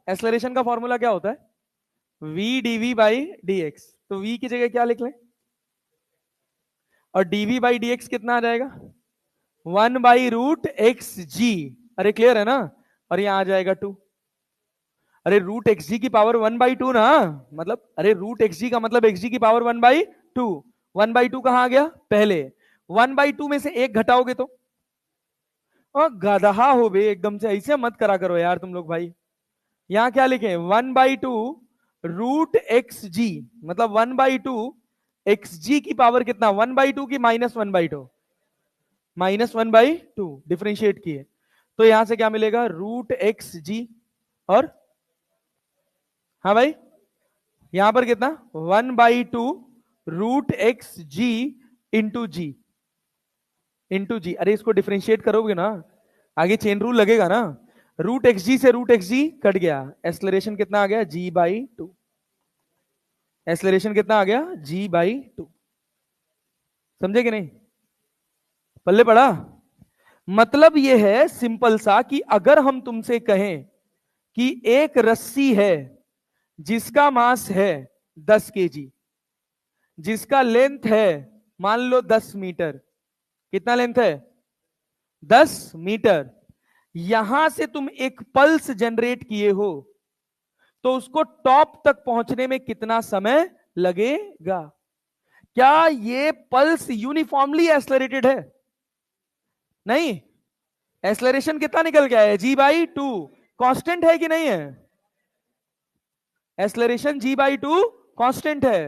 एक्सेलरेशन का फॉर्मूला क्या होता है, v dv बाई dx, तो v की जगह क्या लिख लें, और dv बाई dx कितना आ जाएगा, 1/√xg, अरे क्लियर है ना, और यहां आ जाएगा 2। अरे रूट एक्स जी की पावर 1/2 ना, मतलब अरे रूट एक्स जी का मतलब एक्स जी की पावर 1/2, 1/2 कहां आ गया पहले, 1/2 में से एक घटाओगे तो, और गधा हो बे एकदम से, ऐसे मत करा करो यार तुम लोग भाई। यहां क्या लिखे, 1/2 √xg, मतलब 1/2 एक्स जी की पावर कितना, 1/2 की -1/2, -1/2 डिफरेंशिएट किए, तो यहां से क्या मिलेगा, √xg, और हाँ भाई यहां पर कितना, 1/2 √xg इंटू जी, इंटू जी, अरे इसको डिफरेंशिएट करोगे ना, आगे चेन रूल लगेगा ना, √xg से √xg कट गया, एक्सेलरेशन कितना आ गया, g/2, एक्सेलरेशन कितना आ गया, g/2, समझे कि नहीं, पल्ले पड़ा। मतलब यह है सिंपल सा कि अगर हम तुमसे कहें कि एक रस्सी है जिसका मास है 10 kg, जिसका लेंथ है मान लो 10 मीटर, कितना लेंथ है, 10 मीटर, यहां से तुम एक पल्स जनरेट किए हो, तो उसको टॉप तक पहुंचने में कितना समय लगेगा। क्या ये पल्स यूनिफॉर्मली एक्सलरेटेड है, नहीं, एक्सलरेशन कितना निकल गया है, g/2, कांस्टेंट है कि नहीं है, एक्सलरेशन g/2 कांस्टेंट है,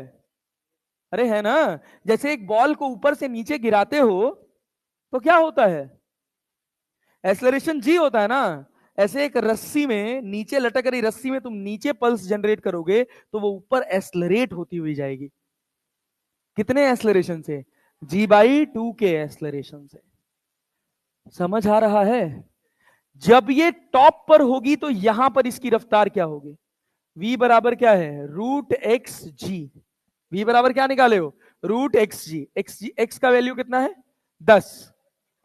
अरे है ना। जैसे एक बॉल को ऊपर से नीचे गिराते हो तो क्या होता है, एक्सेलरेशन जी होता है ना, ऐसे एक रस्सी में नीचे लटक रही रस्सी में तुम नीचे पल्स जनरेट करोगे तो वो ऊपर एक्सलरेट होती हुई जाएगी, कितने एक्सेलरेशन से, g/2 के एक्सेलरेशन से, समझ आ रहा है। जब ये टॉप पर होगी तो यहां पर इसकी रफ्तार क्या होगी, v बराबर क्या है, √xg, v बराबर क्या निकाले हो, √xg, x का वैल्यू कितना है 10,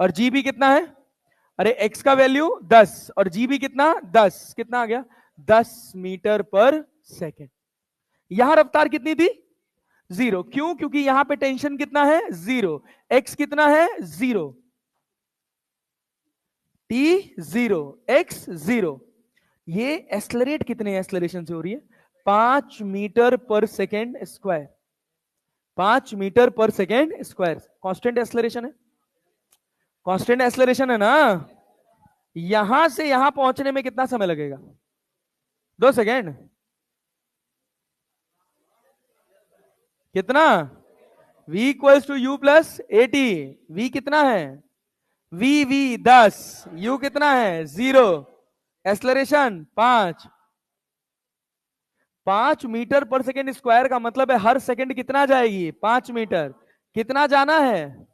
और g भी कितना है, अरे x का वैल्यू 10 और g भी कितना 10, कितना आ गया 10 मीटर पर सेकेंड। यहां रफ्तार कितनी थी, 0, क्यों, क्योंकि यहां पे टेंशन कितना है 0, x कितना है 0, t 0, x 0, ये एक्सलरेट कितने एक्सलरेशन से हो रही है, 5 मीटर पर सेकेंड स्क्वायर, 5 मीटर पर सेकेंड स्क्वायर, कांस्टेंट एक्सलरेशन है, कांस्टेंट एक्सलरेशन है ना। यहां से यहां पहुंचने में कितना समय लगेगा, 2 सेकेंड, कितना, v equals to U plus at, v कितना है, v 10, u कितना है 0, एक्सलरेशन 5, 5 मीटर पर सेकेंड स्क्वायर का मतलब है हर सेकंड कितना जाएगी 5 मीटर, कितना जाना है,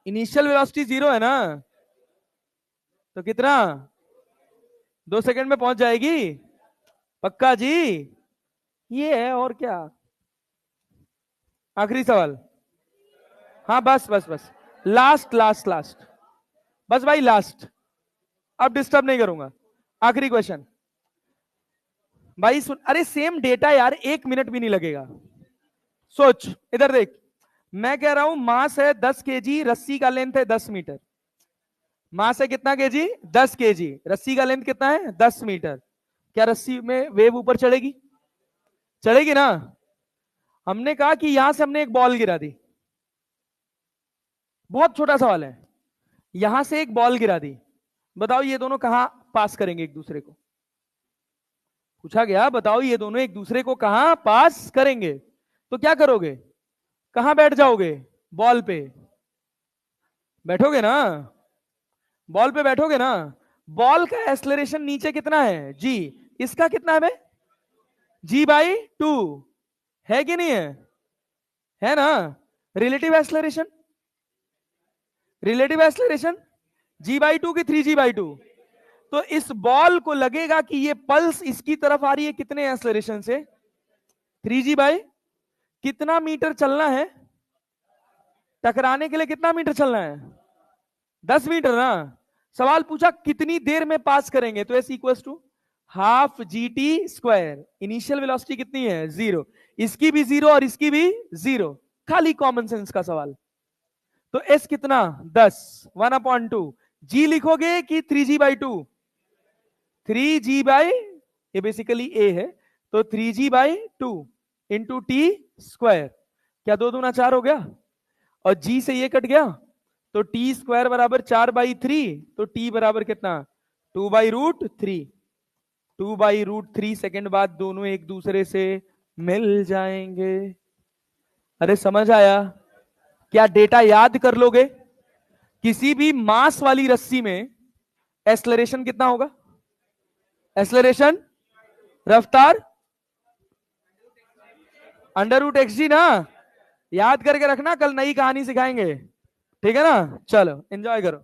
इनिशियल वेलोसिटी 0 है ना, तो कितना 2 सेकंड में पहुंच जाएगी, पक्का जी, ये है और क्या। आखिरी सवाल, हाँ बस बस बस, लास्ट लास्ट लास्ट, बस भाई लास्ट, अब डिस्टर्ब नहीं करूंगा, आखिरी क्वेश्चन। भाई सुन, अरे सेम डेटा यार, 1 मिनट भी नहीं लगेगा, सोच इधर देख, मैं कह रहा हूं मास है 10 kg, रस्सी का लेंथ है 10 मीटर, मास है कितना केजी 10 kg, रस्सी का लेंथ कितना है 10 मीटर, क्या रस्सी में वेव ऊपर चढ़ेगी, चढ़ेगी ना। हमने कहा कि यहां से हमने एक बॉल गिरा दी, बहुत छोटा सवाल है, यहां से एक बॉल गिरा दी, बताओ ये दोनों कहां पास करेंगे एक दूसरे को, पूछा गया बताओ ये दोनों एक दूसरे को कहां पास करेंगे, तो क्या करोगे, कहां बैठ जाओगे, बॉल पे बैठोगे ना, बॉल पे बैठोगे ना, बॉल का एक्सलरेशन नीचे कितना है जी, इसका कितना है भाई, g/2, है कि नहीं है ना, relative acceleration, relative acceleration g/2 की 3g/2। तो इस बॉल को लगेगा कि ये पल्स इसकी तरफ आ रही है कितने एक्सेलरेशन से, 3g बाई कितना मीटर चलना है, टकराने के लिए कितना मीटर चलना है, 10 मीटर ना। सवाल पूछा कितनी देर में पास करेंगे, तो S equal to half G T square. Initial velocity कितनी है, 0, इसकी भी 0 और इसकी भी 0, खाली कॉमन सेंस का सवाल। तो एस कितना 10, 1/2, जी लिखोगे कि 3g/2, 3g/, ये बेसिकली ए है, तो 3g/2 इंटू टी स्क्वायर, क्या 2 दूना 4 हो गया, और जी से ये कट गया, तो टी स्क्वायर बराबर 4/3, तो टी बराबर कितना 2/√3, 2/√3 सेकेंड बाद दोनों एक दूसरे से मिल जाएंगे। अरे समझ आया, क्या डेटा याद कर लोगे, किसी भी मास वाली रस्सी में एक्सेलरेशन कितना होगा, एक्सेलरेशन रफ्तार √xg ना, याद करके रखना, कल नई कहानी सिखाएंगे, ठीक है ना। चलो एंजॉय करो।